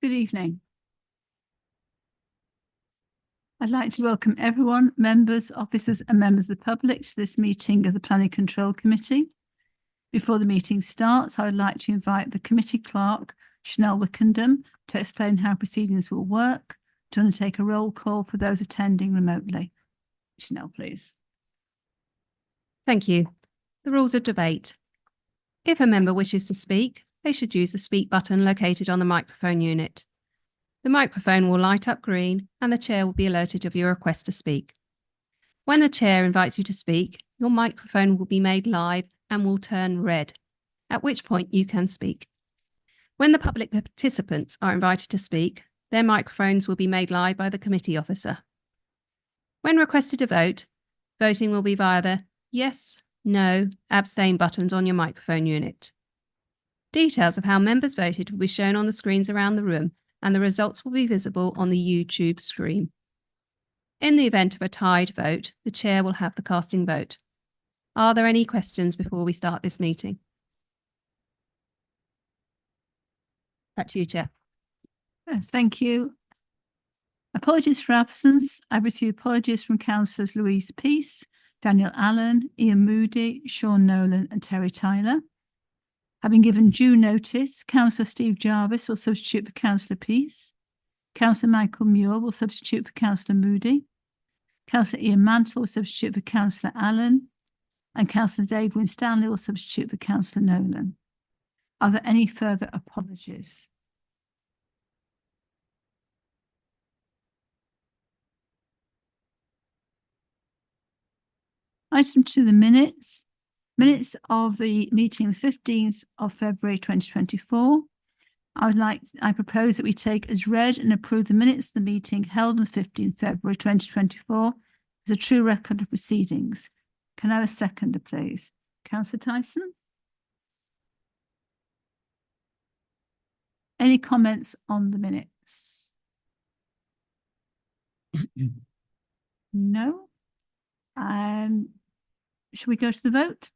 Good evening. I'd like to welcome everyone, members, officers and members of the public to this meeting of the Planning Control Committee. Before the meeting starts, I would like to invite the committee clerk, Chanel Wickendham, to explain how proceedings will work, to undertake a roll call for those attending remotely. Chanel, please. Thank you. The rules of debate. If a member wishes to speak, they should use the speak button located on the microphone unit. The microphone will light up green and the chair will be alerted of your request to speak. When the chair invites you to speak, your microphone will be made live and will turn red, at which point you can speak. When the public participants are invited to speak, their microphones will be made live by the committee officer. When requested to vote, voting will be via the yes, no, abstain buttons on your microphone unit. Details of how members voted will be shown on the screens around the room, and the results will be visible on the YouTube screen. In the event of a tied vote, the chair will have the casting vote. Are there any questions before we start this meeting? Back to you, Chair. Thank you. Apologies for absence. I've received apologies from Councillors Louise Peace, Daniel Allen, Ian Moody, Sean Nolan and Terry Tyler. Having given due notice, Councillor Steve Jarvis will substitute for Councillor Peace. Councillor Michael Muir will substitute for Councillor Moody. Councillor Ian Mantle will substitute for Councillor Allen. And Councillor Dave Winstanley will substitute for Councillor Nolan. Are there any further apologies? Item 2, the minutes. Minutes of the meeting the 15th of February 2024. I propose that we take as read and approve the minutes of the meeting held on the 15th February 2024 as a true record of proceedings. Can I have a seconder, please? Councillor Tyson? Any comments on the minutes? No? Shall we go to the vote?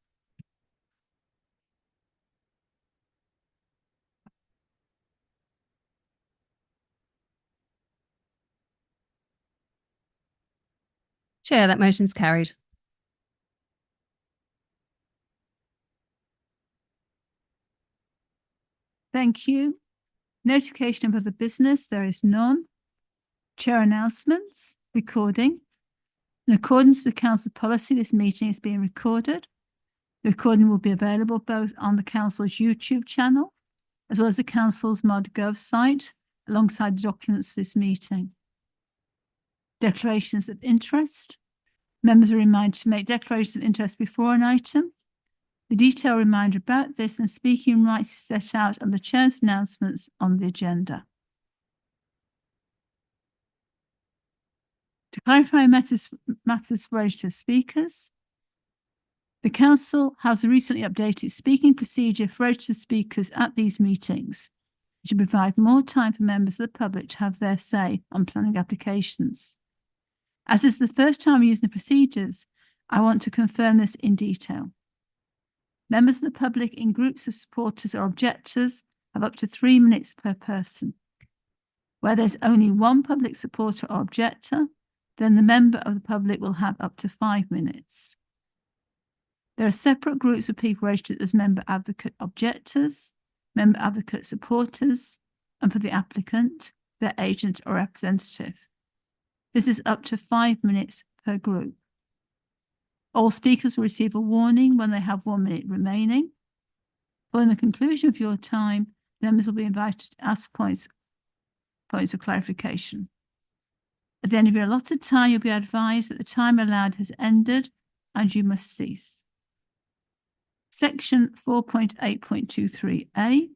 Chair, that motion's carried. Thank you. Notification of other business, there is none. Chair announcements, recording. In accordance with Council policy, this meeting is being recorded. The recording will be available both on the Council's YouTube channel as well as the Council's ModGov site alongside the documents for this meeting. Declarations of interest. Members are reminded to make declarations of interest before an item. The detailed reminder about this and speaking rights is set out on the Chair's announcements on the agenda. To clarify matters for registered speakers, the Council has recently updated speaking procedure for registered speakers at these meetings, which will provide more time for members of the public to have their say on planning applications. As this is the first time using the procedures, I want to confirm this in detail. Members of the public in groups of supporters or objectors have up to 3 minutes per person. Where there's only one public supporter or objector, then the member of the public will have up to 5 minutes. There are separate groups of people registered as member advocate objectors, member advocate supporters, and for the applicant, their agent or representative. This is up to 5 minutes per group. All speakers will receive a warning when they have 1 minute remaining. Following the conclusion of your time, members will be invited to ask points of clarification. At the end of your allotted time, you'll be advised that the time allowed has ended and you must cease. Section 4.8.23a.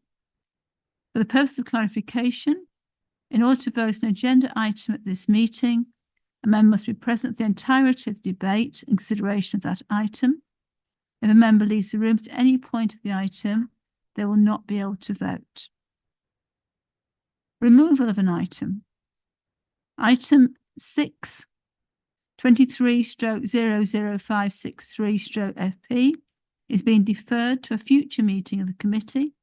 For the purpose of clarification, in order to vote an agenda item at this meeting, a member must be present for the entirety of the debate and consideration of that item. If a member leaves the room at any point of the item, they will not be able to vote. Removal of an item. Item 6, 23/00563/FP is being deferred to a future meeting of the committee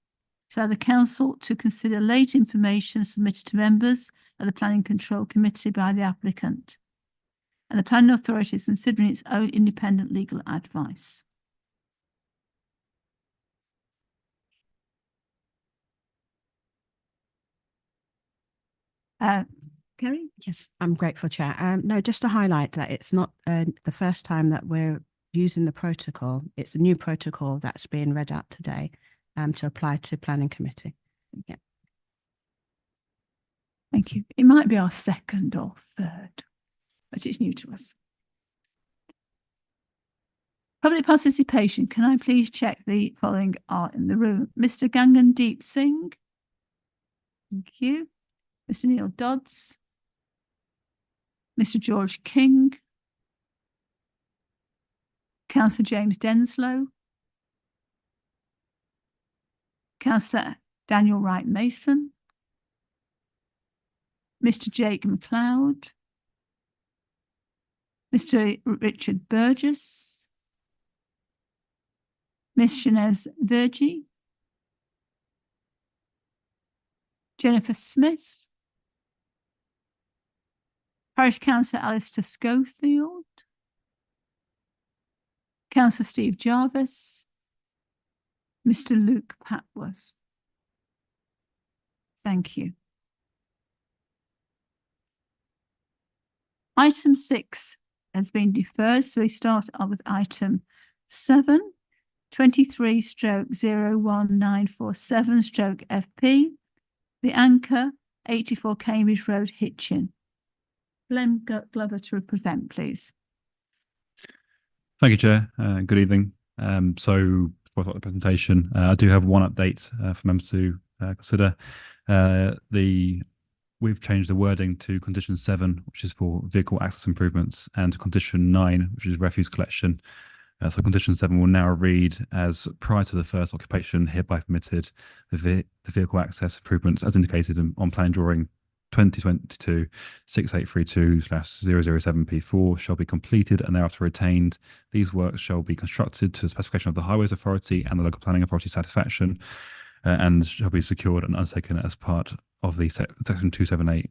Shall the council to consider late information submitted to members of the Planning Control Committee by the applicant, and the planning authority is considering its own independent legal advice. Kerry? Yes, I'm grateful, Chair. No, just to highlight that it's not the first time that we're using the protocol. It's a new protocol that's being read out today to apply to Planning Committee. Yeah. Thank you. It might be our second or third, but it's new to us. Public participation. Can I please check the following are in the room? Mr. Gangandeep Singh. Thank you. Mr. Neil Dodds. Mr. George King. Councillor James Denslow. Councillor Daniel Wright Mason. Mr. Jake McLoud. Mr. Richard Burgess. Miss Shanez Vergy. Jennifer Smith. Parish Councillor Alistair Schofield. Councillor Steve Jarvis. Mr. Luke Patworth. Thank you. Item 6 has been deferred, so we start on with item 7, 23/01947/FP, the Anchor, 84 Cambridge Road, Hitchin. Blen Glover to represent, please. Thank you, Chair. Good evening. So before I start the presentation, I do have one update for members to consider. We've changed the wording to condition 7, which is for vehicle access improvements, and to condition 9, which is refuse collection. So condition 7 will now read as prior to the first occupation hereby permitted the vehicle access improvements as indicated on plan drawing 2022-6832/007P4 shall be completed and thereafter retained. These works shall be constructed to the specification of the Highways Authority and the local planning authority satisfaction and shall be secured and undertaken as part of the section 278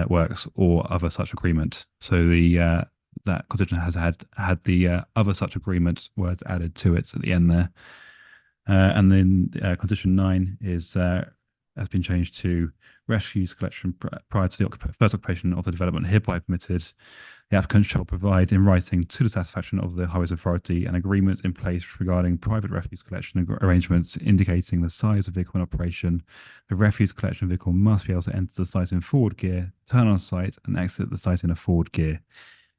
works or other such agreement. So the that condition has had the other such agreement words added to it at the end there. And then condition 9 is has been changed to refuse collection prior to the first occupation of the development hereby permitted. The applicant shall provide in writing to the satisfaction of the Highways Authority an agreement in place regarding private refuse collection arrangements indicating the size of vehicle in operation. The refuse collection vehicle must be able to enter the site in forward gear, turn on site and exit the site in a forward gear.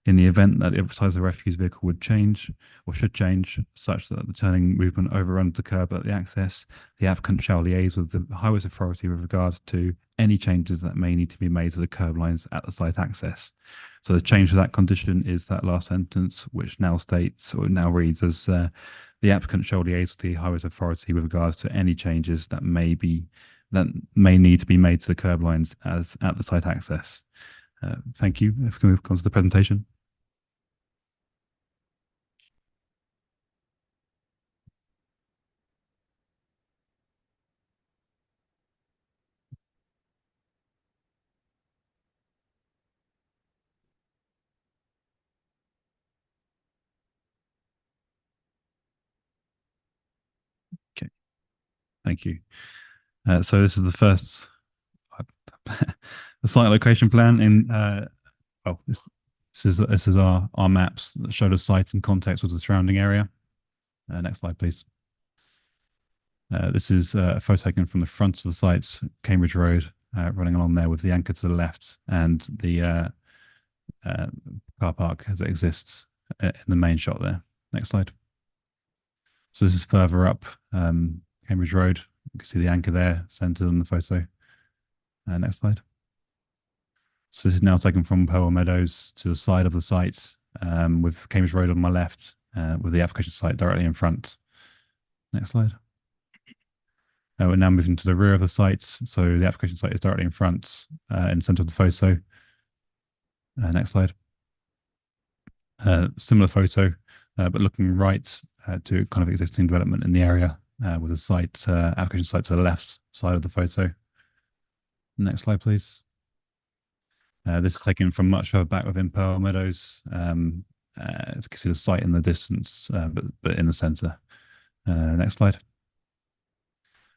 In the event that the size of the refuse vehicle would change or should change such that the turning movement overruns the curb at the access, the applicant shall liaise with the Highways Authority with regards to any changes that may need to be made to the curb lines at the site access. So the change to that condition is that last sentence, which now states or now reads as the applicant shall liaise with the Highways Authority with regards to any changes that may need to be made to the curb lines as at the site access. Thank you. If we can move on to the presentation. Okay, thank you. So this is the first the site location plan in this is our maps that show the site in context with the surrounding area. Next slide, please. This is a photo taken from the front of the site, Cambridge Road, running along there with the anchor to the left and the car park as it exists in the main shot there. Next slide. So this is further up Cambridge Road. You can see the anchor there, centered on the photo. Next slide. So this is now taken from Pearl Meadows to the side of the site with Cambridge Road on my left, with the application site directly in front. Next slide. We're now moving to the rear of the site. So the application site is directly in front in the center of the photo. Next slide. Similar photo, but looking right to kind of existing development in the area with the site application site to the left side of the photo. Next slide, please. This is taken from much further back within Pearl Meadows. As you can see the site in the distance, but in the centre. Next slide.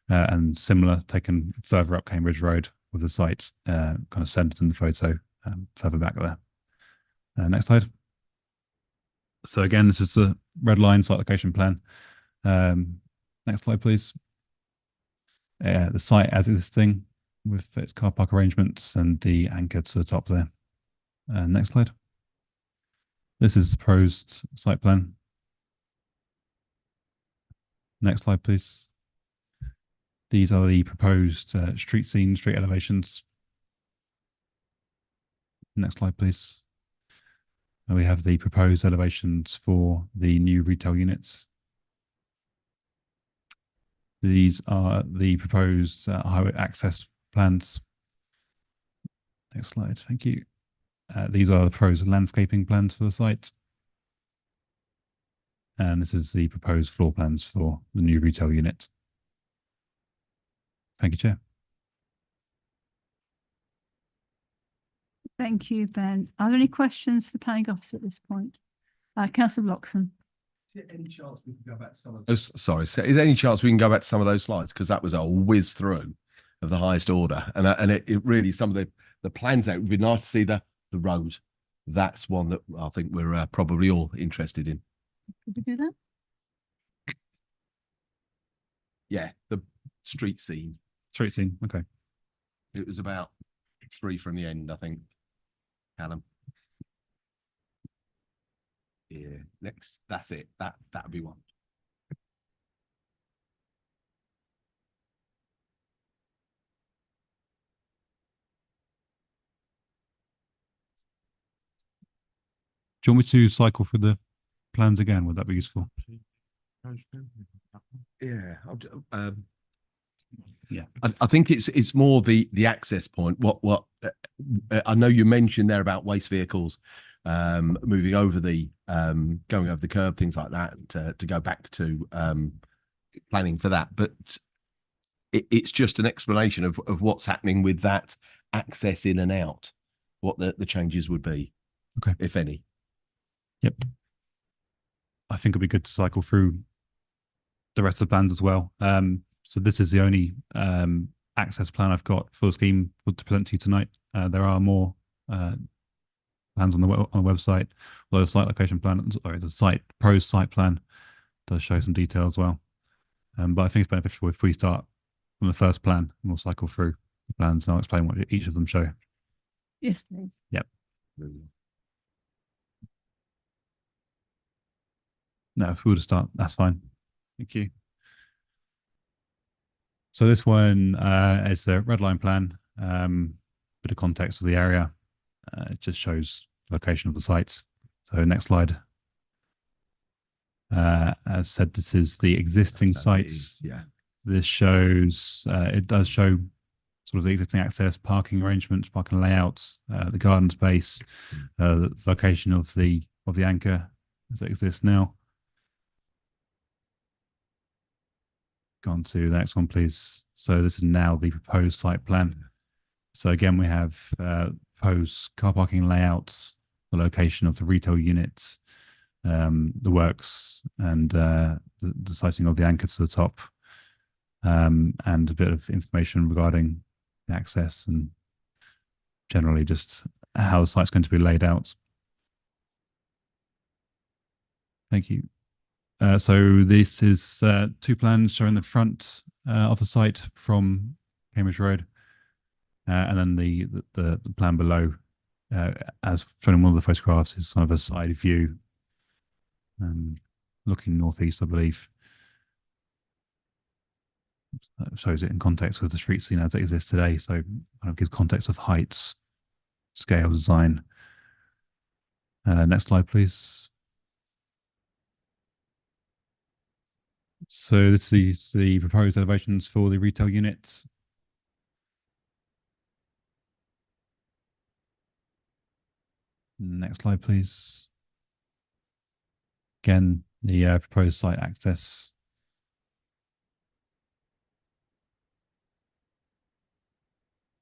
And similar, taken further up Cambridge Road with the site kind of centred in the photo, further back there. Next slide. So again, this is the red line site location plan. Next slide, please. The site as existing with its car park arrangements and the anchor to the top there. Next slide. This is the proposed site plan. Next slide, please. These are the proposed street scene, street elevations. Next slide, please. And we have the proposed elevations for the new retail units. These are the proposed highway access plans. Next slide, thank you. These are the proposed landscaping plans for the site. And this is the proposed floor plans for the new retail unit. Thank you, Chair. Thank you, Ben. Are there any questions for the planning officer at this point? Councillor Bloxham. Is there any chance we can go back to some of those? Sorry, so is there any chance we can go back to some of those slides? Because that was a whiz through of the highest order. And it really, some of the plans out, it would be nice to see the road. That's one that I think we're probably all interested in. Could we do that? Yeah, the street scene. Street scene, okay. It was about 3 from the end, I think, Callum. Yeah, next, that's it. That'd be one. Do you want me to cycle through the plans again? Would that be useful? Yeah, Yeah. I think it's more the access point. What I know you mentioned there about waste vehicles moving over the going over the curb, things like that, to go back to planning for that. But it's just an explanation of what's happening with that access in and out, what the changes would be, okay, if any. Yep. I think it'd be good to cycle through the rest of the plans as well. So this is the only access plan I've got for the scheme to present to you tonight. There are more plans on the website, although the site location plan, sorry, the site pros site plan does show some detail as well. But I think it's beneficial if we start from the first plan and we'll cycle through the plans and I'll explain what each of them show. Yes, please. Yep. No, if we were to start, that's fine. Thank you. So this one is a red line plan, bit of context of the area. It just shows location of the sites. So next slide. As said, this is the existing sites. Yeah. This shows, it does show sort of the existing access, parking arrangements, parking layouts, the garden space, the location of the anchor as it exists now. Go on to the next one, please. So this is now the proposed site plan. So again, we have proposed car parking layouts, the location of the retail units, the works, and the siting of the anchor to the top, and a bit of information regarding the access and generally just how the site's going to be laid out. Thank you. So this is 2 plans showing the front of the site from Cambridge Road, and then the plan below, as shown in one of the photographs, is kind of a side view, looking northeast, I believe. That shows it in context with the street scene as it exists today, so kind of gives context of heights, scale, design. Next slide, please. So this is the proposed elevations for the retail units. Next slide, please. Again, the proposed site access.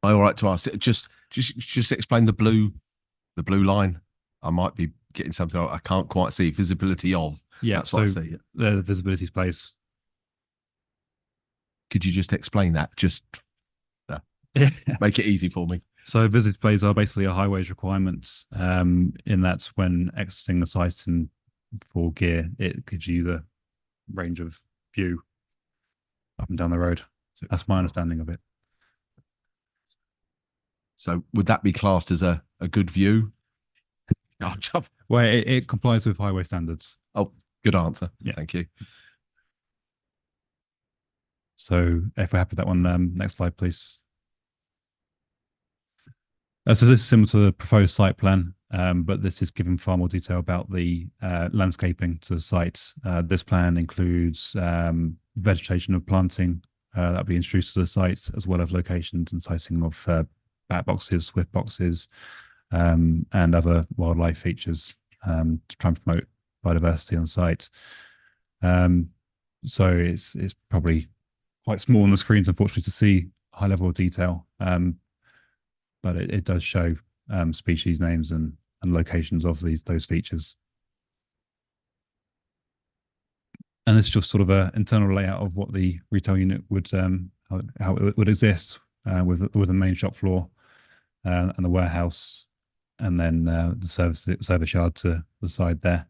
All right to ask it. Just explain the blue line. I might be getting something I can't quite see. Visibility of. Yeah, That's what I so see. the visibility displays. Could you just explain that? Just make it easy for me. So visibility displays are basically a highways requirement in that when exiting the site in full gear, it gives you the range of view up and down the road. So that's my understanding of it. So would that be classed as a good view? Well, it complies with highway standards. Oh, good answer. Yeah. Thank you. So if we're happy with that one, next slide, please. So this is similar to the proposed site plan, but this is giving far more detail about the landscaping to the site. This plan includes vegetation of planting that will be introduced to the site, as well as locations and siting of bat boxes, swift boxes, and other wildlife features to try and promote biodiversity on site. So it's probably quite small on the screens, unfortunately, to see a high level of detail. But it does show species names and locations of those features. And it's just sort of an internal layout of what the retail unit would how it would exist with the main shop floor and the warehouse, and then the service yard to the side there.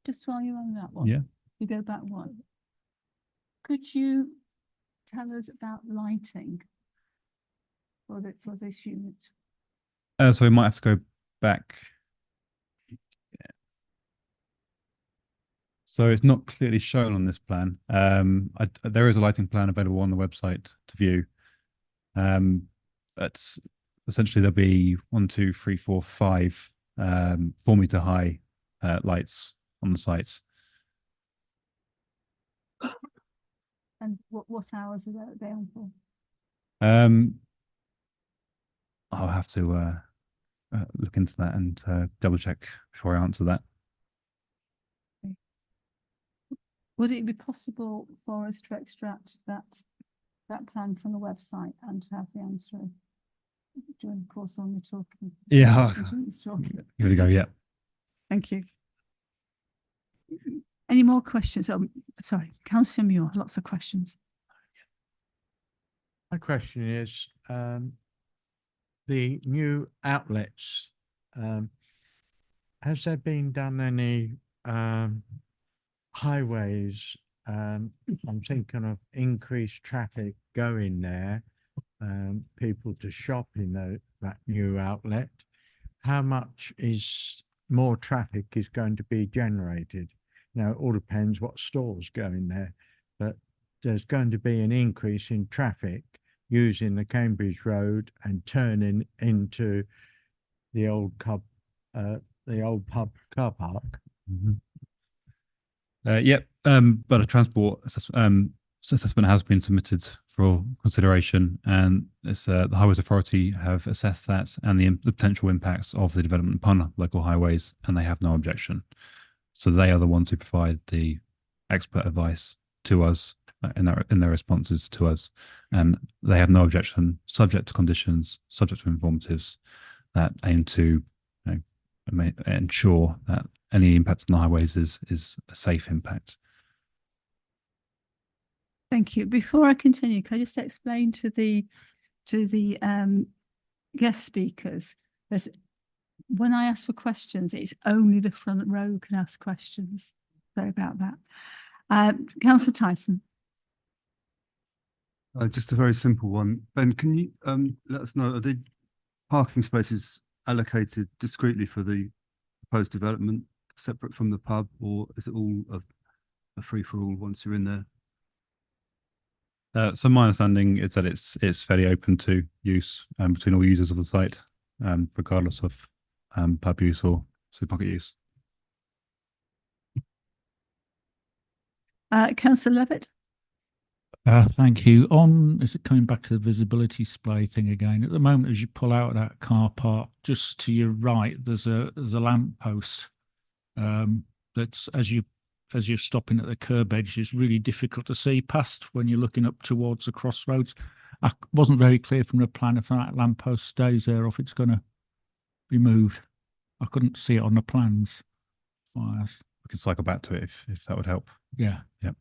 Just while you're on that one, Yeah. you go back one. Could you tell us about lighting for this unit? So we might have to go back. So it's not clearly shown on this plan. There is a lighting plan available on the website to view. But essentially there'll be 1, 2, 3, 4, 5 4-meter high lights on the site. And what hours are they on for? I'll have to look into that and double check before I answer that. Would it be possible for us to extract that plan from the website and to have the answer during the course when we're talking? Yeah, Talking. here we go. Yeah. Thank you. Any more questions? Sorry, Councillor Muir, lots of questions. My question is the new outlets. Has there been done any highways? I'm thinking of increased traffic going there, people to shop in that new outlet. How much more traffic is going to be generated? Now, it all depends what stores go in there, but there's going to be an increase in traffic using the Cambridge Road and turning into the old pub car park. Mm-hmm. Yep, but a transport assessment has been submitted for consideration, and it's, the Highways Authority have assessed that and the potential impacts of the development upon local highways, and they have no objection. So they are the ones who provide the expert advice to us in their responses to us, and they have no objection, subject to conditions, subject to informatives that aim to ensure that any impact on the highways is a safe impact. Thank you. Before I continue, can I just explain to the guest speakers that when I ask for questions, it's only the front row can ask questions. Sorry about that. Councillor Tyson. Just a very simple one. Ben, can you let us know, are the parking spaces allocated discreetly for the proposed development, separate from the pub, or is it all a free-for-all once you're in there? So my understanding is that it's fairly open to use between all users of the site, regardless of pub use or supermarket use. Councillor Levitt. Thank you. Is it coming back to the visibility display thing again? At the moment, as you pull out of that car park, just to your right, there's a lamp post that's as you as you're stopping at the curb edge is really difficult to see past when you're looking up towards the crossroads. I wasn't very clear from the plan if that lamppost stays there or if it's going to be moved. I couldn't see it on the plans. Well, We can cycle back to it if that would help. yeah. Yep.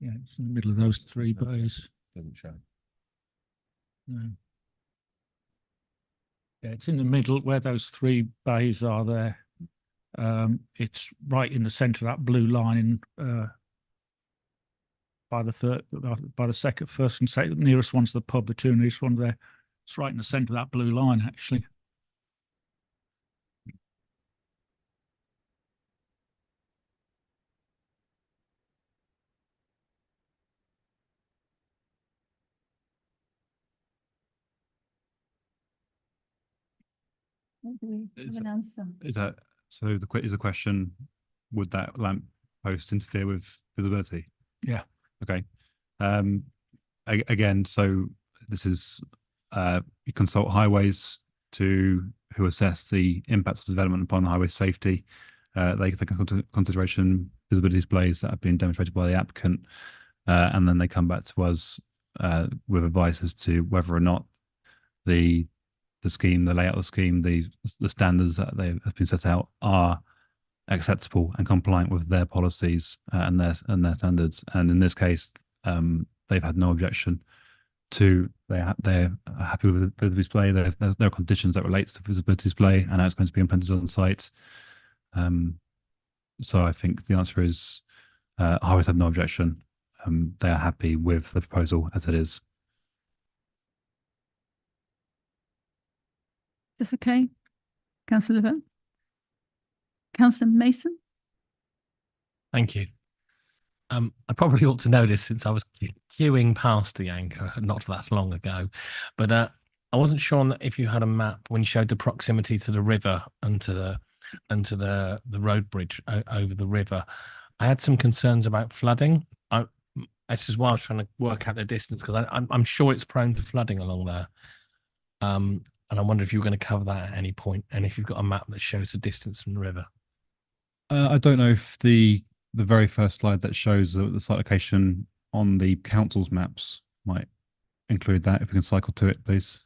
Yeah, it's in the middle of those three bays. Doesn't show. No. Yeah, it's in the middle where those three bays are there. It's right in the centre of that blue line by the second, first and second, nearest one's the pub, the two nearest ones there. It's right in the centre of that blue line, actually. Do we have an answer? Is that so? Is the question, would that lamp post interfere with visibility? Yeah. Okay. Again, so this is you consult highways who assess the impact of development upon highway safety. They take into consideration visibility displays that have been demonstrated by the applicant, and then they come back to us with advice as to whether or not the scheme, the layout of the scheme, the standards that have been set out are acceptable and compliant with their policies and their standards. And in this case, they've had no objection to. They're happy with the display. There's no conditions that relates to visibility display, and how it's going to be implemented on site. So I think the answer is highways have no objection. They are happy with the proposal as it is. That's okay. Councillor Levin. Councillor Mason. Thank you. I probably ought to know this since I was queuing past the anchor not that long ago, but I wasn't sure if you had a map when you showed the proximity to the river and to the road bridge over the river. I had some concerns about flooding. This is why I was trying to work out the distance, because I'm sure it's prone to flooding along there. And I wonder if you were going to cover that at any point, and if you've got a map that shows the distance from the river. I don't know if the very first slide that shows the site location on the council's maps might include that. If we can cycle to it, please.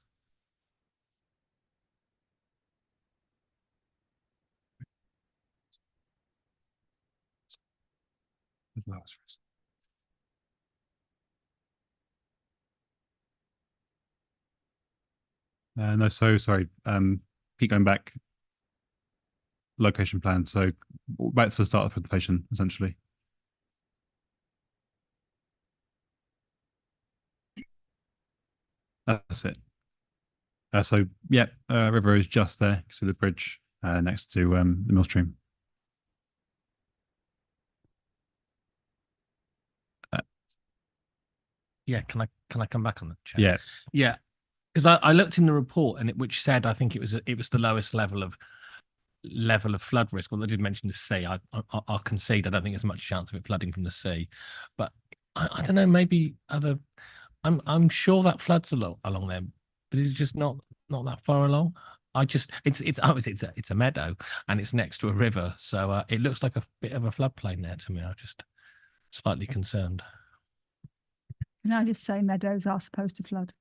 No, so sorry. Keep going back. Location plan. So back to the start of the presentation, essentially. That's it. So yeah, river is just there. You see the bridge next to the mill stream. Yeah, can I come back on the chat? Yeah. Yeah, because I looked in the report and which said I think it was the lowest level of flood risk. Well, they did mention the sea. I'll concede I don't think there's much chance of it flooding from the sea, but I don't know. Maybe other. I'm sure that floods along there, but it's just not that far along. It's obviously it's a meadow and it's next to a river, so it looks like a bit of a floodplain there to me. I'm just slightly concerned. Can I just say meadows are supposed to flood?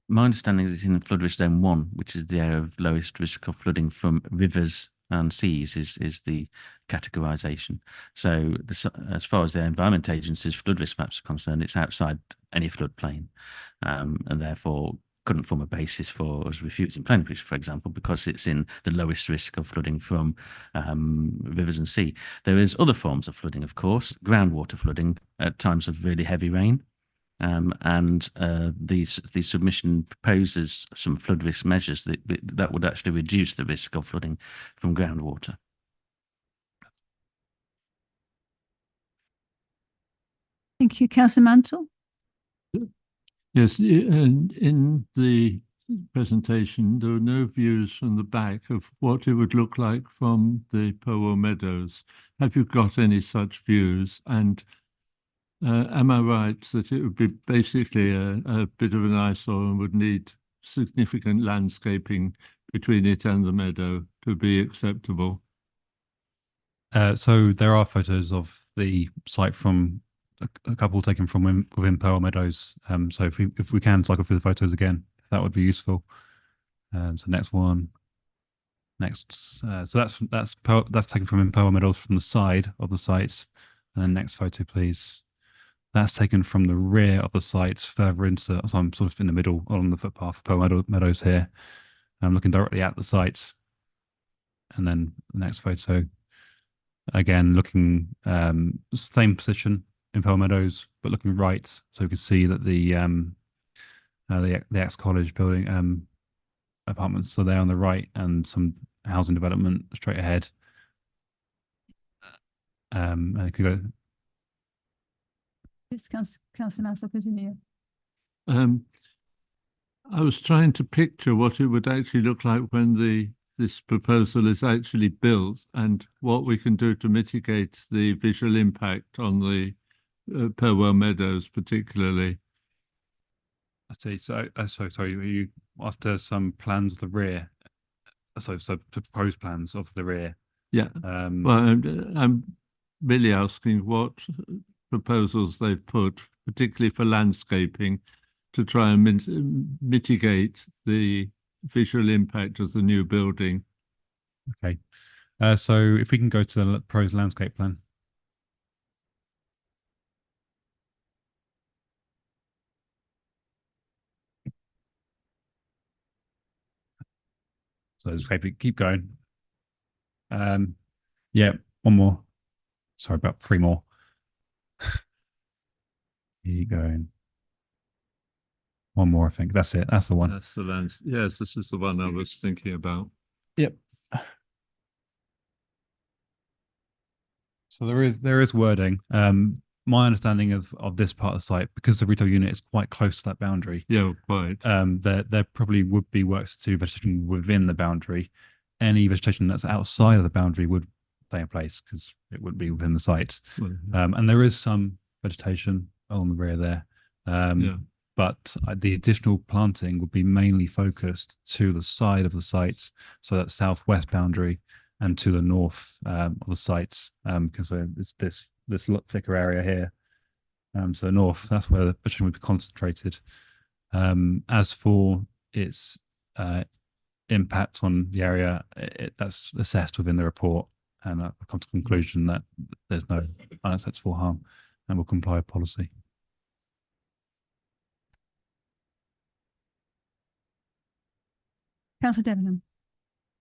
My understanding is it's in flood risk zone 1, which is the area of lowest risk of flooding from rivers and seas is the categorization. So as far as the Environment Agency's flood risk maps are concerned, it's outside any floodplain, and therefore couldn't form a basis for us refusing planning permission, for example, because it's in the lowest risk of flooding from rivers and sea. There is other forms of flooding, of course, groundwater flooding at times of really heavy rain. The submission proposes some flood risk measures that would actually reduce the risk of flooding from groundwater. Thank you, Councillor Mantle. Yes, in the presentation, there were no views from the back of what it would look like from the Powell Meadows. Have you got any such views? And am I right that it would be basically a bit of an eyesore and would need significant landscaping between it and the meadow to be acceptable? So there are photos of the site from a couple taken from within Pearl Meadows. So if we can cycle through the photos again, that would be useful. So next one, next. So that's taken from Pearl Meadows from the side of the site. And then next photo, please. That's taken from the rear of the site, further into. So I'm sort of in the middle on the footpath of Pearl Meadows here. I'm looking directly at the site. And then the next photo. Again, looking same position in Pearl Meadows, but looking right, so we can see that the ex-college building apartments are there on the right, and some housing development straight ahead. And it could go. Yes, Councillor Mansell, continue. I was trying to picture what it would actually look like when this proposal is actually built, and what we can do to mitigate the visual impact on the Purwell Meadows particularly. I see. So sorry, you after some plans of the rear? So proposed plans of the rear. Yeah. Well, I'm really asking what proposals they've put, particularly for landscaping, to try and mitigate the visual impact of the new building. Okay. So if we can go to the proposed landscape plan. So just keep going. Yeah, one more. Sorry, about three more. Keep going. One more, I think. That's it. That's the one. That's the land. Yes, this is the one I was thinking about. Yep. So there is wording. My understanding of this part of the site, because the retail unit is quite close to that boundary. Yeah, quite. There probably would be works to vegetation within the boundary. Any vegetation that's outside of the boundary would stay in place because it wouldn't be within the site. And there is some vegetation on the rear there. Yeah. But the additional planting would be mainly focused to the side of the sites, so that southwest boundary, and to the north of the sites, because it's this thicker area here. So north, that's where the vegetation would be concentrated. As for its impact on the area, that's assessed within the report, and I've come to the conclusion that there's no unacceptable harm and will comply with policy. Councillor Debenham.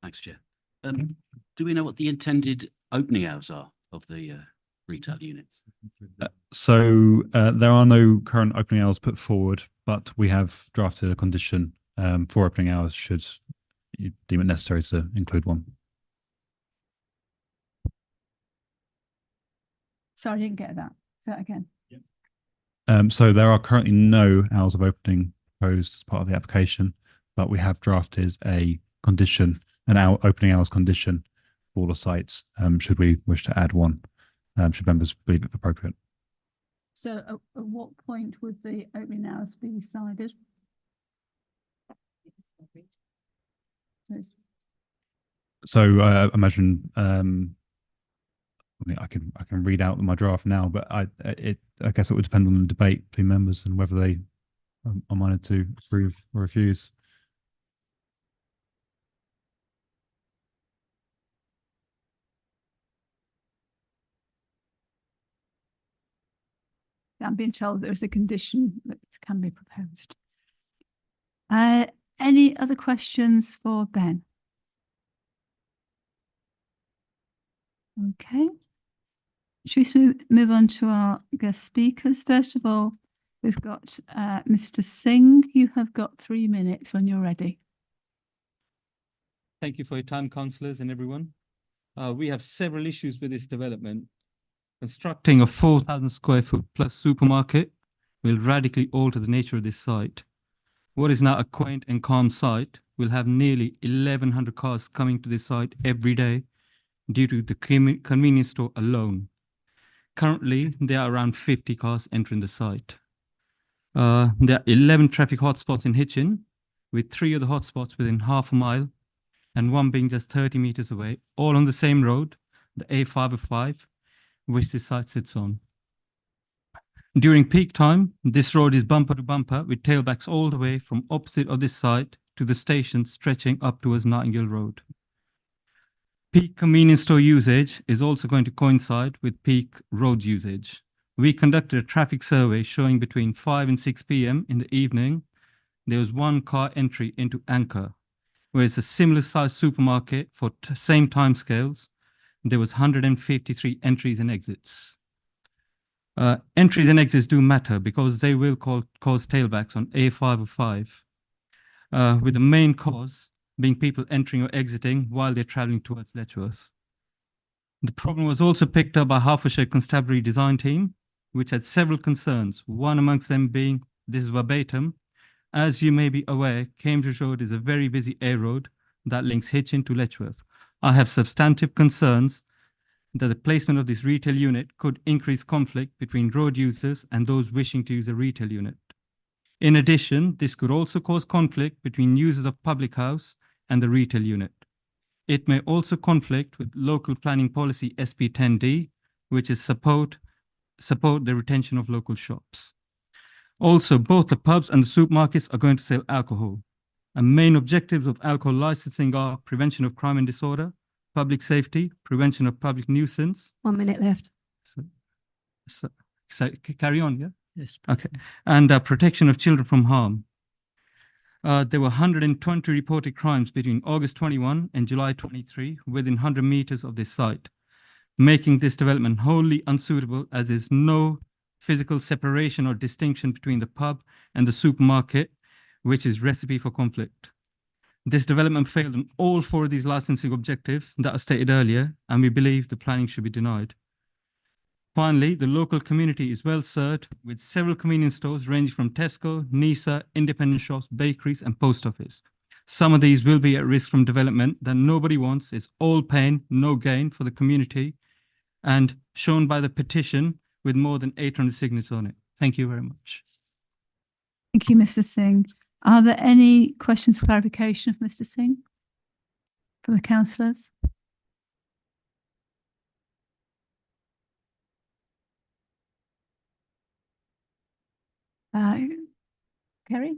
Thanks, Chair. Do we know what the intended opening hours are of the retail units? So there are no current opening hours put forward, but we have drafted a condition for opening hours should you deem it necessary to include one. Sorry, I didn't get that. Say that again. So there are currently no hours of opening proposed as part of the application, but we have drafted a condition, an opening hours condition for the sites, should we wish to add one, should members believe it appropriate. So at what point would the opening hours be decided? So imagine, I mean, I can read out my draft now, but I guess it would depend on the debate between members and whether they are minded to approve or refuse. I'm being told there is a condition that can be proposed. Any other questions for Ben? Okay. Should we move on to our guest speakers? First of all, we've got Mr. Singh. You have got 3 minutes when you're ready. Thank you for your time, councillors and everyone. We have several issues with this development. Constructing a 4,000 square foot plus supermarket will radically alter the nature of this site. what is now a quaint and calm site will have nearly 1,100 cars coming to this site every day due to the convenience store alone. Currently, there are around 50 cars entering the site. There are 11 traffic hotspots in Hitchin, with 3 of the hotspots within half a mile and one being just 30 meters away, all on the same road, the A505, which this site sits on. During peak time, this road is bumper to bumper with tailbacks all the way from opposite of this site to the station stretching up towards Nightingale Road. Peak convenience store usage is also going to coincide with peak road usage. We conducted a traffic survey showing between 5 and 6 p.m. in the evening, there was 1 car entry into Anchor, whereas a similar size supermarket for same timescales, there was 153 entries and exits. Entries and exits do matter because they will cause tailbacks on A505, with the main cause being people entering or exiting while they're traveling towards Letchworth. The problem was also picked up by Hertfordshire Constabulary Design Team, which had several concerns, one amongst them being, this is verbatim, as you may be aware, Cambridge Road is a very busy A road that links Hitchin to Letchworth. I have substantive concerns that the placement of this retail unit could increase conflict between road users and those wishing to use a retail unit. In addition, this could also cause conflict between users of public house and the retail unit. It may also conflict with local planning policy SP 10D, which is support the retention of local shops. Also, both the pubs and the supermarkets are going to sell alcohol. And main objectives of alcohol licensing are prevention of crime and disorder, public safety, prevention of public nuisance. 1 minute left. So carry on, yeah? Yes. Okay. And protection of children from harm. There were 120 reported crimes between August 21 and July 23 within 100 meters of this site, making this development wholly unsuitable as there's no physical separation or distinction between the pub and the supermarket, which is recipe for conflict. This development failed on all 4 of these licensing objectives that are stated earlier, and we believe the planning should be denied. Finally, the local community is well served with several convenience stores ranging from Tesco, Nisa, independent shops, bakeries, and post office. Some of these will be at risk from development that nobody wants. It's all pain, no gain for the community, and shown by the petition with more than 800 signatures on it. Thank you very much. Thank you, Mr. Singh. Are there any questions for clarification of Mr. Singh from the councillors? Kerry?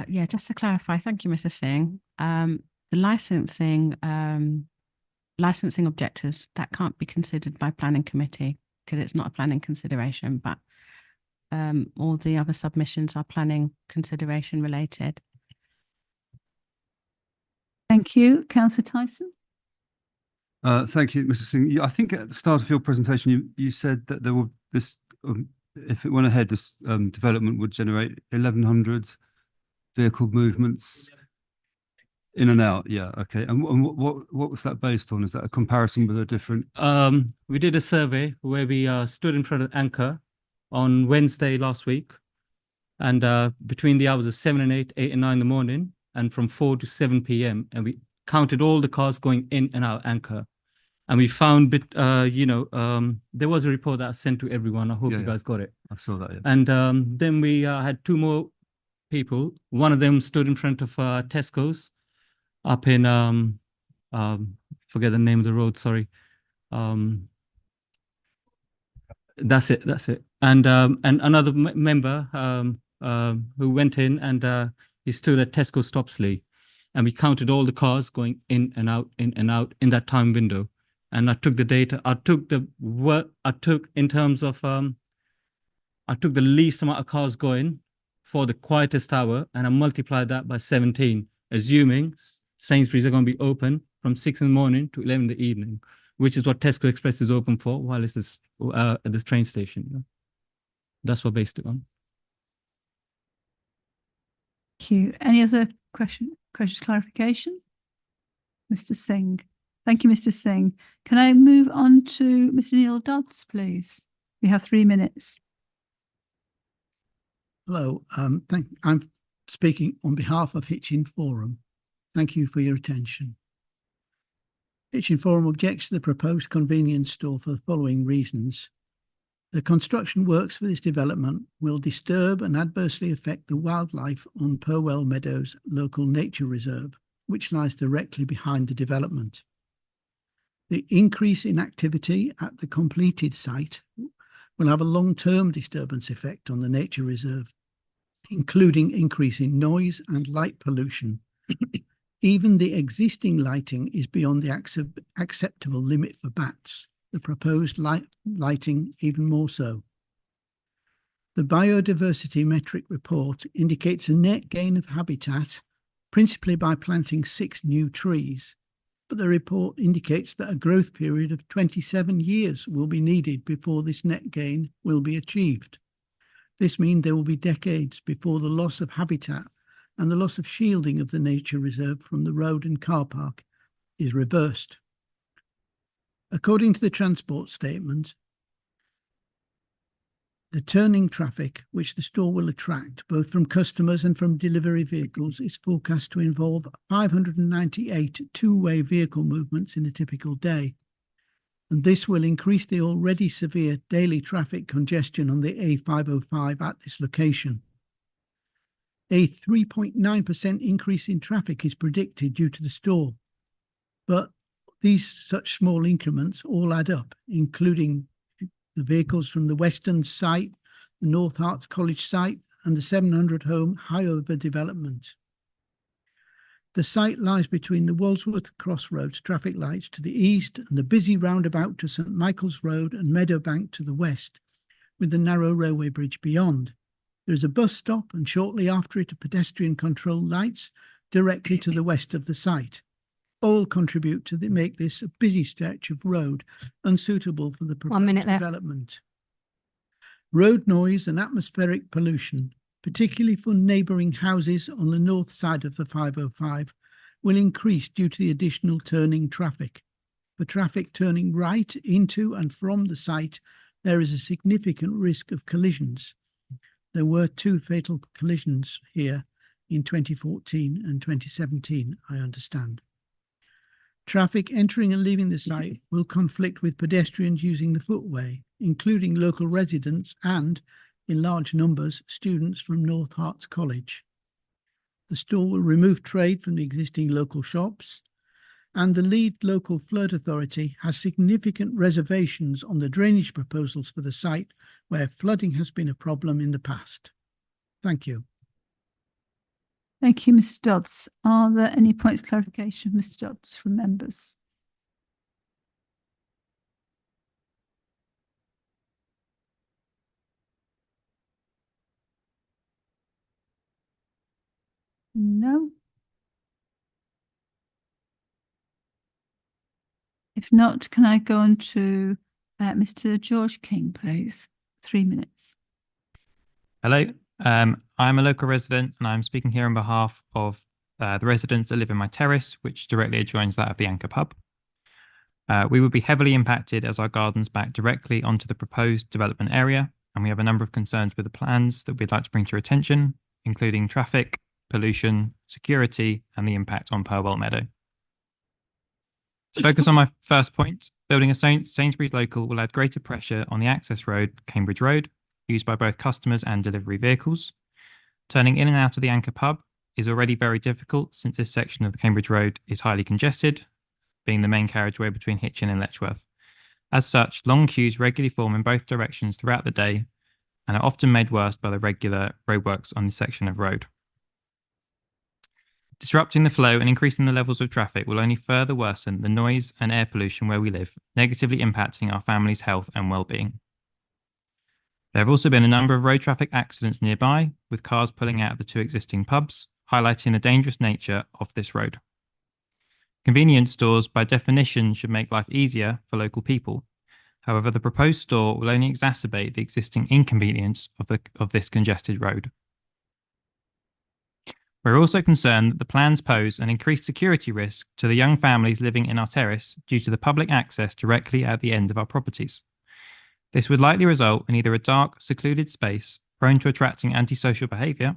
Yeah, just to clarify, thank you, Mr. Singh. The licensing objectives, that can't be considered by planning committee because it's not a planning consideration, but all the other submissions are planning consideration related. Thank you. Councillor Tyson? Thank you, Mr. Singh. I think at the start of your presentation, you said that there will if it went ahead, this development would generate 1,100 vehicle movements in and out. Yeah, okay. And what was that based on? Is that a comparison with a different? We did a survey where we stood in front of Anchor on Wednesday last week, and between the hours of 7 and 8, 8 and 9 in the morning, and from 4 to 7 p.m. and we counted all the cars going in and out Anchor. And we found, there was a report that I sent to everyone. I hope you guys got it. I saw that. Yeah. And then we had 2 more people. One of them stood in front of Tesco's up in, forget the name of the road, sorry. That's it. And another member who went in and he stood at Tesco Stopsley. And we counted all the cars going in and out in that time window. And I took the data, I took the least amount of cars going for the quietest hour, and I multiplied that by 17, assuming Sainsbury's are going to be open from 6 in the morning to 11 in the evening, which is what Tesco Express is open for while it's at this train station. That's what I based it on. Thank you. Any other questions, clarification? Mr. Singh. Thank you, Mr. Singh. Can I move on to Mr. Neil Dodds, please? We have 3 minutes. Hello. I'm speaking on behalf of Hitchin Forum. Thank you for your attention. Hitchin Forum objects to the proposed convenience store for the following reasons. The construction works for this development will disturb and adversely affect the wildlife on Purwell Meadows Local Nature Reserve, which lies directly behind the development. The increase in activity at the completed site will have a long-term disturbance effect on the nature reserve, including increase in noise and light pollution. Even the existing lighting is beyond the acceptable limit for bats. The proposed lighting even more so. The biodiversity metric report indicates a net gain of habitat, principally by planting 6 new trees, but the report indicates that a growth period of 27 years will be needed before this net gain will be achieved. This means there will be decades before the loss of habitat and the loss of shielding of the nature reserve from the road and car park is reversed. According to the transport statement, the turning traffic which the store will attract, both from customers and from delivery vehicles, is forecast to involve 598 two-way vehicle movements in a typical day. And this will increase the already severe daily traffic congestion on the A505 at this location. A 3.9% increase in traffic is predicted due to the store, but these such small increments all add up, including the vehicles from the Western site, the North Harts College site, and the 700-home Highover development. The site lies between the Walsworth Crossroads traffic lights to the east and the busy roundabout to St Michael's Road and Meadowbank to the west, with the narrow railway bridge beyond. There is a bus stop and shortly after it, a pedestrian-controlled lights directly to the west of the site. All contribute to make this a busy stretch of road unsuitable for the proposed development. Road noise and atmospheric pollution, particularly for neighbouring houses on the north side of the 505, will increase due to the additional turning traffic. For traffic turning right into and from the site, there is a significant risk of collisions. There were 2 fatal collisions here in 2014 and 2017, I understand. Traffic entering and leaving the site will conflict with pedestrians using the footway, including local residents and, in large numbers, students from North Harts College. The store will remove trade from the existing local shops, and the lead local flood authority has significant reservations on the drainage proposals for the site where flooding has been a problem in the past. Thank you. Thank you, Mr. Dodds. Are there any points of clarification, Mr. Dodds, from members? No. If not, can I go on to Mr. George King, please? 3 minutes. Hello. I'm a local resident and I'm speaking here on behalf of the residents that live in my terrace, which directly adjoins that of the Anchor pub. We would be heavily impacted as our gardens back directly onto the proposed development area, and we have a number of concerns with the plans that we'd like to bring to your attention, including traffic, pollution, security, and the impact on Purwell Meadow. To focus on my first point, building a Sainsbury's local will add greater pressure on the access road, Cambridge Road, used by both customers and delivery vehicles. Turning in and out of the Anchor pub is already very difficult since this section of the Cambridge Road is highly congested, being the main carriageway between Hitchin and Letchworth. As such, long queues regularly form in both directions throughout the day and are often made worse by the regular roadworks on this section of road. Disrupting the flow and increasing the levels of traffic will only further worsen the noise and air pollution where we live, negatively impacting our family's health and well-being. There have also been a number of road traffic accidents nearby, with cars pulling out of the 2 existing pubs, highlighting the dangerous nature of this road. Convenience stores, by definition, should make life easier for local people. However, the proposed store will only exacerbate the existing inconvenience of this congested road. We're also concerned that the plans pose an increased security risk to the young families living in our terrace due to the public access directly at the end of our properties. This would likely result in either a dark, secluded space prone to attracting antisocial behaviour,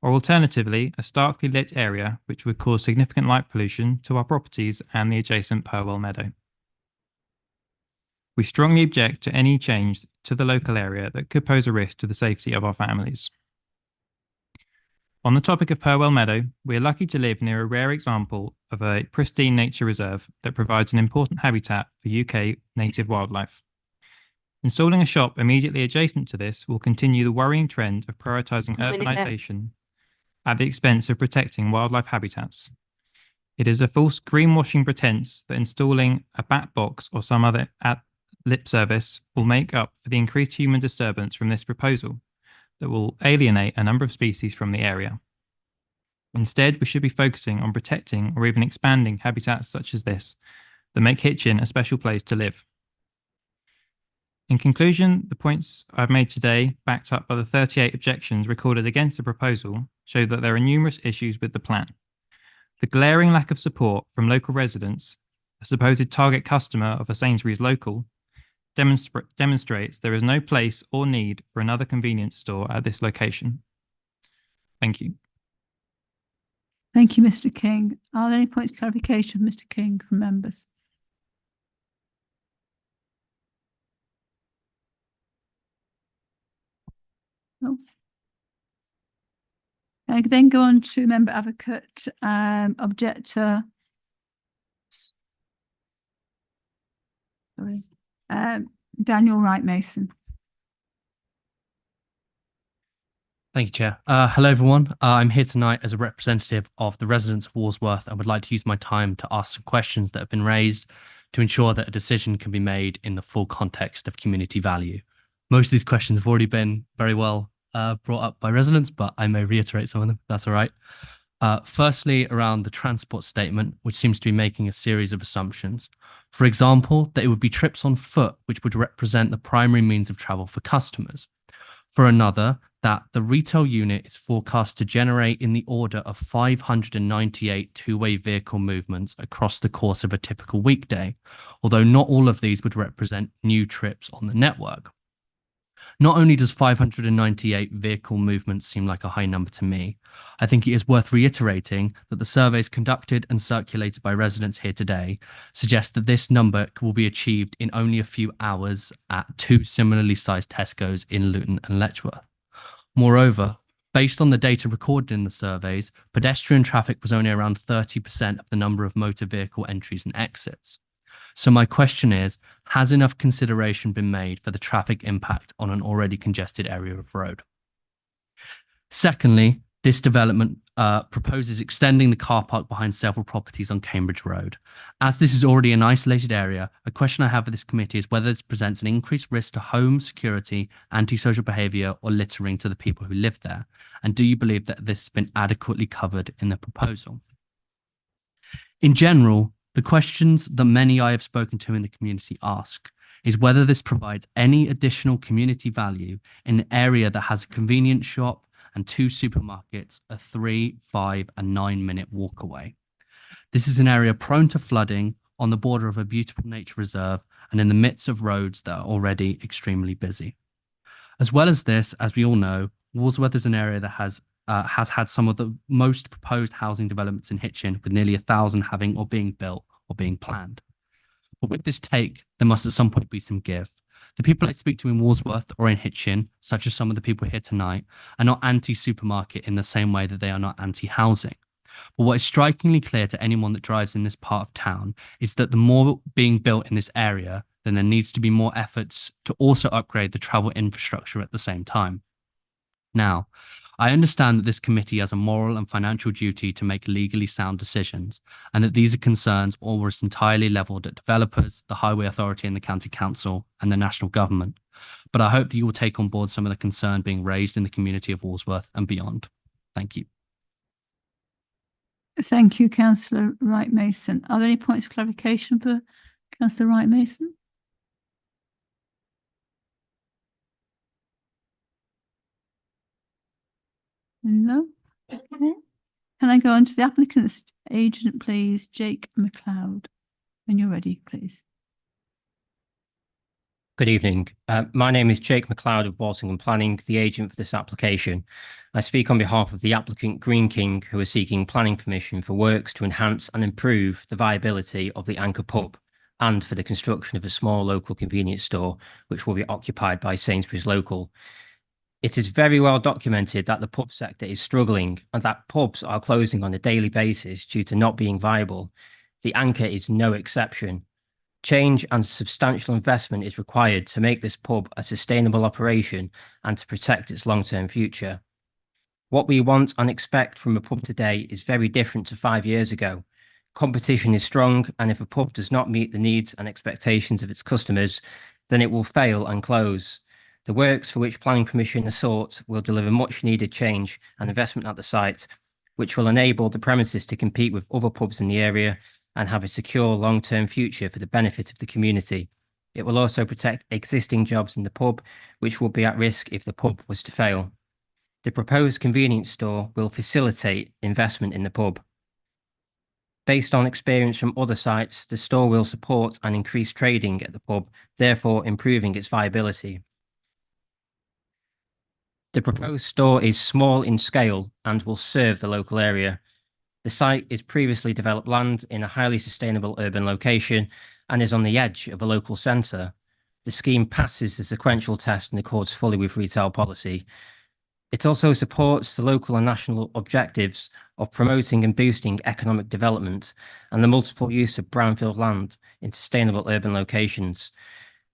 or alternatively, a starkly lit area which would cause significant light pollution to our properties and the adjacent Purwell Meadow. We strongly object to any change to the local area that could pose a risk to the safety of our families. On the topic of Purwell Meadow, we are lucky to live near a rare example of a pristine nature reserve that provides an important habitat for UK native wildlife. Installing a shop immediately adjacent to this will continue the worrying trend of prioritising urbanisation at the expense of protecting wildlife habitats. It is a false greenwashing pretense that installing a bat box or some other lip service will make up for the increased human disturbance from this proposal that will alienate a number of species from the area. Instead, we should be focusing on protecting or even expanding habitats such as this that make Hitchin a special place to live. In conclusion, the points I've made today, backed up by the 38 objections recorded against the proposal, show that there are numerous issues with the plan. The glaring lack of support from local residents, a supposed target customer of a Sainsbury's local, demonstrates there is no place or need for another convenience store at this location. Thank you. Thank you, Mr. King. Are there any points of clarification, Mr. King, from members? No. I then go on to member advocate, objector. Sorry, Daniel Wright Mason. Thank you, Chair. Hello, everyone. I'm here tonight as a representative of the residents of Walsworth and would like to use my time to ask some questions that have been raised to ensure that a decision can be made in the full context of community value. Most of these questions have already been very well brought up by residents, but I may reiterate some of them, if that's all right. Firstly, around the transport statement, which seems to be making a series of assumptions. For example, that it would be trips on foot, which would represent the primary means of travel for customers. For another, that the retail unit is forecast to generate in the order of 598 two-way vehicle movements across the course of a typical weekday, although not all of these would represent new trips on the network. Not only does 598 vehicle movements seem like a high number to me, I think it is worth reiterating that the surveys conducted and circulated by residents here today suggest that this number will be achieved in only a few hours at two similarly sized Tesco's in Luton and Letchworth. Moreover, based on the data recorded in the surveys, pedestrian traffic was only around 30% of the number of motor vehicle entries and exits. So my question is, has enough consideration been made for the traffic impact on an already congested area of road? Secondly, this development proposes extending the car park behind several properties on Cambridge Road. As this is already an isolated area, a question I have for this committee is whether this presents an increased risk to home security, antisocial behaviour or littering to the people who live there. And do you believe that this has been adequately covered in the proposal? In general, the questions that many I have spoken to in the community ask is whether this provides any additional community value in an area that has a convenience shop and two supermarkets a 3, 5 and 9 minute walk away. This is an area prone to flooding on the border of a beautiful nature reserve and in the midst of roads that are already extremely busy. As well as this, as we all know, Walsworth is an area that has had some of the most proposed housing developments in Hitchin, with nearly 1,000 having or being built or being planned. But with this take, there must at some point be some give. The people I speak to in Walsworth or in Hitchin, such as some of the people here tonight, are not anti-supermarket in the same way that they are not anti-housing. But what is strikingly clear to anyone that drives in this part of town is that the more being built in this area, then there needs to be more efforts to also upgrade the travel infrastructure at the same time. Now, I understand that this committee has a moral and financial duty to make legally sound decisions, and that these are concerns almost entirely levelled at developers, the Highway Authority and the County Council, and the national government. But I hope that you will take on board some of the concern being raised in the community of Walsworth and beyond. Thank you. Thank you, Councillor Wright Mason. Are there any points of clarification for Councillor Wright Mason? No. Okay. Can I go on to the applicant's agent, please, Jake McLoud? When you're ready, please. Good evening. My name is Jake McLeod of Walsingham Planning, the agent for this application. I speak on behalf of the applicant Green King, who are seeking planning permission for works to enhance and improve the viability of the Anchor pub and for the construction of a small local convenience store, which will be occupied by Sainsbury's Local. It is very well documented that the pub sector is struggling and that pubs are closing on a daily basis due to not being viable. The Anchor is no exception. Change and substantial investment is required to make this pub a sustainable operation and to protect its long-term future. What we want and expect from a pub today is very different to 5 years ago. Competition is strong, and if a pub does not meet the needs and expectations of its customers, then it will fail and close. The works for which planning permission is sought will deliver much needed change and investment at the site, which will enable the premises to compete with other pubs in the area and have a secure long-term future for the benefit of the community. It will also protect existing jobs in the pub, which will be at risk if the pub was to fail. The proposed convenience store will facilitate investment in the pub. Based on experience from other sites, the store will support and increase trading at the pub, therefore improving its viability. The proposed store is small in scale and will serve the local area. The site is previously developed land in a highly sustainable urban location and is on the edge of a local centre. The scheme passes the sequential test and accords fully with retail policy. It also supports the local and national objectives of promoting and boosting economic development and the multiple use of brownfield land in sustainable urban locations.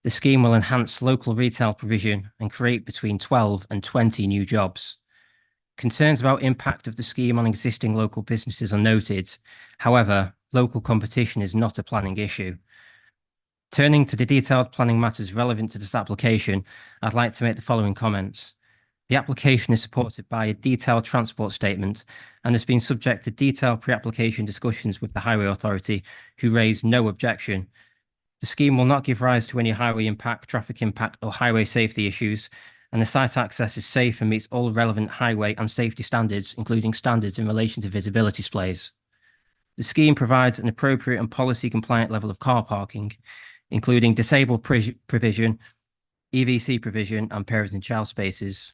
The scheme will enhance local retail provision and create between 12 and 20 new jobs. Concerns about impact of the scheme on existing local businesses are noted. However, local competition is not a planning issue. Turning to the detailed planning matters relevant to this application, I'd like to make the following comments. The application is supported by a detailed transport statement and has been subject to detailed pre-application discussions with the Highway Authority, who raised no objection. The scheme will not give rise to any highway impact, traffic impact, or highway safety issues, and the site access is safe and meets all relevant highway and safety standards, including standards in relation to visibility displays. The scheme provides an appropriate and policy-compliant level of car parking, including disabled provision, EVC provision, and parent and child spaces.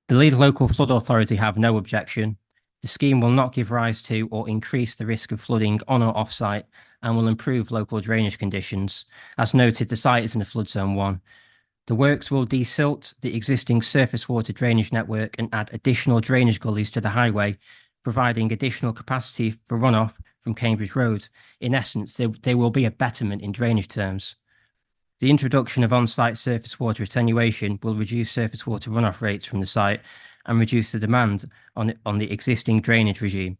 The lead local flood authority have no objection. The scheme will not give rise to or increase the risk of flooding on or off-site and will improve local drainage conditions. As noted, the site is in a flood zone 1. The works will desilt the existing surface water drainage network and add additional drainage gullies to the highway, providing additional capacity for runoff from Cambridge Road. In essence, there will be a betterment in drainage terms. The introduction of on-site surface water attenuation will reduce surface water runoff rates from the site and reduce the demand on the existing drainage regime.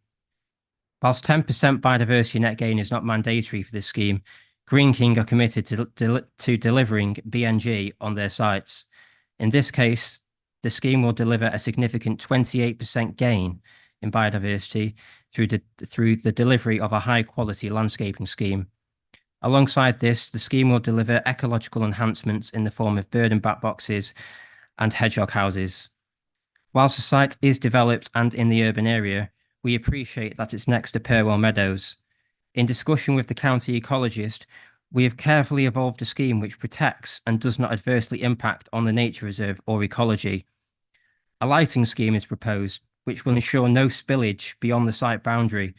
Whilst 10% biodiversity net gain is not mandatory for this scheme, Green King are committed to delivering BNG on their sites. In this case, the scheme will deliver a significant 28% gain in biodiversity through the delivery of a high-quality landscaping scheme. Alongside this, the scheme will deliver ecological enhancements in the form of bird and bat boxes and hedgehog houses. Whilst the site is developed and in the urban area, we appreciate that it's next to Purwell Meadows. In discussion with the county ecologist, we have carefully evolved a scheme which protects and does not adversely impact on the nature reserve or ecology. A lighting scheme is proposed, which will ensure no spillage beyond the site boundary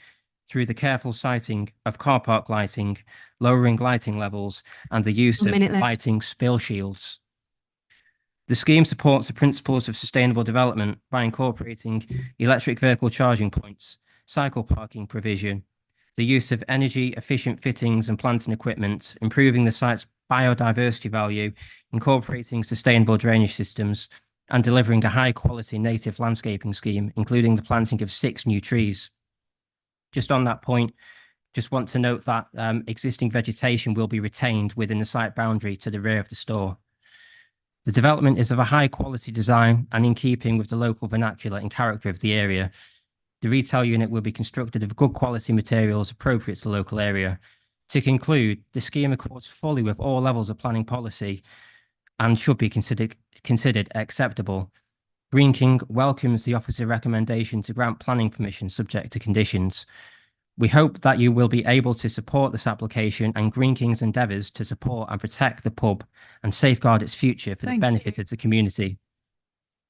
through the careful siting of car park lighting, lowering lighting levels, and the use of lighting spill shields. The scheme supports the principles of sustainable development by incorporating electric vehicle charging points, cycle parking provision, the use of energy-efficient fittings and plant and equipment, improving the site's biodiversity value, incorporating sustainable drainage systems, and delivering a high-quality native landscaping scheme, including the planting of 6 new trees. Just on that point, just want to note that existing vegetation will be retained within the site boundary to the rear of the store. The development is of a high-quality design and in keeping with the local vernacular and character of the area. The retail unit will be constructed of good quality materials appropriate to the local area. To conclude, the scheme accords fully with all levels of planning policy and should be considered acceptable. Green King welcomes the officer's recommendation to grant planning permission subject to conditions. We hope that you will be able to support this application and Green King's endeavours to support and protect the pub and safeguard its future for the Thank benefit you. of the community.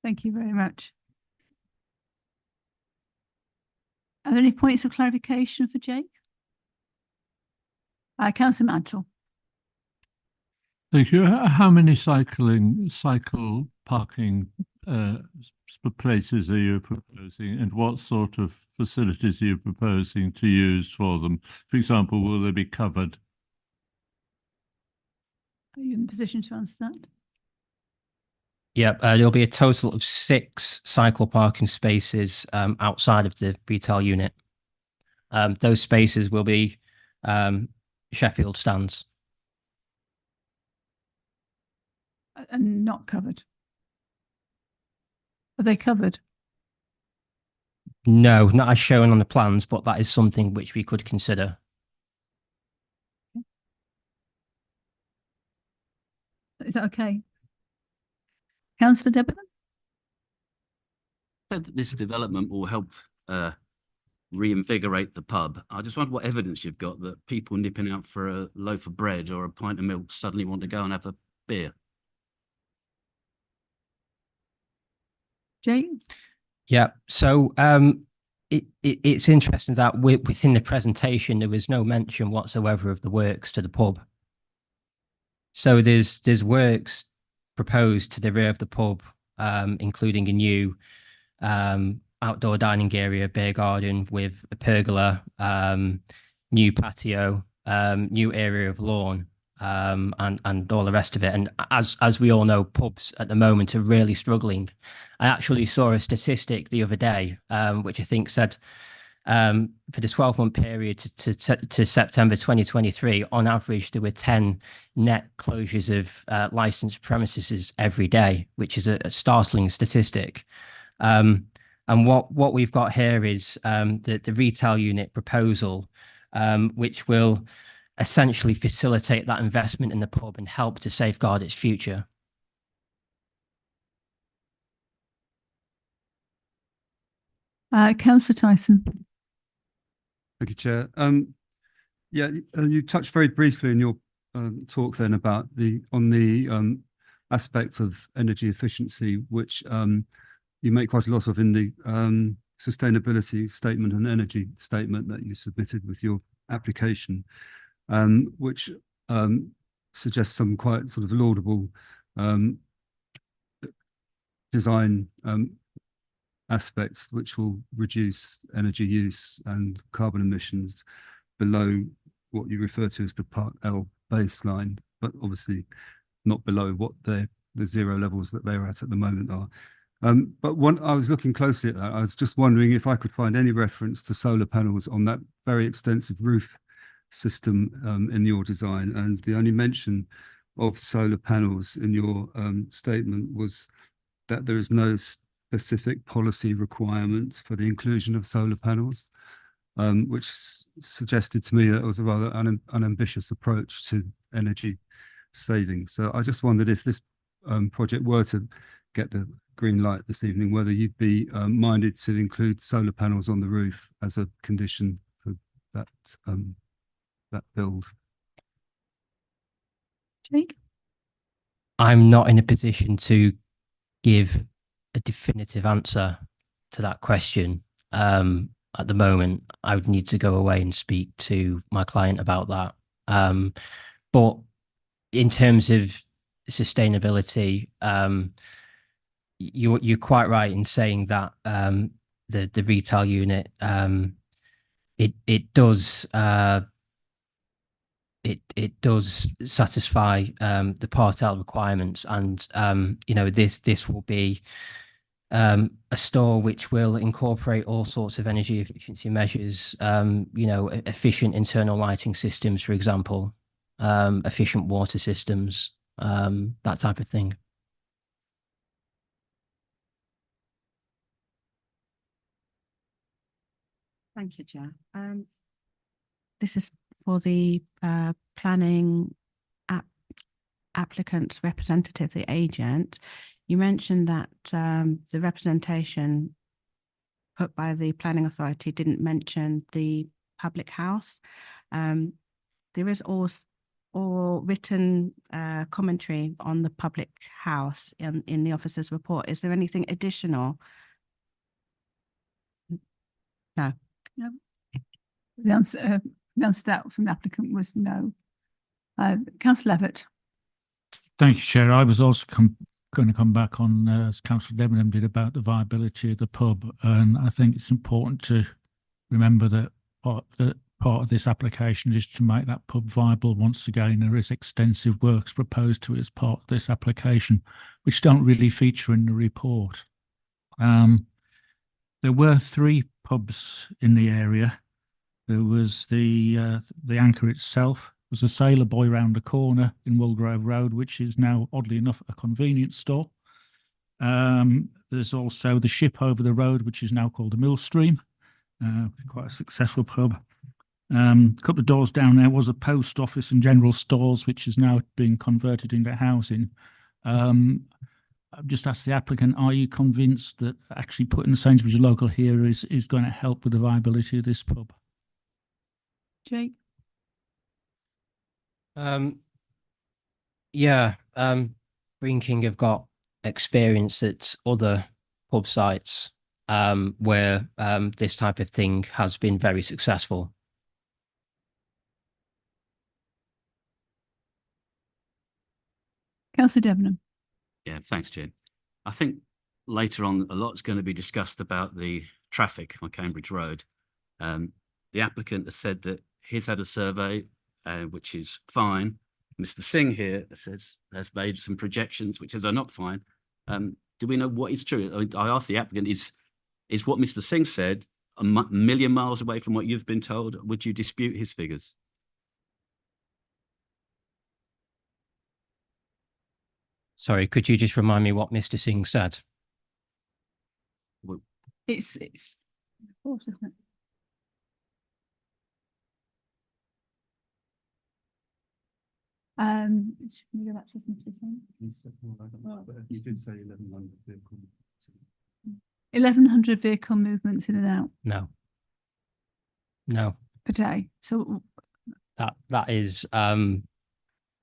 Thank you very much. Are there any points of clarification for Jake? Councillor Mantle. Thank you. How many cycle parking places are you proposing, and what sort of facilities are you proposing to use for them? For example, will they be covered? Are you in a position to answer that? Yep, there'll be a total of 6 cycle parking spaces outside of the retail unit. Those spaces will be Sheffield stands. And not covered. Are they covered? No, not as shown on the plans, but that is something which we could consider. Is that okay? Councillor Debenham? Said that this development will help reinvigorate the pub. I just wonder what evidence you've got that people nipping out for a loaf of bread or a pint of milk suddenly want to go and have a beer. Jake? Yeah, so it's interesting that within the presentation there was no mention whatsoever of the works to the pub. So there's works proposed to the rear of the pub, including a new outdoor dining area, beer garden with a pergola, new patio, new area of lawn, and all the rest of it. And as we all know, pubs at the moment are really struggling. I actually saw a statistic the other day, which I think said for the 12-month period to September 2023, on average, there were 10 net closures of licensed premises every day, which is a startling statistic. And what we've got here is the retail unit proposal, which will essentially facilitate that investment in the pub and help to safeguard its future. Councillor Tyson. Thank you, Chair. Yeah, you touched very briefly in your talk then about the aspects of energy efficiency, which you make quite a lot of in the sustainability statement and energy statement that you submitted with your application, which suggests some quite sort of laudable design aspects which will reduce energy use and carbon emissions below what you refer to as the Part L baseline, but obviously not below what the zero levels that they're at the moment are. But I was looking closely at that. I was just wondering if I could find any reference to solar panels on that very extensive roof system in your design. And the only mention of solar panels in your statement was that there is no specific policy requirements for the inclusion of solar panels, which suggested to me that it was a rather unambitious approach to energy saving. So I just wondered if this project were to get the green light this evening, whether you'd be minded to include solar panels on the roof as a condition for that that build. Jake? I'm not in a position to give a definitive answer to that question at the moment. I would need to go away and speak to my client about that. But in terms of sustainability, you're quite right in saying that the retail unit it does satisfy the Part L requirements, and this will be a store which will incorporate all sorts of energy efficiency measures, efficient internal lighting systems, for example, efficient water systems, that type of thing. Thank you, Chair. This is for the planning applicant's representative, the agent. You mentioned that the representation put by the planning authority didn't mention the public house. There is also or written commentary on the public house in the officer's report. Is there anything additional? No. No. The answer to that from the applicant was no. Councillor Levitt. Thank you, Chair. I was also going to come back on, as Councillor Debenham did, about the viability of the pub. And I think it's important to remember that part of this application is to make that pub viable. Once again, there is extensive works proposed to it as part of this application, which don't really feature in the report. There were 3 pubs in the area. There was the Anchor itself. There was a Sailor Boy round the corner in Woolgrove Road, which is now, oddly enough, a convenience store. There's also the Ship over the road, which is now called the Millstream, quite a successful pub. A couple of doors down there was a post office and general stores, which is now being converted into housing. I've just asked the applicant, are you convinced that actually putting the Sainsbury's local here is going to help with the viability of this pub? Jake? Yeah, Green King have got experience at other pub sites where this type of thing has been very successful. Councillor Debenham. Yeah, thanks, Chair. I think later on a lot's going to be discussed about the traffic on Cambridge Road. The applicant has said that he's had a survey, which is fine. Mr. Singh here has made some projections which are not fine. Do we know what is true? I mean, I asked the applicant, is what Mr. Singh said a million miles away from what you've been told? Would you dispute his figures? Sorry, could you just remind me what Mr. Singh said? Well, It's what, isn't it? Should we go back to Mr. Singh? You did say 1,100 vehicle. 1,100 vehicle movements in and out No. per day. So That is I'm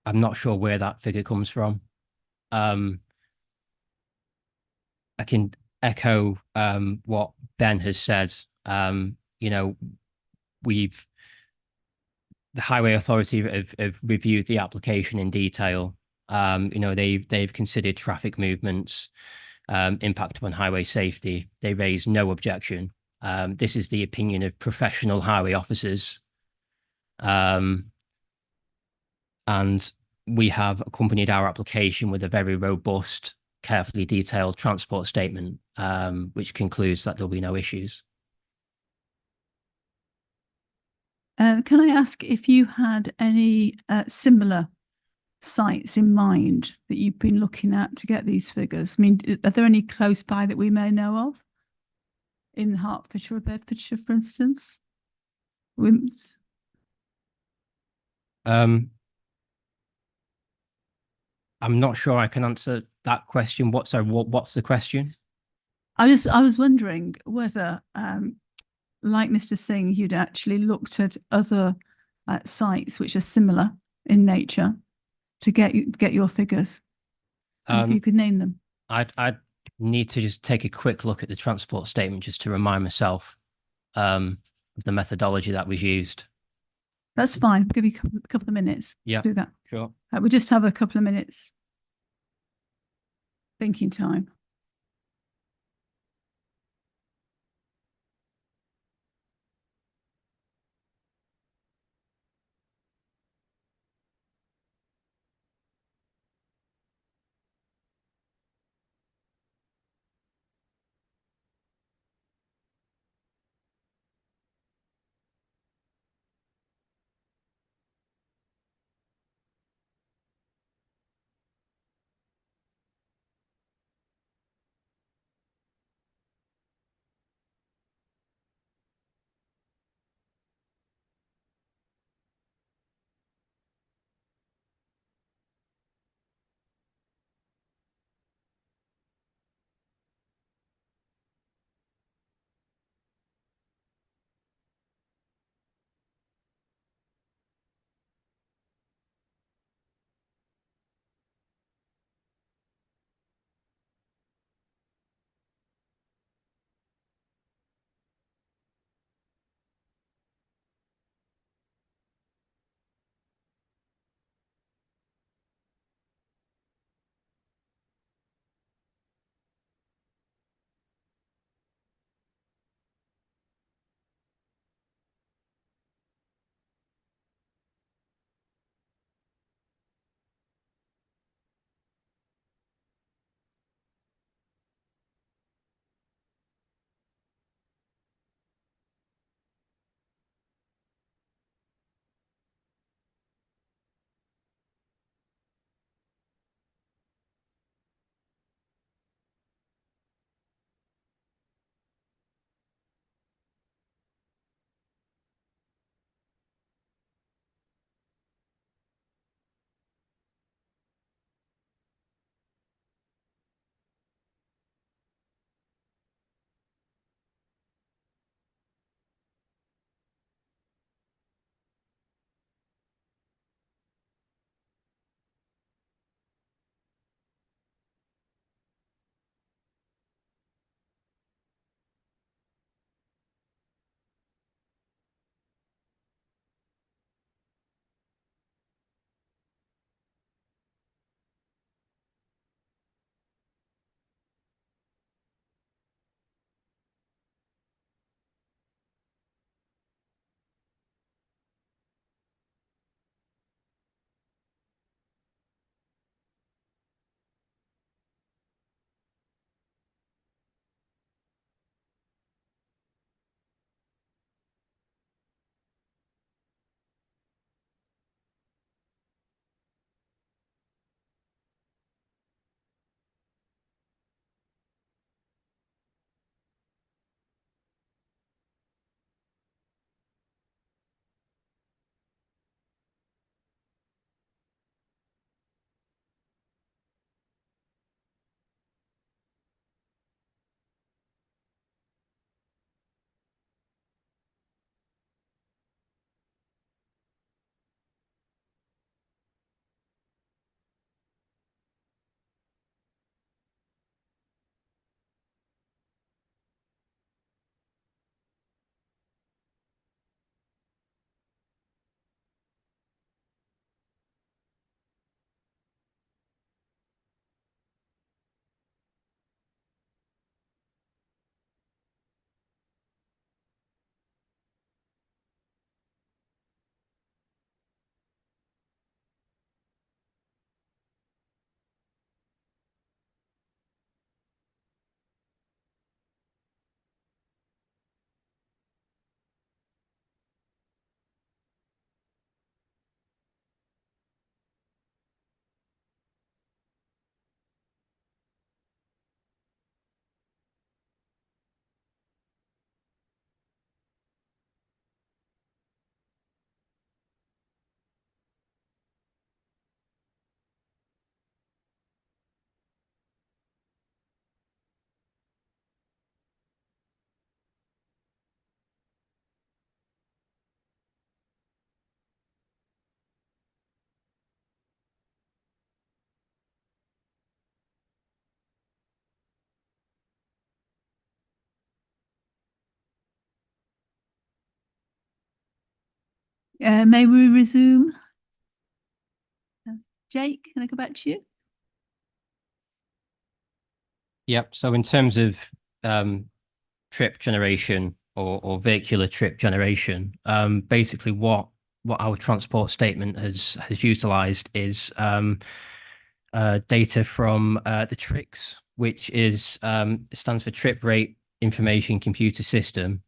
not sure where that figure comes from. I can echo what Ben has said. You know, the Highway Authority have reviewed the application in detail. You know, they've considered traffic movements, impact upon highway safety. They raised no objection. This is the opinion of professional highway officers. And we have accompanied our application with a very robust, carefully detailed transport statement, which concludes that there'll be no issues. can I ask if you had any similar sites in mind that you've been looking at to get these figures? I mean, are there any close by that we may know of? In Hertfordshire or Bedfordshire, for instance? Wims? I'm not sure I can answer that question. What's the question? I was wondering whether, like Mr. Singh, you'd actually looked at other sites which are similar in nature to get your figures. And if you could name them. I'd need to just take a quick look at the transport statement just to remind myself of the methodology that was used. That's fine. I'll give you a couple of minutes Yeah, to do that. sure. We'll just have a couple of minutes thinking time. May we resume? Jake, can I go back to you? Yep. So in terms of trip generation or vehicular trip generation, basically what our transport statement has utilized is data from the TRIX, which is stands for Trip Rate Information Computer System.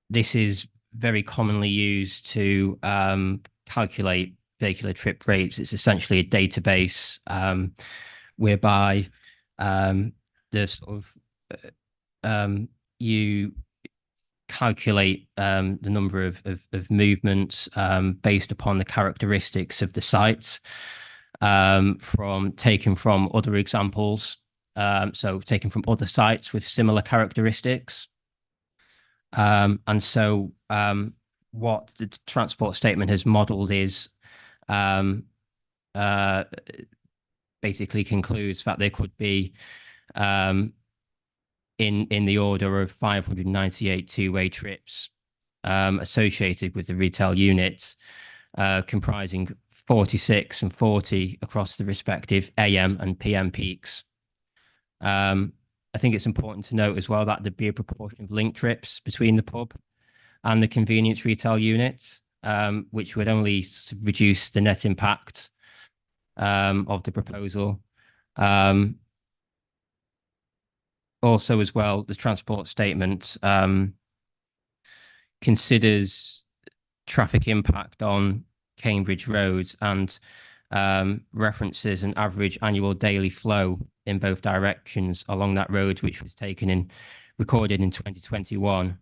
This is very commonly used to calculate vehicular trip rates. It's essentially a database whereby the sort of you calculate the number of movements based upon the characteristics of the sites taken from other examples. So taken from other sites with similar characteristics. And so what the transport statement has modeled is basically concludes that there could be in the order of 598 two-way trips associated with the retail units, comprising 46 and 40 across the respective AM and PM peaks. I think it's important to note as well that there'd be a proportion of link trips between the pub and the convenience retail unit, which would only reduce the net impact of the proposal. Also, as well, the transport statement considers traffic impact on Cambridge roads and references an average annual daily flow in both directions along that road, which was recorded in 2021.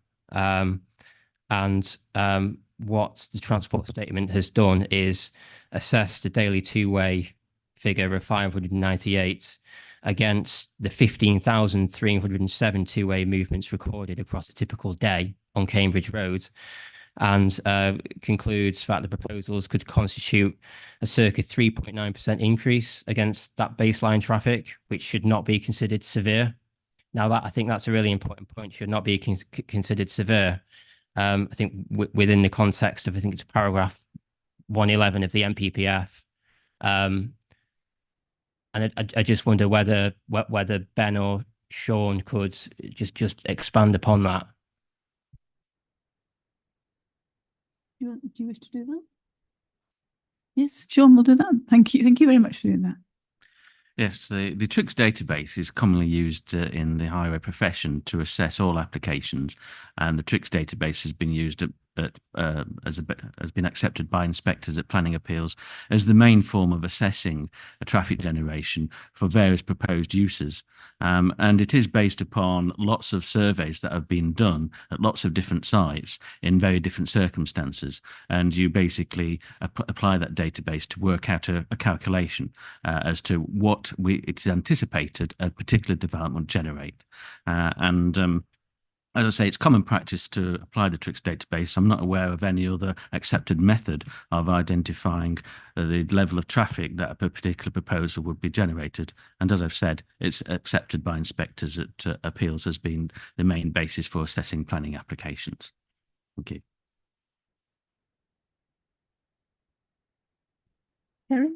What the transport statement has done is assess the daily two-way figure of 598 against the 15,307 two-way movements recorded across a typical day on Cambridge Road, and concludes that the proposals could constitute a circa 3.9% increase against that baseline traffic, which should not be considered severe. Now, I think that's a really important point, should not be considered severe. I think within the context of, I think it's paragraph 111 of the MPPF. And I just wonder whether Ben or Sean could just expand upon that. Do you wish to do that? Yes, Sean will do that. Thank you. Thank you very much for doing that. Yes, the TRIX database is commonly used in the highway profession to assess all applications, and the TRIX database has been used has been accepted by inspectors at planning appeals as the main form of assessing a traffic generation for various proposed uses. And it is based upon lots of surveys that have been done at lots of different sites in very different circumstances. And you basically apply that database to work out a calculation as to what it is anticipated a particular development will generate. As I say, it's common practice to apply the TRIX database. I'm not aware of any other accepted method of identifying the level of traffic that a particular proposal would be generated. And as I've said, it's accepted by inspectors at appeals as being the main basis for assessing planning applications. Thank you. Kerry?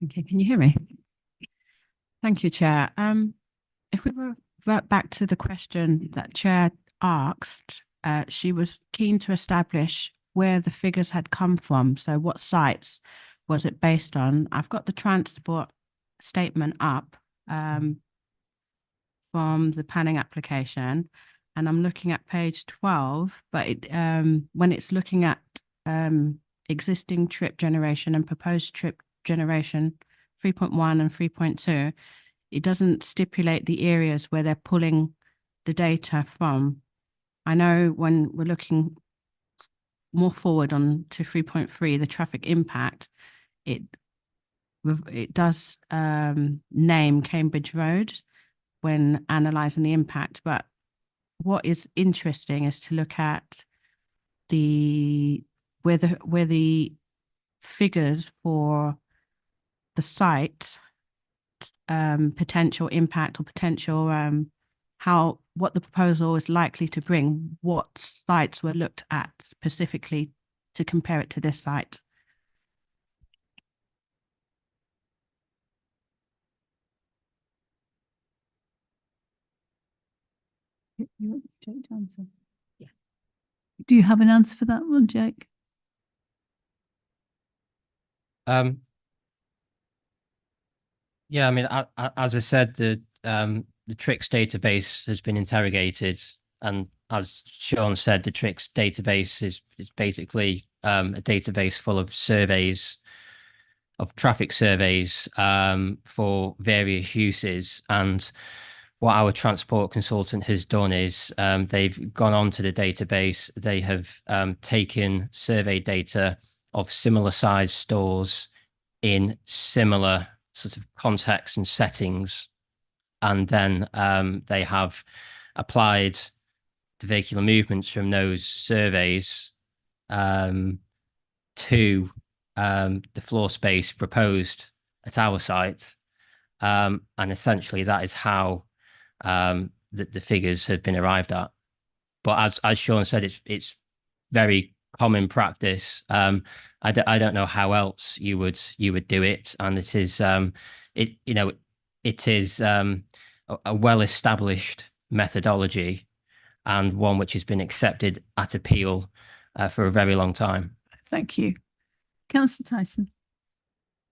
Okay, can you hear me? Thank you, Chair. If we revert back to the question that Chair asked, she was keen to establish where the figures had come from. So what sites was it based on? I've got the transport statement up from the planning application, and I'm looking at page 12, but when it's looking at existing trip generation and proposed trip generation 3.1 and 3.2, it doesn't stipulate the areas where they're pulling the data from. I know when we're looking more forward on to 3.3, the traffic impact, it does name Cambridge Road when analysing the impact. But what is interesting is to look at where the figures for the site potential impact or potential how what the proposal is likely to bring, what sites were looked at specifically to compare it to this site. You want Jake to answer? Yeah. Do you have an answer for that one, Jake? Yeah, I mean, as I said, the TRIX database has been interrogated, and as Sean said, the TRIX database is basically a database full of surveys, of traffic surveys for various uses. And what our transport consultant has done is they've gone onto the database, they have taken survey data of similar size stores in similar sort of contexts and settings, and then they have applied the vehicular movements from those surveys to the floor space proposed at our site, and essentially that is how the figures have been arrived at. But as Sean said, it's very common practice. I don't know how else you would do it, and it is it is a well-established methodology, and one which has been accepted at appeal for a very long time. Thank you. Councillor Tyson.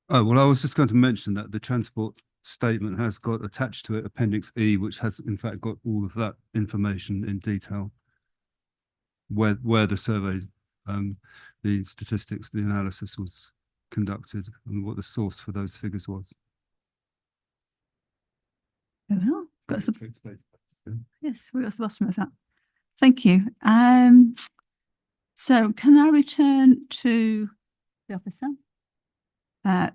Oh, well, I was just going to mention that the transport statement has got attached to it Appendix E, which has in fact got all of that information in detail, where the surveys, the statistics, the analysis was conducted, and what the source for those figures was. Well, got some, yes, we got to the bottom of that. Thank you. So can I return to the officer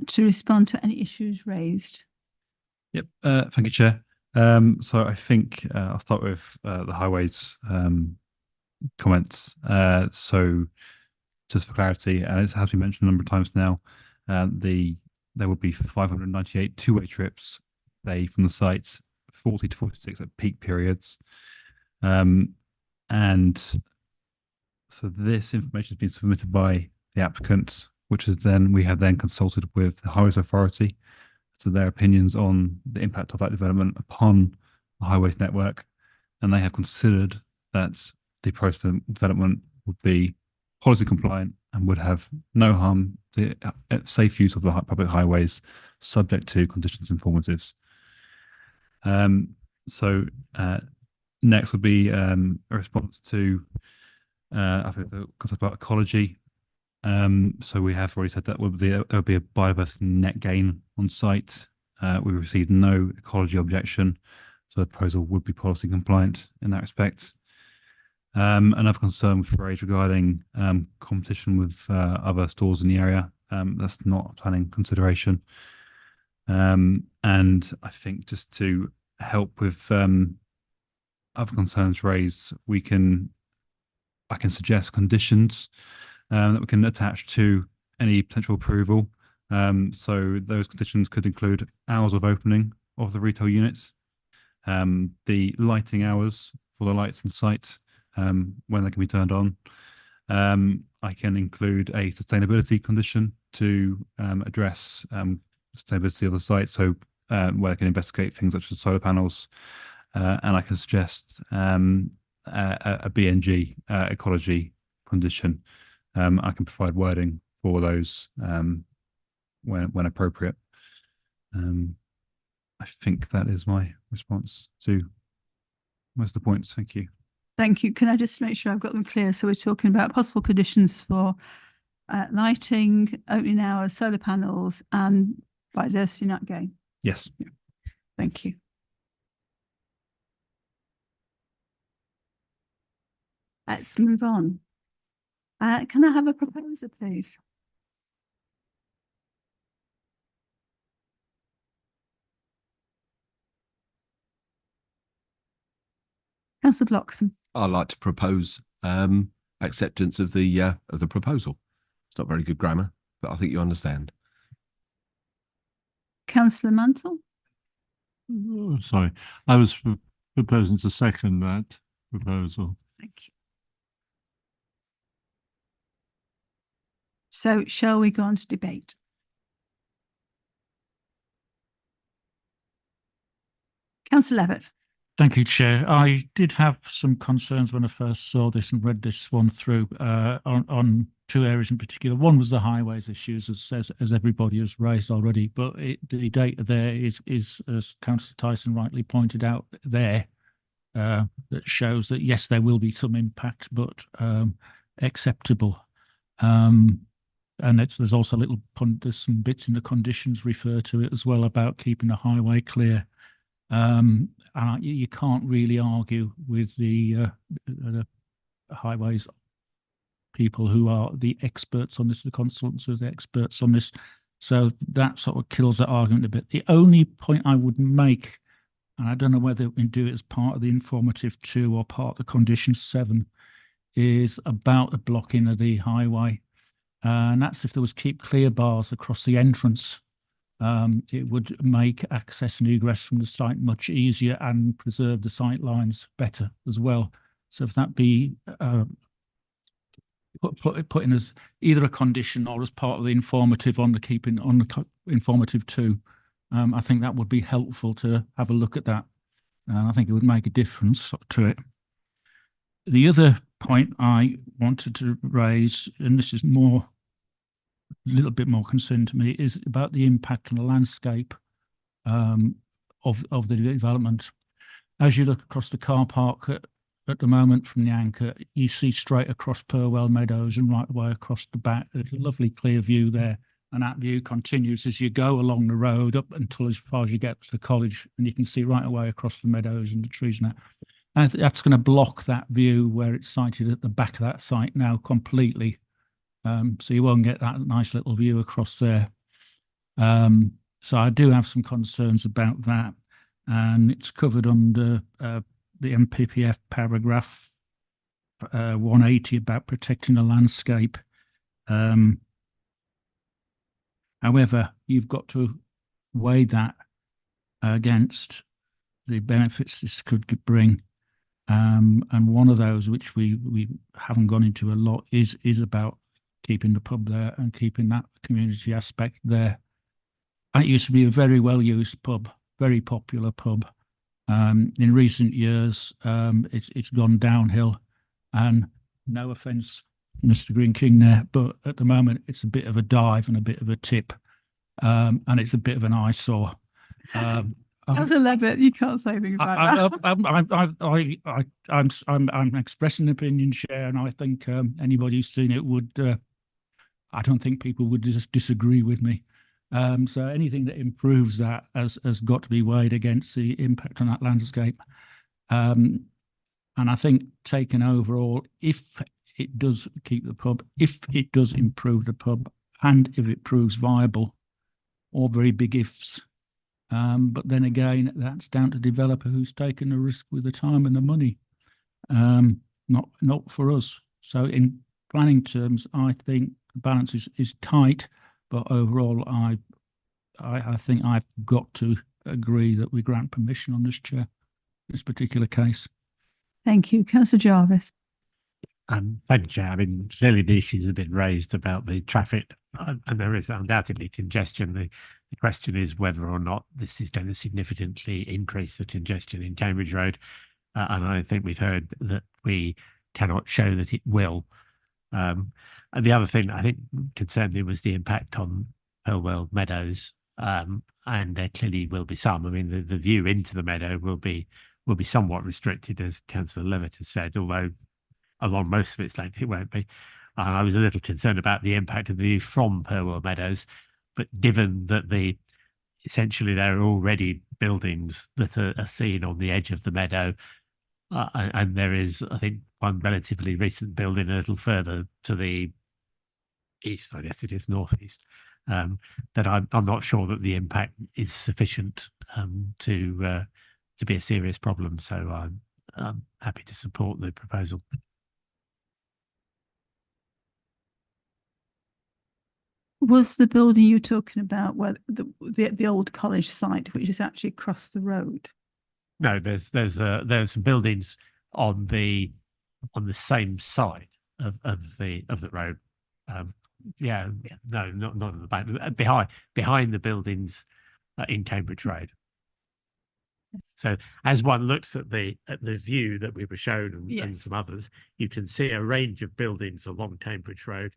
to respond to any issues raised? Yep. Thank you, Chair. So I think I'll start with the highways comments. So just for clarity, and it has been mentioned a number of times now, there will be 598 two-way trips a day from the site, 40 to 46 at peak periods. And so this information has been submitted by the applicant, which is then we have then consulted with the Highways Authority, so their opinions on the impact of that development upon the highways network, and they have considered that the proposed development would be policy compliant and would have no harm to safe use of the public highways, subject to conditions informatives. So next would be a response to I think the concept about ecology. So we have already said that there will be a biodiversity net gain on site. We received no ecology objection, so the proposal would be policy compliant in that respect. Another concern was raised regarding competition with other stores in the area. That's not a planning consideration. And I think just to help with other concerns raised, I can suggest conditions that we can attach to any potential approval. So those conditions could include hours of opening of the retail units, the lighting hours for the lights in site, when they can be turned on. I can include a sustainability condition to address sustainability of the site, so where I can investigate things such as solar panels, and I can suggest a BNG ecology condition. I can provide wording for those when appropriate. I think that is my response to most of the points. Thank you. Thank you. Can I just make sure I've got them clear? So we're talking about possible conditions for lighting, opening hours, solar panels, and biodiversity net gain. Yes. Yeah. Thank you. Let's move on. Can I have a proposer, please? Councillor Bloxham. I'd like to propose acceptance of the proposal. It's not very good grammar, but I think you understand. Councillor Mantle. Sorry, I was Proposing to second that proposal. Thank you. So shall we go on to debate? Councillor Levitt. Thank you, Chair. I did have some concerns when I first saw this and read this one through on two areas in particular. One was the highways issues, as everybody has raised already, but the data there is as Councillor Tyson rightly pointed out there, that shows that yes, there will be some impact, but acceptable. And there's also there's some bits in the conditions refer to it as well about keeping the highway clear. And you can't really argue with the highways people who are the experts on this, the consultants who are the experts on this. So that sort of kills that argument a bit. The only point I would make, and I don't know whether we can do it as part of the informative 2 or part of the condition 7, is about the blocking of the highway. And that's if there was keep clear bars across the entrance. It would make access and egress from the site much easier and preserve the sight lines better as well. So if that be put in as either a condition or as part of the informative on the informative 2, I think that would be helpful to have a look at that. And I think it would make a difference to it. The other point I wanted to raise, and this is a little bit more concern to me, is about the impact on the landscape of the development. As you look across the car park at the moment from the anchor, you see straight across Purwell Meadows and right away across the back. There's a lovely clear view there, and that view continues as you go along the road up until as far as you get to the college, and you can see right away across the meadows and the trees and that. And that's going to block that view where it's sited at the back of that site now completely. So you won't get that nice little view across there. So I do have some concerns about that, and it's covered under the MPPF paragraph 180 about protecting the landscape. However, you've got to weigh that against the benefits this could bring. And one of those, which we haven't gone into a lot, is about keeping the pub there and keeping that community aspect there. It used to be a very well-used pub, very popular pub. In recent years, it's gone downhill, and no offence, Mr. Green King there, but at the moment it's a bit of a dive and a bit of a tip, and it's a bit of an eyesore. Councillor Levitt, you can't say anything about that. I'm expressing an opinion, Chair, and I think anybody who's seen it would. I don't think people would just disagree with me. So anything that improves that has got to be weighed against the impact on that landscape. And I think taken overall, if it does keep the pub, if it does improve the pub, and if it proves viable, all very big ifs. But then again, that's down to the developer who's taken the risk with the time and the money, not for us. So in planning terms, I think the balance is tight, but overall, I think I've got to agree that we grant permission on this, Chair, this particular case. Thank you. Councillor Jarvis. Thank you, Chair. I mean, clearly the issues have been raised about the traffic, and there is undoubtedly congestion. The question is whether or not this is going to significantly increase the congestion in Cambridge Road. And I think we've heard that we cannot show that it will. And the other thing I think concerned me was the impact on Purwell Meadows. And there clearly will be some. I mean, the view into the meadow will be somewhat restricted, as Councillor Levitt has said, although along most of its length it won't be. And I was a little concerned about the impact of the view from Purwell Meadows, but given that essentially there are already buildings that are seen on the edge of the meadow, and there is, I think, one relatively recent building a little further to the east, I guess it is northeast, that I'm not sure that the impact is sufficient to be a serious problem. So I'm happy to support the proposal. Was the building you're talking about where the old college site, which is actually across the road? No, there's some buildings on the same side of the road. Yeah, no, not in the back, behind the buildings in Cambridge Road. So as one looks at the view that we were shown and some others, you can see a range of buildings along Cambridge Road,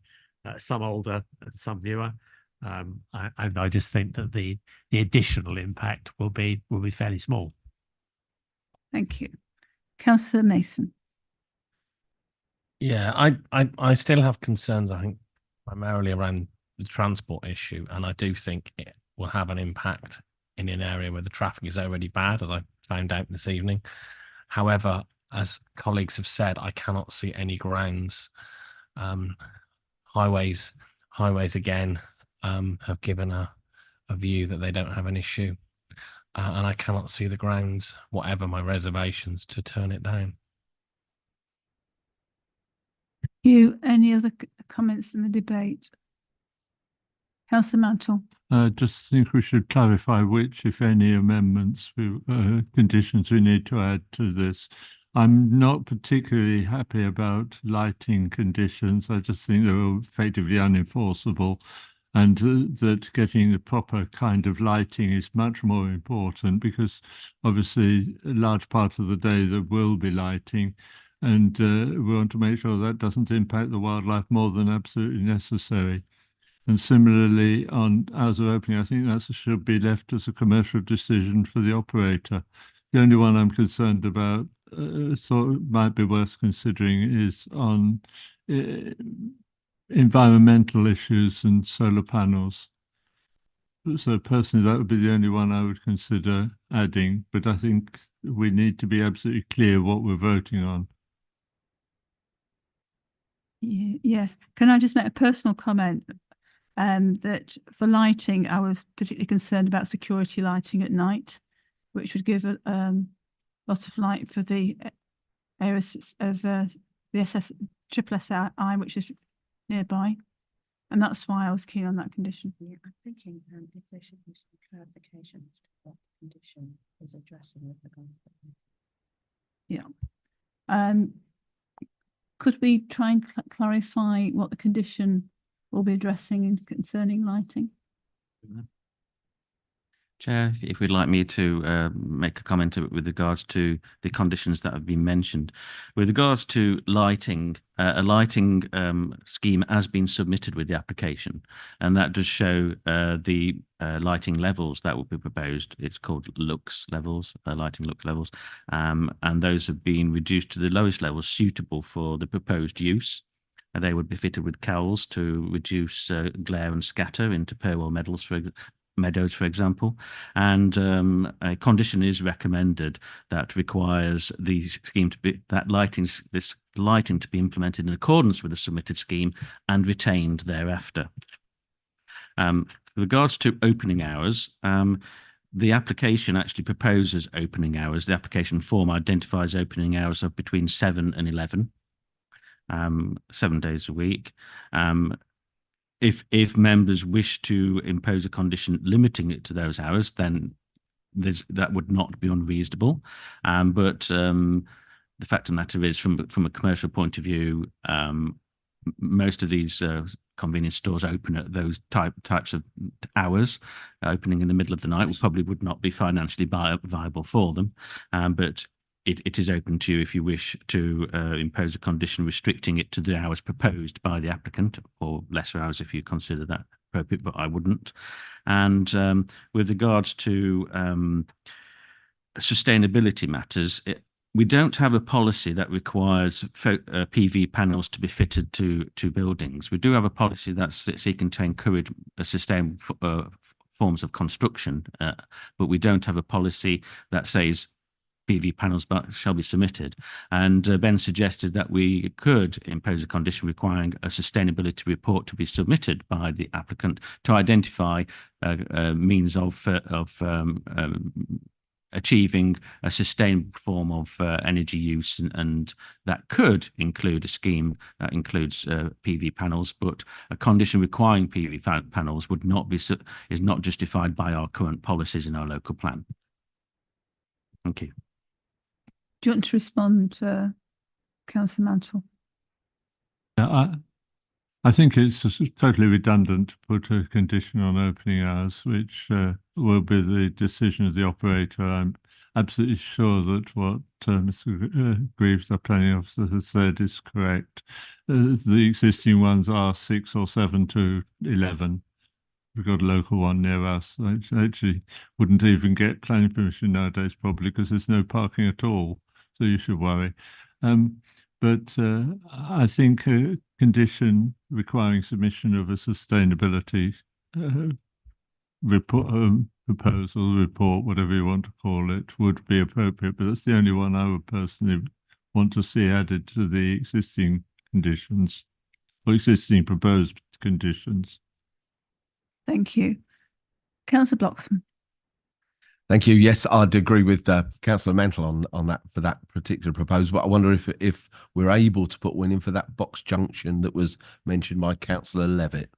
some older and some newer. And I just think that the additional impact will be fairly small. Thank you. Councillor Mason. Yeah, I still have concerns, I think, primarily around the transport issue, and I do think it will have an impact in an area where the traffic is already bad, as I found out this evening. However, as colleagues have said, I cannot see any grounds. Highways again have given a view that they don't have an issue, and I cannot see the grounds, whatever my reservations, to turn it down. Any other comments in the debate? Councillor Mantle. Just think we should clarify which, if any, amendments, conditions we need to add to this. I'm not particularly happy about lighting conditions. I just think they're effectively unenforceable, and that getting the proper kind of lighting is much more important, because obviously a large part of the day there will be lighting, and we want to make sure that doesn't impact the wildlife more than absolutely necessary. And similarly, on hours of opening, I think that should be left as a commercial decision for the operator. The only one I'm concerned about, thought might be worth considering, is on environmental issues and solar panels. So personally, that would be the only one I would consider adding, but I think we need to be absolutely clear what we're voting on. Yes. Can I just make a personal comment? That for lighting, I was particularly concerned about security lighting at night, which would give a lot of light for the areas of the SSI, which is nearby. And that's why I was keen on that condition. Yeah, I'm thinking if there should be some clarification as to what the condition is addressing with regard to that. Yeah. Could we try and clarify what the condition will be addressing in concerning lighting? Chair, if you'd like me to make a comment with regards to the conditions that have been mentioned. With regards to lighting, a lighting scheme has been submitted with the application, and that does show the lighting levels that will be proposed. It's called lux levels, lighting lux levels, and those have been reduced to the lowest levels suitable for the proposed use. They would be fitted with cowls to reduce glare and scatter into Purwell meadows, for example. And a condition is recommended that requires the scheme to be this lighting to be implemented in accordance with the submitted scheme and retained thereafter. With regards to opening hours, the application actually proposes opening hours. The application form identifies opening hours of between 7 and 11. 7 days a week. If members wish to impose a condition limiting it to those hours, then that would not be unreasonable. But the fact of the matter is, from a commercial point of view, most of these convenience stores open at those types of hours. Opening in the middle of the night probably would not be financially viable for them. But it is open to you if you wish to impose a condition restricting it to the hours proposed by the applicant, or lesser hours if you consider that appropriate, but I wouldn't. And with regards to sustainability matters, we don't have a policy that requires PV panels to be fitted to buildings. We do have a policy that's seeking to encourage sustainable forms of construction, but we don't have a policy that says PV panels shall be submitted. And Ben suggested that we could impose a condition requiring a sustainability report to be submitted by the applicant to identify means of achieving a sustainable form of energy use, and that could include a scheme that includes PV panels, but a condition requiring PV panels would not be is not justified by our current policies in our local plan. Thank you. Do you want to respond, Councillor Mantle? Yeah, I think it's totally redundant to put a condition on opening hours, which will be the decision of the operator. I'm absolutely sure that what Mr. Greaves, our planning officer, has said is correct. The existing ones are 6 or 7 to 11. We've got a local one near us. I actually wouldn't even get planning permission nowadays, probably because there's no parking at all. So you should worry. But I think a condition requiring submission of a sustainability proposal, report, whatever you want to call it, would be appropriate. But that's the only one I would personally want to see added to the existing conditions or existing proposed conditions. Thank you. Councillor Bloxham. Thank you. Yes, I'd agree with Councillor Mantle on that for that particular proposal. But I wonder if we're able to put one in for that box junction that was mentioned by Councillor Levitt.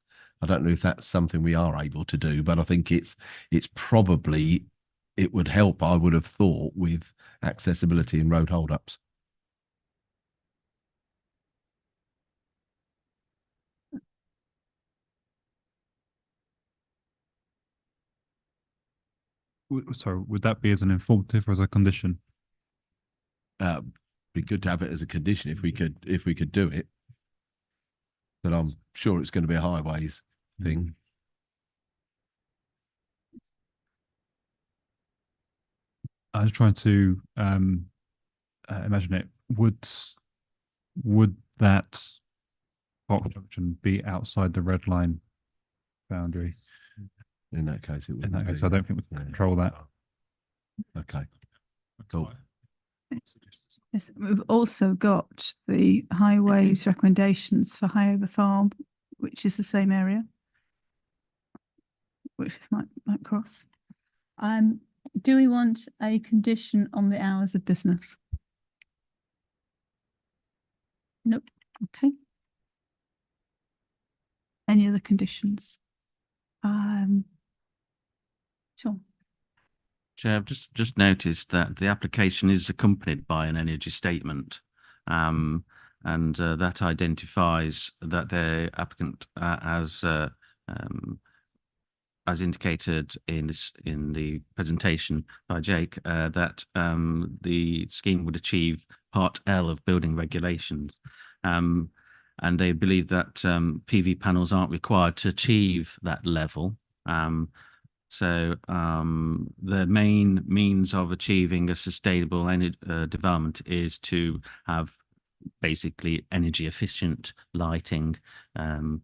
I don't know if that's something we are able to do, but I think it's probably, it would help, I would have thought, with accessibility and road hold-ups. Sorry, would that be as an informative or as a condition? Be good to have it as a condition if we could do it. But I'm sure it's going to be a highways thing. I was trying to imagine it. Would that box junction be outside the red line boundary? In that case, it would. In that case, I don't think we can control that. Okay. Cool. Yes, we've also got the highways recommendations for Highover Farm, which is the same area, which is might cross. Do we want a condition on the hours of business? Nope. Okay. Any other conditions? Sure. Chair, I've just noticed that the application is accompanied by an energy statement, and that identifies that the applicant as indicated in the presentation by Jake, that the scheme would achieve Part L of building regulations, and they believe that PV panels aren't required to achieve that level. So the main means of achieving a sustainable development is to have basically energy efficient lighting, and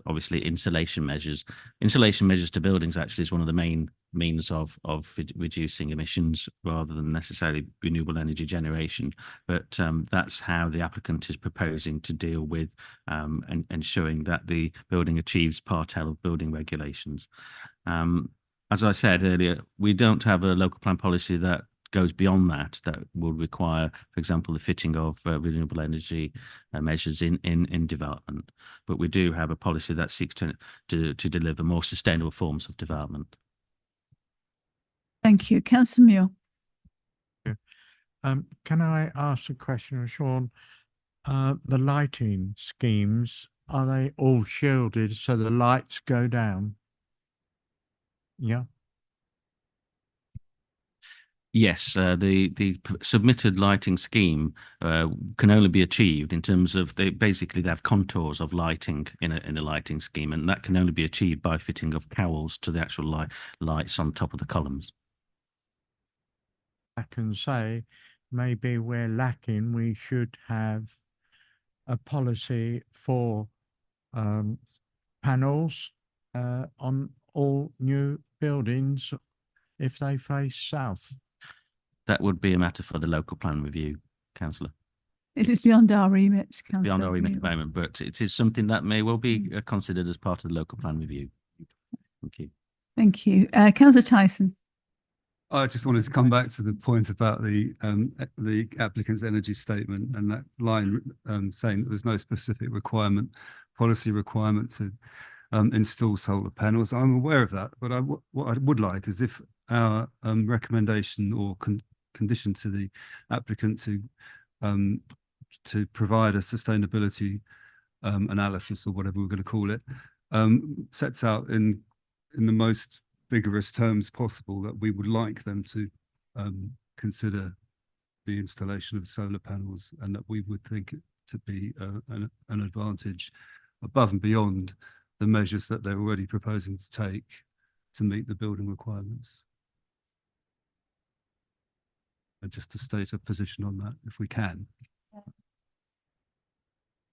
obviously insulation measures. Insulation measures to buildings actually is one of the main means of reducing emissions rather than necessarily renewable energy generation. But that's how the applicant is proposing to deal with and ensuring that the building achieves Part L of building regulations. As I said earlier, we don't have a local plan policy that goes beyond that will require, for example, the fitting of renewable energy measures in development. But we do have a policy that seeks to deliver more sustainable forms of development. Thank you. Councillor Muir. Can I ask a question of Sean? The lighting schemes, are they all shielded so the lights go down? Yeah. Yes, the submitted lighting scheme can only be achieved in terms of they have contours of lighting in a lighting scheme, and that can only be achieved by fitting of cowls to the actual lights on top of the columns. I can say maybe we're lacking. We should have a policy for panels on all new buildings if they face south. That would be a matter for the local plan review, Councillor. It is beyond our remit, Councillor. Beyond our remit at the moment, but it is something that may well be considered as part of the local plan review. Thank you. Thank you. Councillor Tyson. I just wanted to come back to the point about the applicant's energy statement and that line saying that there's no specific policy requirement to install solar panels. I'm aware of that, but what I would like is if our recommendation or condition to the applicant to provide a sustainability analysis, or whatever we're going to call it, sets out in the most vigorous terms possible that we would like them to consider the installation of solar panels, and that we would think it to be an advantage above and beyond the measures that they're already proposing to take to meet the building requirements. And just to state a position on that, if we can.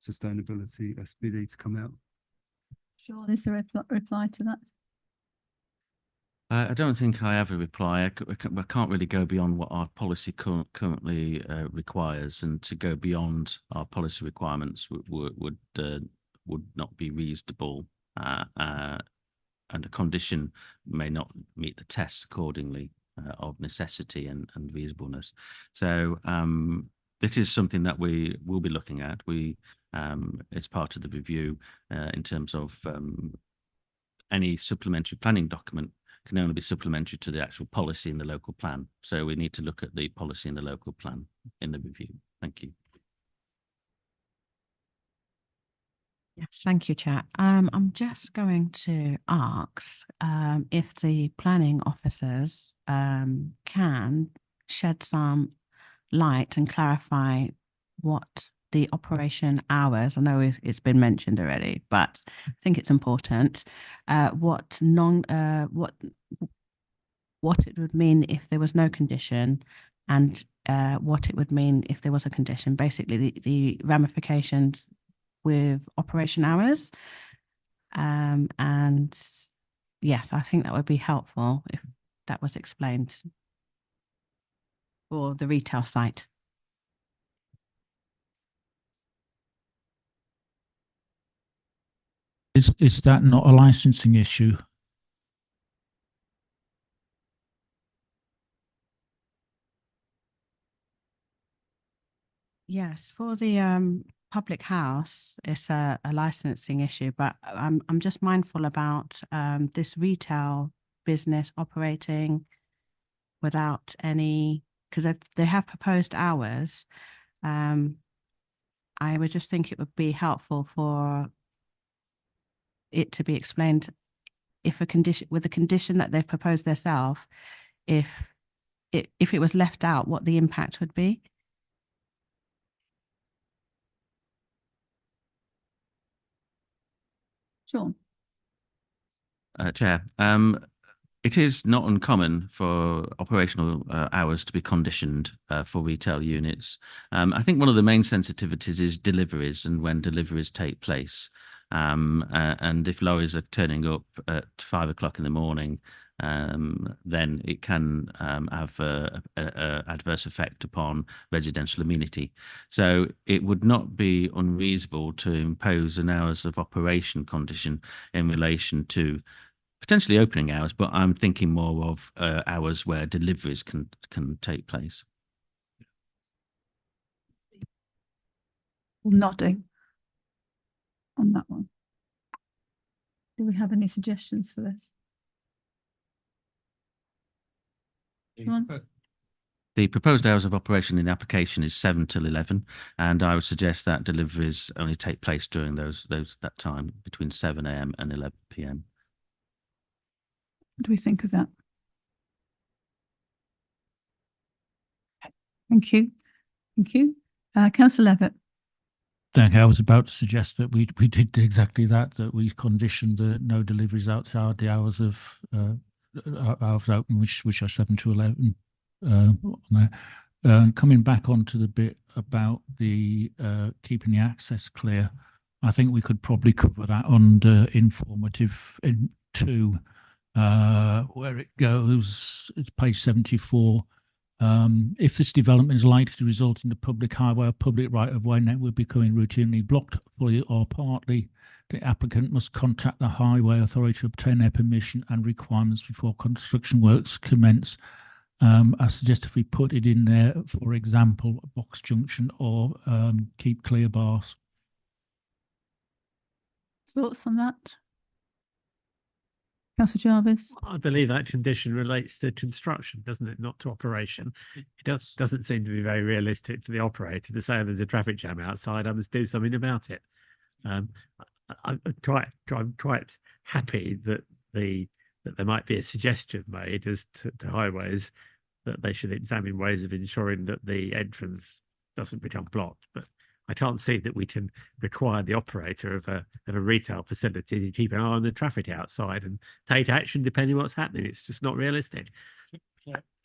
Sustainability SPD to come out. Sean, is there a reply to that? I don't think I have a reply. I can't really go beyond what our policy currently requires, and to go beyond our policy requirements would not be reasonable, and a condition may not meet the tests accordingly of necessity and reasonableness. So this is something that we will be looking at. It's part of the review in terms of any supplementary planning document can only be supplementary to the actual policy in the local plan. So we need to look at the policy in the local plan in the review. Thank you. Yes, thank you, Chair. I'm just going to ask if the planning officers can shed some light and clarify what the operation hours, I know it's been mentioned already, but I think it's important, what it would mean if there was no condition, and what it would mean if there was a condition, basically the ramifications with operation hours. And yes, I think that would be helpful if that was explained for the retail site. Is that not a licensing issue? Yes, for the public house, it's a licensing issue, but I'm just mindful about this retail business operating without any, because they have proposed hours. I would just think it would be helpful for it to be explained if a condition, with the condition that they've proposed themselves, if it was left out, what the impact would be. Sean. Chair, it is not uncommon for operational hours to be conditioned for retail units. I think one of the main sensitivities is deliveries and when deliveries take place. And if lorries are turning up at 5 o'clock in the morning, then it can have an adverse effect upon residential amenity. So it would not be unreasonable to impose an hours of operation condition in relation to potentially opening hours, but I'm thinking more of hours where deliveries can take place. Nodding on that one. Do we have any suggestions for this? Sean? The proposed hours of operation in the application is 7 till 11, and I would suggest that deliveries only take place during that time between 7 a.m. and 11 p.m. What do we think of that? Thank you. Thank you. Councillor Levitt. Thank you. I was about to suggest that we did exactly that we conditioned the no deliveries outside the hours of hours open, which are 7 to 11. Coming back onto the bit about the keeping the access clear, I think we could probably cover that under informative in 2, where it goes. It's page 74. If this development is likely to result in the public highway or public right-of-way network becoming routinely blocked fully or partly, the applicant must contact the highway authority to obtain their permission and requirements before construction works commence. I suggest if we put it in there, for example, box junction or keep clear bars. Thoughts on that? Councillor Jarvis. I believe that condition relates to construction, doesn't it? Not to operation. It doesn't seem to be very realistic for the operator to say there's a traffic jam outside, I must do something about it. I'm quite happy that there might be a suggestion made as to highways that they should examine ways of ensuring that the entrance doesn't become blocked. But I can't see that we can require the operator of a retail facility to keep an eye on the traffic outside and take action depending on what's happening. It's just not realistic.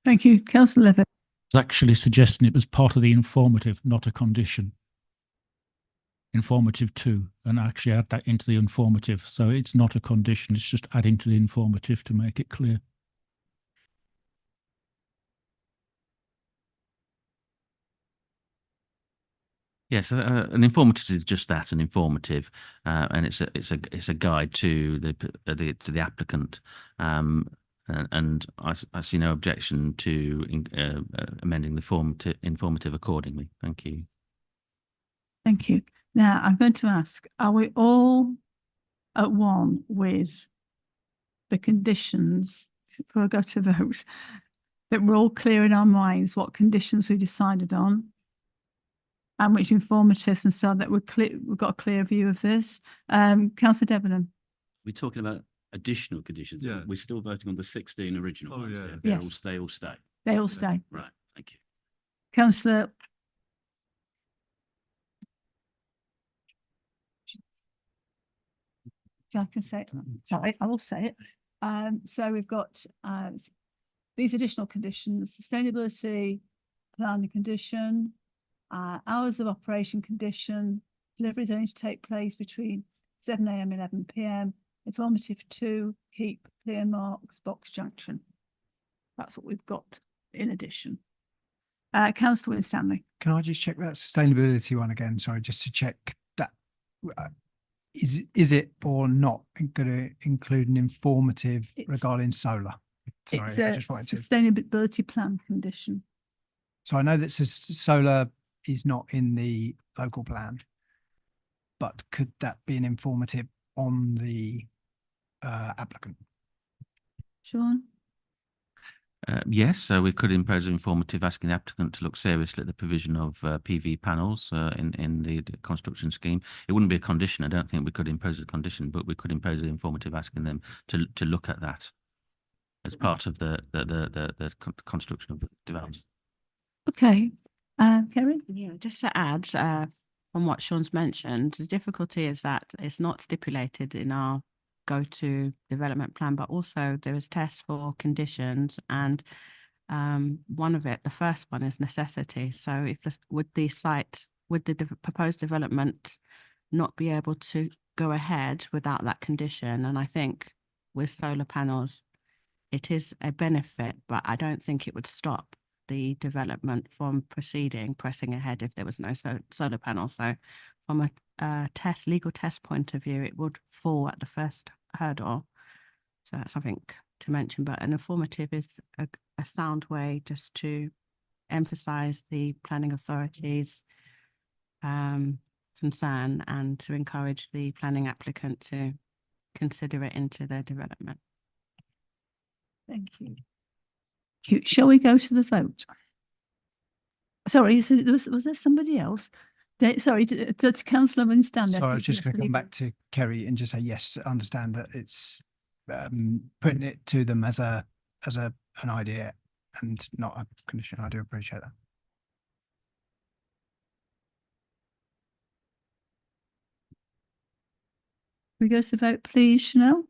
Thank you. Councillor Levitt. I was actually suggesting it was part of the informative, not a condition. Informative 2, and actually add that into the informative. So it's not a condition, it's just adding to the informative to make it clear. Yes, an informative is just that, an informative, and it's a guide to the applicant, and I see no objection to amending the informative accordingly. Thank you. Thank you. Now I'm going to ask: are we all at one with the conditions before I go to vote? That we're all clear in our minds what conditions we decided on, and which informatives, and so that we've got a clear view of this. Councillor Debenham. We're talking about additional conditions. Yeah. We're still voting on the 16 original ones. yeah. Yes. They all stay. They all stay. Right. Thank you. Councillor. I can say it. Sorry, I will say it. So we've got these additional conditions: sustainability plan condition, hours of operation condition, deliveries only to take place between 7 AM and 11 PM. Informative 2, keep clear marks, box junction. That's what we've got in addition. Councillor Winstanley. Can I just check that sustainability one again? Sorry, just to check that. Is it or not going to include an informative regarding solar? Sorry, I just wanted to. Sustainability plan condition. So I know that solar is not in the local plan, but could that be an informative on the applicant? Sean? Yes, so we could impose an informative asking the applicant to look seriously at the provision of PV panels in the construction scheme. It wouldn't be a condition. I don't think we could impose a condition, but we could impose an informative asking them to look at that as part of the construction of the development. Okay. Kerry? Yeah, just to add, from what Sean's mentioned, the difficulty is that it's not stipulated in our go-to development plan, but also there is tests for conditions, and one of it, the first one, is necessity. So if would the proposed development not be able to go ahead without that condition? And I think with solar panels, it is a benefit, but I don't think it would stop the development from pressing ahead if there was no solar panels. So from a legal test point of view, it would fall at the first hurdle. So that's something to mention, but an informative is a sound way just to emphasize the planning authority's concern and to encourage the planning applicant to consider it into their development. Thank you. Shall we go to the vote? Sorry, so was there somebody else? Sorry, to Councillor Winstanley. Sorry, I was just going to come back to Kerry and just say, yes, I understand that it's putting it to them as an idea and not a condition. I do appreciate that. We go to the vote, please, Chanel.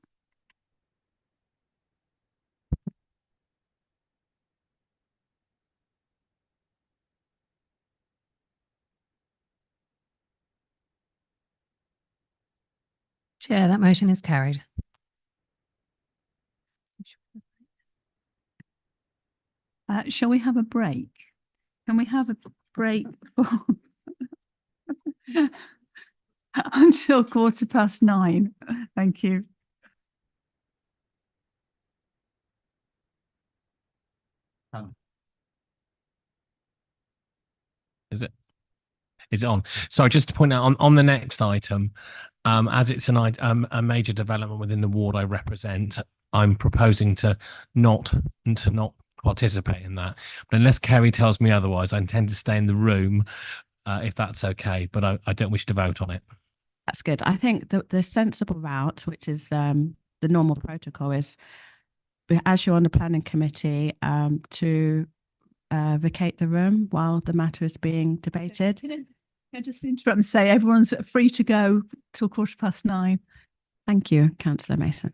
Chair, that motion is carried. Shall we have a break? Can we have a break for until 9:15? Thank you. Is it? Is it on? So just to point out on the next item, as it's a major development within the ward I represent, I'm proposing to not participate in that. But unless Kerry tells me otherwise, I intend to stay in the room if that's okay. But I don't wish to vote on it. That's good. I think the sensible route, which is the normal protocol, is as you're on the planning committee to vacate the room while the matter is being debated. Can I just interrupt and say everyone's free to go till 9:15. Thank you, Councillor Mason.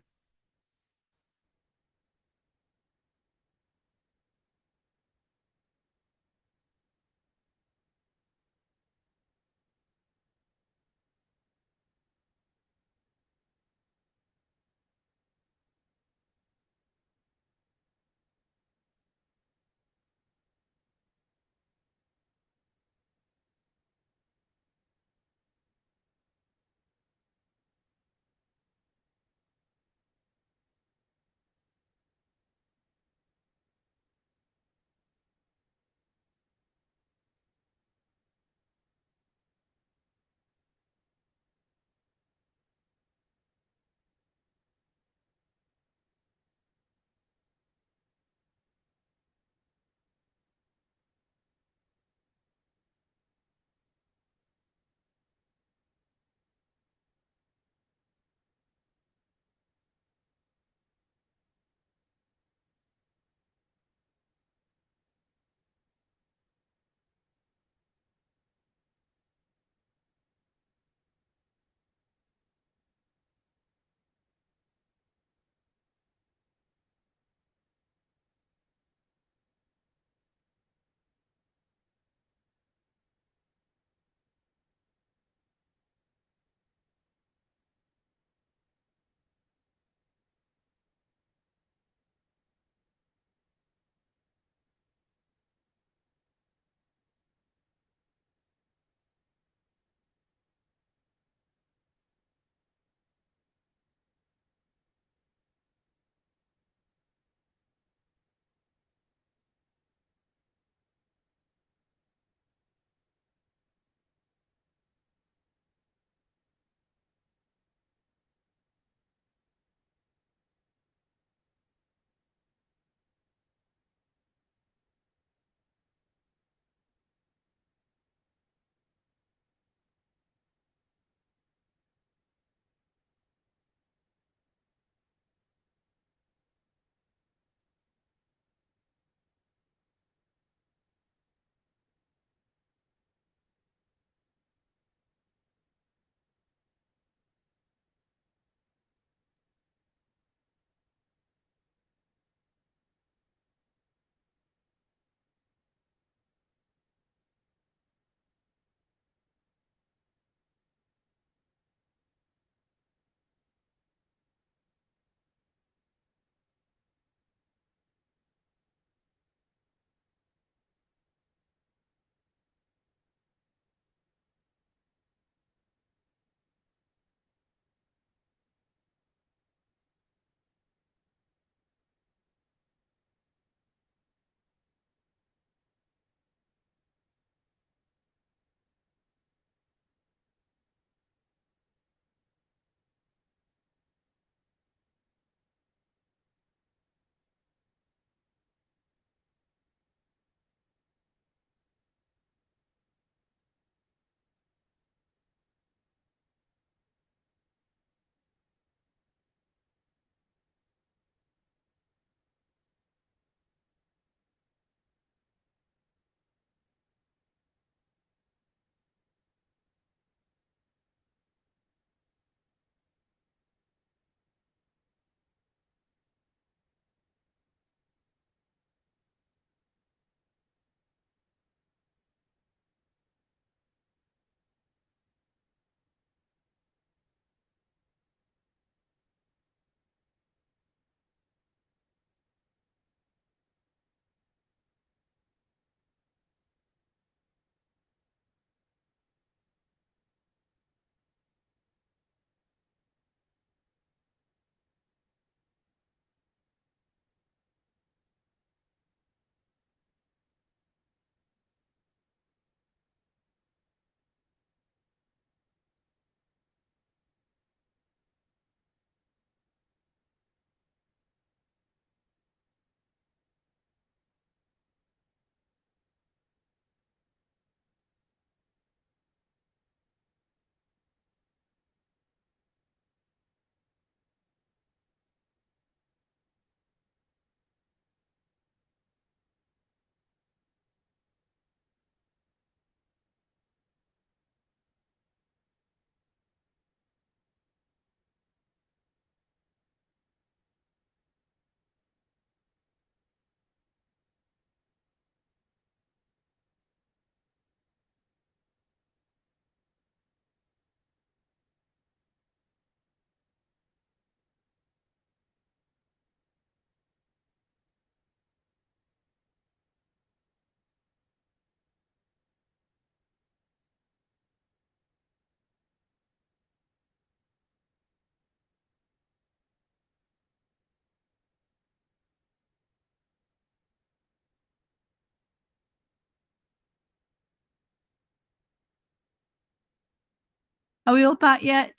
Are we all back yet?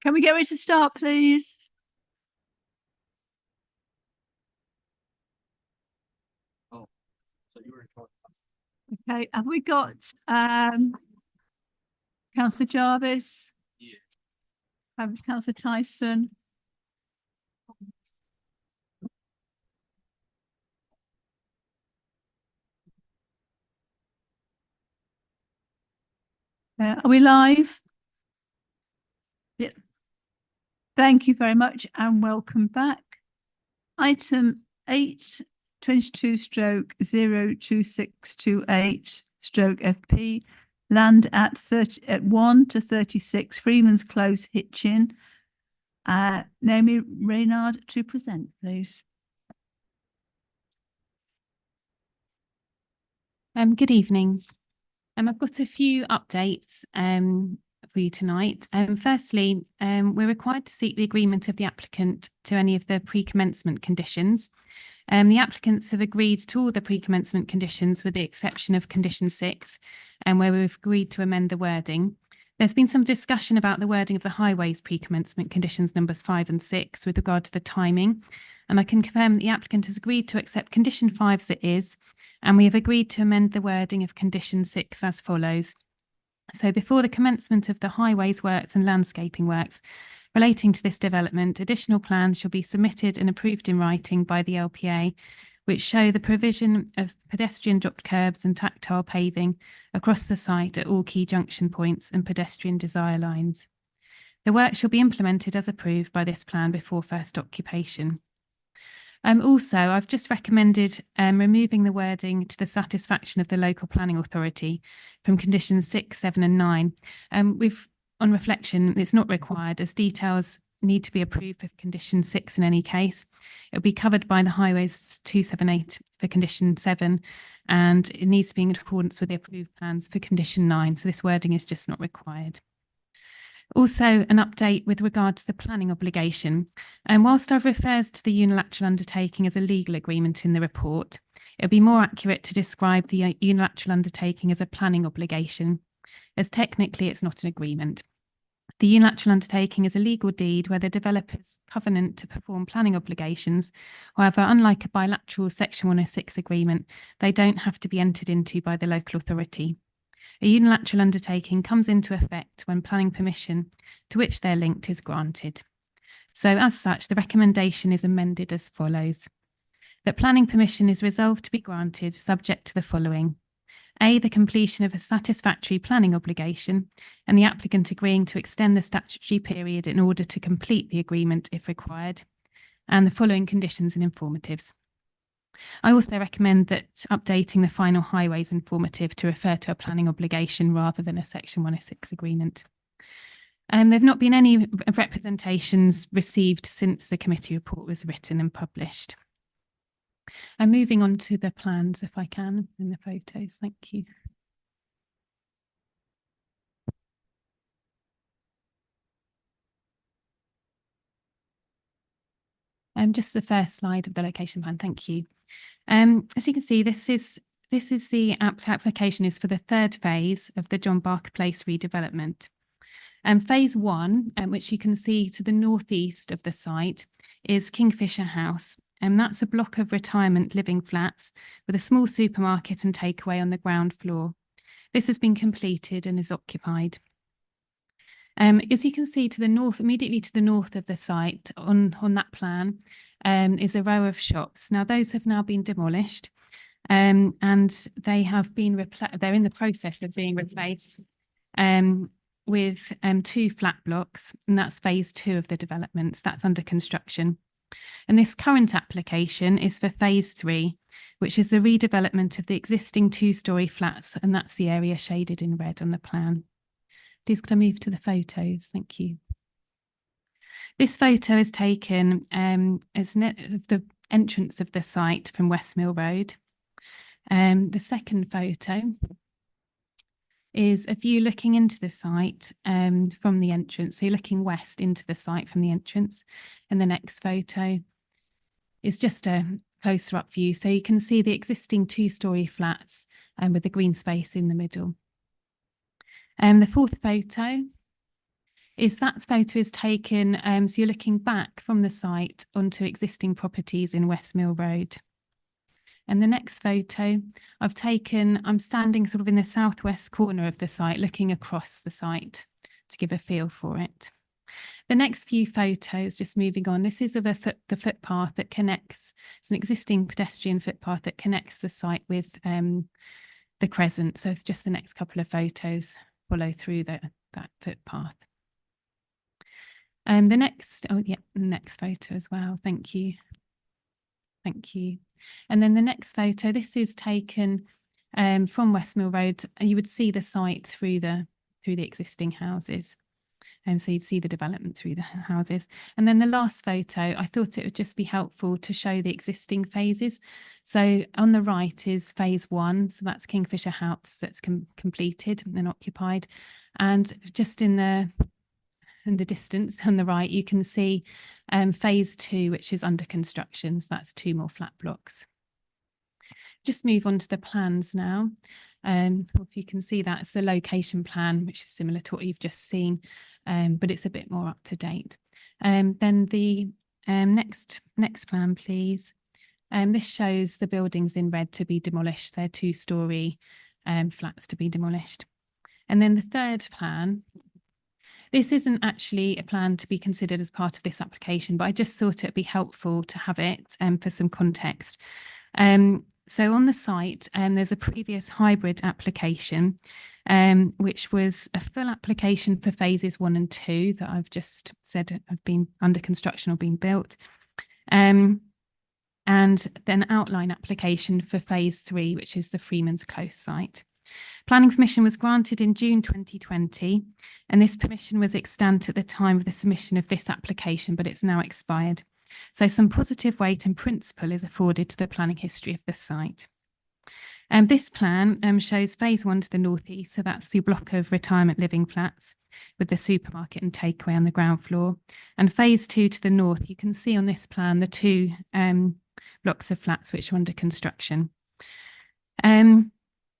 Can we get ready to start, please? Okay, have we got Councillor Jarvis? Have Councillor Tyson? Are we live? Yeah. Thank you very much and welcome back. Item 8/26/02628 land at 1 to 36 Freeman's Close, Hitchin. Naomi Reynard to present, please. Good evening. I've got a few updates for you tonight. Firstly, we're required to seek the agreement of the applicant to any of the pre-commencement conditions. The applicants have agreed to all the pre-commencement conditions with the exception of condition 6, where we've agreed to amend the wording. There's been some discussion about the wording of the highways pre-commencement conditions numbers 5 and 6 with regard to the timing, and I can confirm the applicant has agreed to accept condition 5 as it is, and we have agreed to amend the wording of condition 6 as follows. So before the commencement of the highways works and landscaping works relating to this development, additional plans shall be submitted and approved in writing by the LPA, which show the provision of pedestrian dropped curbs and tactile paving across the site at all key junction points and pedestrian desire lines. The work shall be implemented as approved by this plan before first occupation. Also, I've just recommended removing the wording to the satisfaction of the local planning authority from conditions 6, 7 and 9. On reflection, it's not required as details need to be approved for condition 6 in any case. It'll be covered by the Highways 278 for condition 7, and it needs to be in accordance with the approved plans for condition 9. So this wording is just not required. Also, an update with regard to the planning obligation. And whilst I've referred to the unilateral undertaking as a legal agreement in the report, it'll be more accurate to describe the unilateral undertaking as a planning obligation, as technically it's not an agreement. The unilateral undertaking is a legal deed where the developer's covenant to perform planning obligations. However, unlike a bilateral Section 106 agreement, they don't have to be entered into by the local authority. A unilateral undertaking comes into effect when planning permission to which they're linked is granted. So as such, the recommendation is amended as follows. That planning permission is resolved to be granted subject to the following. A, the completion of a satisfactory planning obligation and the applicant agreeing to extend the statutory period in order to complete the agreement if required, and the following conditions and informatives. I also recommend that updating the final highways informative to refer to a planning obligation rather than a Section 106 agreement. There have not been any representations received since the committee report was written and published. I'm moving on to the plans, if I can, and the photos. Thank you. Just the first slide of the location plan. Thank you. As you can see, this is the application is for the third phase of the John Barker Place redevelopment. Phase 1, which you can see to the northeast of the site, is Kingfisher House. And that's a block of retirement living flats with a small supermarket and takeaway on the ground floor. This has been completed and is occupied. As you can see to the north, immediately to the north of the site on that plan, is a row of shops. Now those have now been demolished, and they have been they're in the process of being replaced with 2 flat blocks, and that's phase 2 of the developments. That's under construction. And this current application is for phase 3, which is the redevelopment of the existing 2-storey flats, and that's the area shaded in red on the plan. Please could I move to the photos? Thank you. This photo is taken as the entrance of the site from West Mill Road. The second photo is a view looking into the site from the entrance. So you're looking west into the site from the entrance. And the next photo is just a closer up view. So you can see the existing 2-storey flats with the green space in the middle. The fourth photo is taken, so you're looking back from the site onto existing properties in West Mill Road. And the next photo I've taken, I'm standing sort of in the southwest corner of the site, looking across the site to give a feel for it. The next few photos, just moving on, this is of the footpath that connects, it's an existing pedestrian footpath that connects the site with the Crescent. So just the next couple of photos follow through that footpath. The next photo as well. Thank you. Thank you. And then the next photo, this is taken from West Mill Road. You would see the site through the existing houses. So you'd see the development through the houses. And then the last photo, I thought it would just be helpful to show the existing phases. So on the right is phase 1. So that's Kingfisher House that's completed and occupied. And just in the distance on the right, you can see phase 2, which is under construction. So that's 2 more flat blocks. Just move on to the plans now. If you can see that, it's a location plan, which is similar to what you've just seen, but it's a bit more up to date. Then the next plan, please. This shows the buildings in red to be demolished. They're 2-storey flats to be demolished. And then the third plan, this isn't actually a plan to be considered as part of this application, but I just thought it'd be helpful to have it for some context. So on the site, there's a previous hybrid application, which was a full application for phases 1 and 2 that I've just said have been under construction or been built. And then outline application for phase 3, which is the Freeman's Close site. Planning permission was granted in June 2020, and this permission was extant at the time of the submission of this application, but it's now expired. So some positive weight and principle is afforded to the planning history of the site. This plan shows phase 1 to the northeast, so that's the block of retirement living flats with the supermarket and takeaway on the ground floor. And phase 2 to the north, you can see on this plan the 2 blocks of flats which are under construction.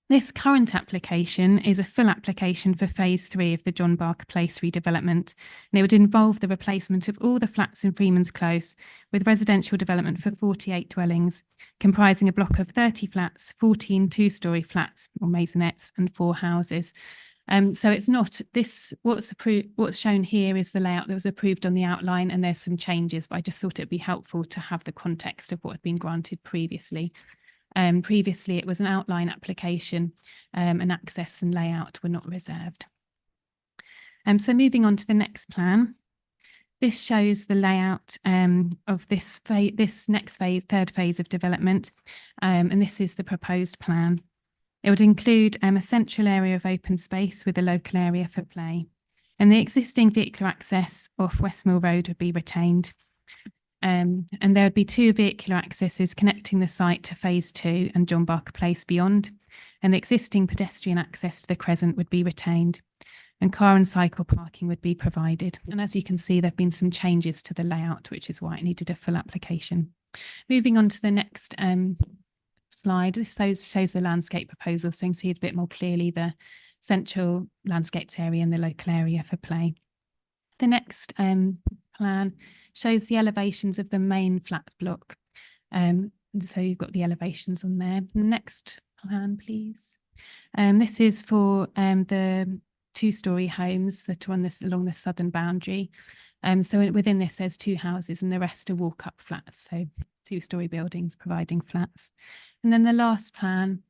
This current application is a full application for phase 3 of the John Barker Place redevelopment, and it would involve the replacement of all the flats in Freeman's Close with residential development for 48 dwellings, comprising a block of 30 flats, 14 2-storey flats or maisonettes, and 4 houses. So it's not this, what's shown here is the layout that was approved on the outline, and there's some changes, but I just thought it'd be helpful to have the context of what had been granted previously. Previously, it was an outline application and access and layout were not reserved. So moving on to the next plan. This shows the layout of this next phase, third phase of development, and this is the proposed plan. It would include a central area of open space with a local area for play, and the existing vehicular access off West Mill Road would be retained. And there would be 2 vehicular accesses connecting the site to phase 2 and John Barker Place beyond, and the existing pedestrian access to the Crescent would be retained, and car and cycle parking would be provided. And as you can see, there have been some changes to the layout, which is why it needed a full application. Moving on to the next slide, this shows the landscape proposal, so you can see a bit more clearly the central landscaped area and the local area for play. The next plan shows the elevations of the main flat block. So you've got the elevations on there. The next plan, please. This is for the 2-storey homes that are on along the southern boundary. So within this, there's 2 houses and the rest are walk-up flats. So 2-storey buildings providing flats. And then the last plan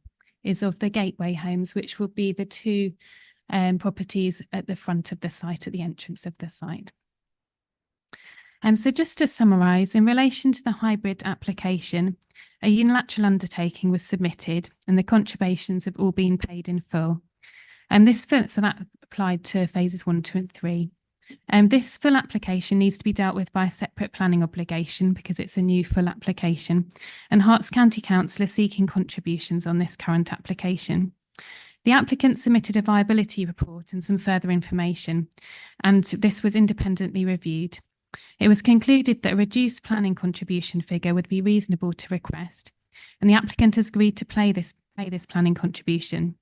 is of the gateway homes, which will be the 2 properties at the front of the site, at the entrance of the site. So just to summarise, in relation to the hybrid application, a unilateral undertaking was submitted and the contributions have all been paid in full. So that applied to phases 1, 2 and 3. This full application needs to be dealt with by a separate planning obligation because it's a new full application, and Herts County Council are seeking contributions on this current application. The applicant submitted a viability report and some further information, and this was independently reviewed. It was concluded that a reduced planning contribution figure would be reasonable to request, and the applicant has agreed to pay this planning contribution.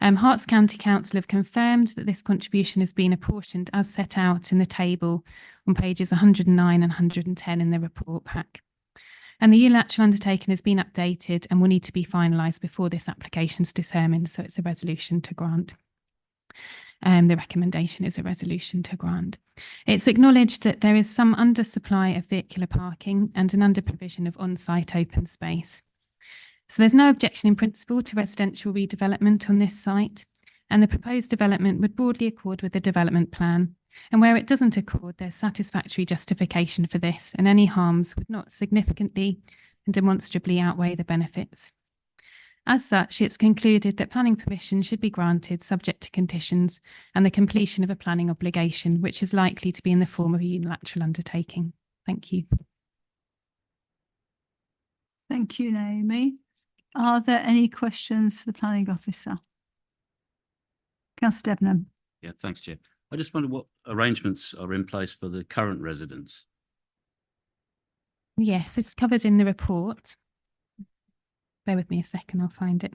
Herts County Council have confirmed that this contribution has been apportioned as set out in the table on pages 109 and 110 in the report pack. And the unilateral undertaking has been updated and will need to be finalised before this application is determined, so it's a resolution to grant. The recommendation is a resolution to grant. It's acknowledged that there is some undersupply of vehicular parking and an under-provision of on-site open space. So there's no objection in principle to residential redevelopment on this site, and the proposed development would broadly accord with the development plan. And where it doesn't accord, there's satisfactory justification for this, and any harms would not significantly and demonstrably outweigh the benefits. As such, it's concluded that planning permission should be granted subject to conditions and the completion of a planning obligation, which is likely to be in the form of a unilateral undertaking. Thank you. Thank you, Naomi. Are there any questions for the planning officer? Councillor Debenham. Yeah, thanks, Chair. I just wonder what arrangements are in place for the current residents. Yes, it's covered in the report. Bear with me a second, I'll find it.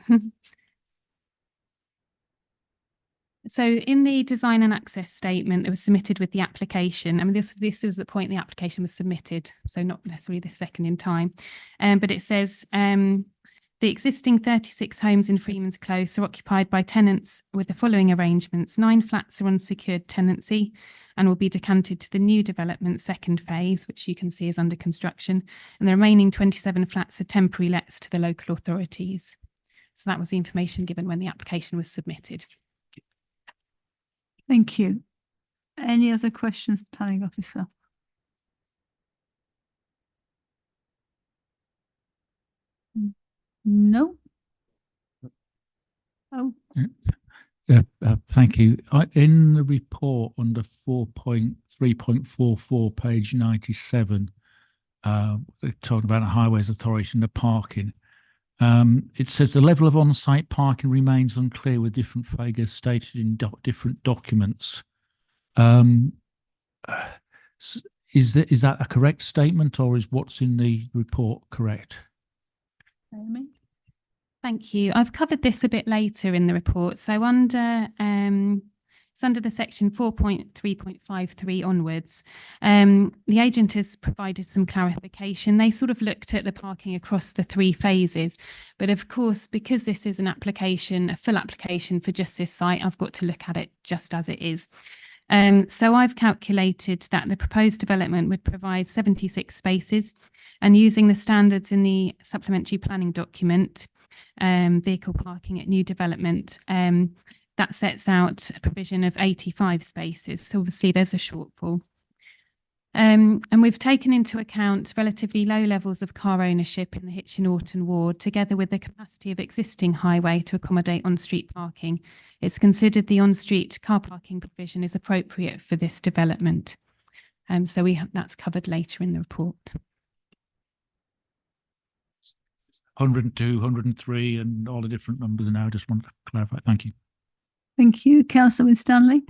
So in the design and access statement that was submitted with the application, I mean, this was the point the application was submitted, so not necessarily the second in time, but it says the existing 36 homes in Freeman's Close are occupied by tenants with the following arrangements. 9 flats are on secured tenancy and will be decanted to the new development second phase, which you can see is under construction. And the remaining 27 flats are temporary lets to the local authorities. So that was the information given when the application was submitted. Thank you. Any other questions, planning officer? No. Oh. Thank you. In the report under 4.3.44, page 97, talking about the Highways Authority and the parking. It says the level of on-site parking remains unclear with different figures stated in different documents. Is that a correct statement, or is what's in the report correct? Amy? Thank you. I've covered this a bit later in the report. So under it's under the section 4.3.53 onwards. The agent has provided some clarification. They sort of looked at the parking across the 3 phases, but of course, because this is an application, a full application for just this site, I've got to look at it just as it is. So I've calculated that the proposed development would provide 76 spaces, and using the standards in the supplementary planning document, vehicle parking at new development, that sets out a provision of 85 spaces. So obviously there's a shortfall. And we've taken into account relatively low levels of car ownership in the Hitchin-Orton ward, together with the capacity of existing highway to accommodate on-street parking. It's considered the on-street car parking provision is appropriate for this development. So that's covered later in the report. 102, 103, and all the different numbers now. I just want to clarify. Thank you. Thank you. Councillor Winstanley.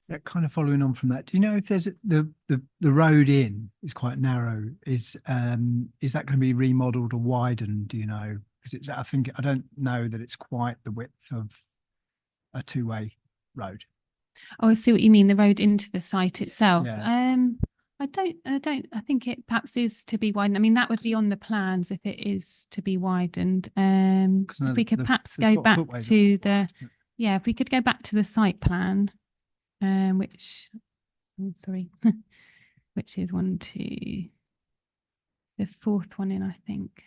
Yeah, kind of following on from that, do you know if there's the road in is quite narrow? Is that going to be remodeled or widened? Do you know? Because I don't know that it's quite the width of a 2-way road. Oh, I see what you mean. The road into the site itself. Yeah. I think it perhaps is to be widened. I mean, that would be on the plans if it is to be widened. If we could perhaps go back to the, yeah, if we could go back to the site plan, which, sorry, which is 1, 2, the 4th one in, I think.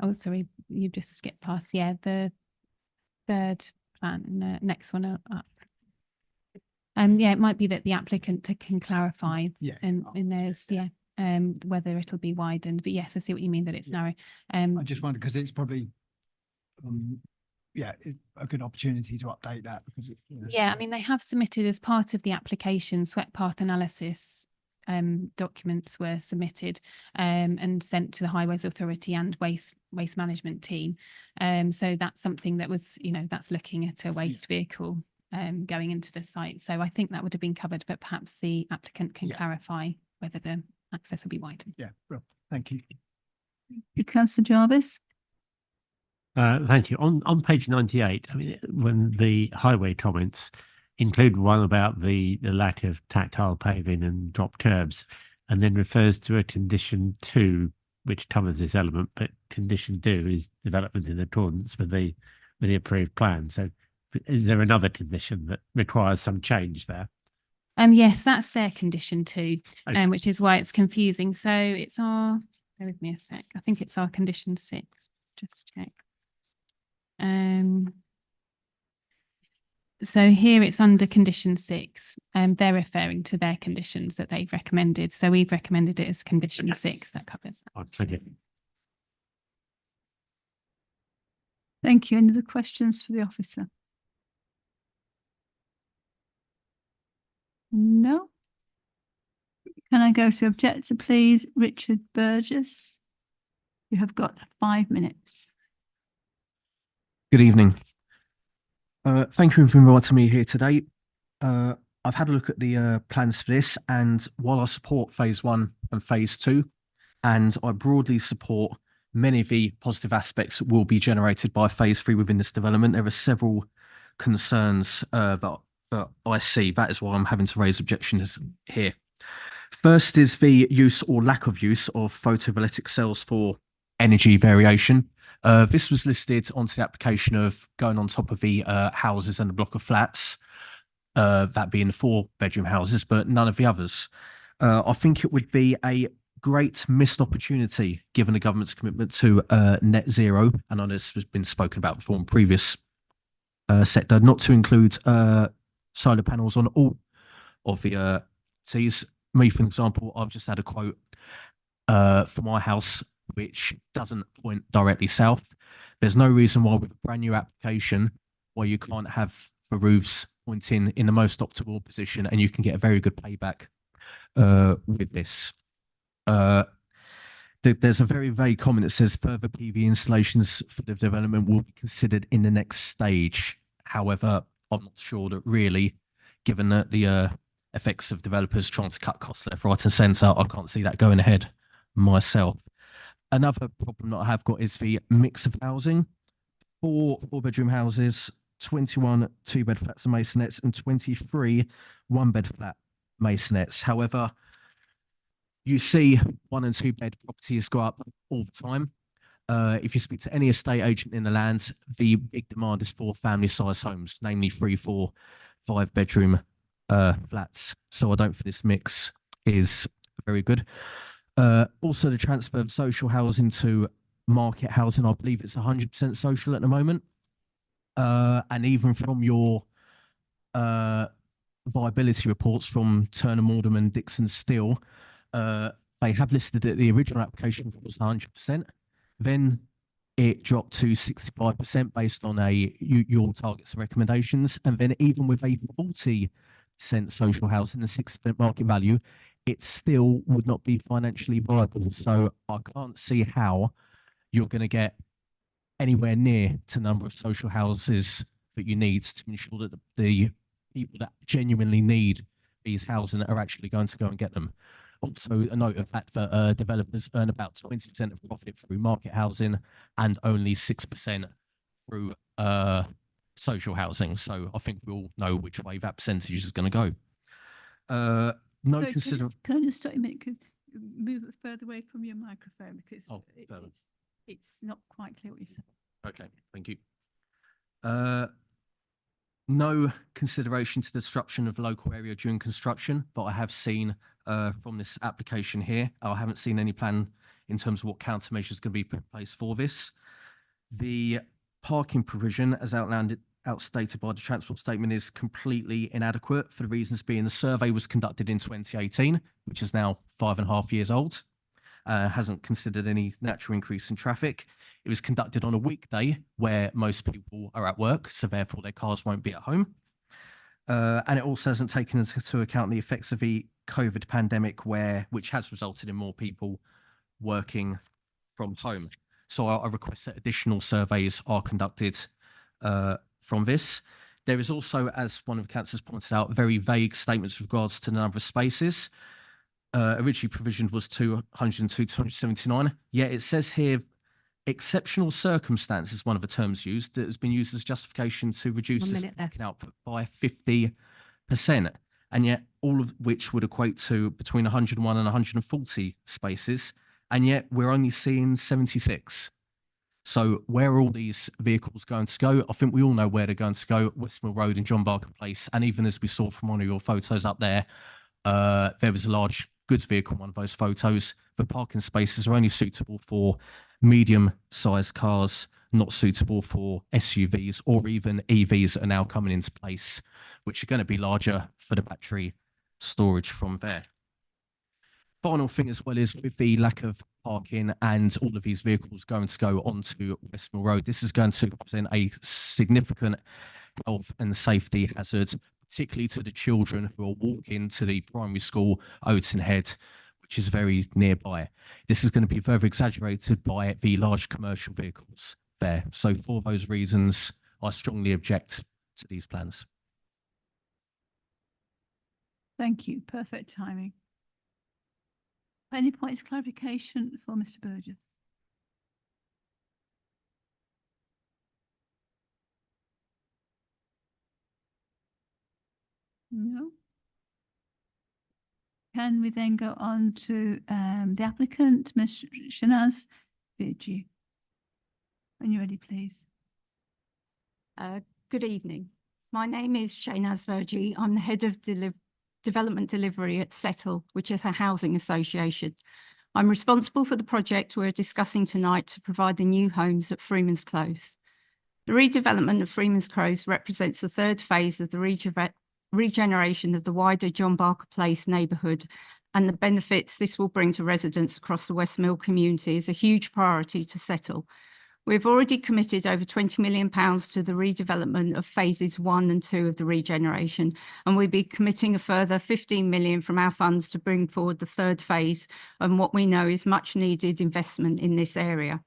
Oh, sorry, you've just skipped past. Yeah, the 3rd plan, next one up. Yeah, it might be that the applicant can clarify in theirs, whether it'll be widened. But yes, I see what you mean, that it's narrow. I just wondered because it's probably, a good opportunity to update that because yeah, I mean, they have submitted as part of the application, swept path analysis documents were submitted and sent to the Highways Authority and waste management team. So that's something that was, that's looking at a waste vehicle going into the site. So I think that would have been covered, but perhaps the applicant can clarify whether the access will be widened. Yeah, well, thank you. Councillor Jarvis. Thank you. On page 98, I mean, when the highway comments include one about the lack of tactile paving and drop curbs, and then refers to a condition 2, which covers this element, but condition 2 is development in accordance with the approved plan. So is there another condition that requires some change there? Yes, that's their condition 2, which is why it's confusing. So it's our, bear with me a sec. I think it's our condition 6. Just check. So here it's under condition 6, and they're referring to their conditions that they've recommended. So we've recommended it as condition 6. That covers that. Thank you. Thank you. Any other questions for the officer? No. Can I go to objector, please? Richard Burgess. You have got 5 minutes. Good evening. Thank you for inviting me here today. I've had a look at the plans for this, and while I support phase 1 and phase 2, and I broadly support many of the positive aspects that will be generated by phase 3 within this development, there are several concerns that I see. That is why I'm having to raise objections here. First is the use or lack of use of photovoltaic cells for energy variation. This was listed onto the application of going on top of the houses and a block of flats, that being the 4-bedroom houses, but none of the others. I think it would be a great missed opportunity, given the government's commitment to net zero, and I know this has been spoken about before in previous sector, not to include solar panels on all of the T's. Me, for example, I've just had a quote for my house, which doesn't point directly south. There's no reason why with a brand new application why you can't have the roofs pointing in the most optimal position, and you can get a very good payback with this. There's a very vague comment that says further PV installations for the development will be considered in the next stage. However, I'm not sure that really, given that the effects of developers trying to cut costs left, right and centre, I can't see that going ahead myself. Another problem that I have got is the mix of housing. 4 4-bedroom houses, 21 2-bed flats and masonettes, and 23 1-bed flat masonettes. However, you see 1 and 2-bed properties go up all the time. If you speak to any estate agent in the land, the big demand is for family size homes, namely 3, 4, 5-bedroom flats. So I don't think this mix is very good. Also, the transfer of social housing to market housing, I believe it's 100% social at the moment. And even from your viability reports from Turner Maldon and Dixon Steel, they have listed that the original application was 100%. Then it dropped to 65% based on your targets and recommendations. And then even with a 40% social housing and 6% market value, it still would not be financially viable. So I can't see how you're going to get anywhere near to the number of social houses that you need to ensure that the people that genuinely need these housing are actually going to go and get them. Also, a note of fact that developers earn about 20% of profit through market housing and only 6% through social housing. So I think we all know which way that percentage is going to go. Can I just stop you a minute? Could you move it further away from your microphone, because it's not quite clear what you said. Okay, thank you. No consideration to the disruption of local area during construction, but I have seen from this application here, I haven't seen any plan in terms of what countermeasures going to be put in place for this. The parking provision, as outstated by the transport statement, is completely inadequate, for the reasons being the survey was conducted in 2018, which is now 5.5 years old. Hasn't considered any natural increase in traffic. It was conducted on a weekday where most people are at work, so therefore their cars won't be at home. And it also hasn't taken into account the effects of the COVID pandemic, which has resulted in more people working from home. So I request that additional surveys are conducted from this. There is also, as one of the councillors pointed out, very vague statements with regards to the number of spaces. originally provisioned was 202 to 279. Yet it says here, exceptional circumstances, one of the terms used, that has been used as justification to reduce 1 this minute left. output by 50%. And yet all of which would equate to between 101 and 140 spaces. And yet we're only seeing 76. So where are all these vehicles going to go? I think we all know where they're going to go, Westmill Road and John Barker Place. And even as we saw from one of your photos up there, there was a large goods vehicle in one of those photos. The parking spaces are only suitable for medium-sized cars, not suitable for SUVs or even EVs that are now coming into place, which are going to be larger for the battery storage from there. Final thing as well is with the lack of parking and all of these vehicles going to go onto Westmill Road, this is going to present a significant health and safety hazard, particularly to the children who are walking to the primary school, Oaton Head, which is very nearby. This is going to be further exaggerated by the large commercial vehicles there. So for those reasons, I strongly object to these plans. Thank you. Perfect timing. Any points of clarification for Mr. Burgess? No. Can we then go on to the applicant, Ms. Shanaz Virji? When you're ready, please. Good evening. My name is Shahnaz Virji. I'm the head of development delivery at Settle, which is a housing association. I'm responsible for the project we're discussing tonight to provide the new homes at Freeman's Close. The redevelopment of Freeman's Close represents the third phase of the regeneration of the wider John Barker Place neighbourhood, and the benefits this will bring to residents across the Westmill community is a huge priority to Settle. We've already committed over £20 million to the redevelopment of phases 1 and 2 of the regeneration, and we'll be committing a further £15 million from our funds to bring forward the third phase and what we know is much needed investment in this area.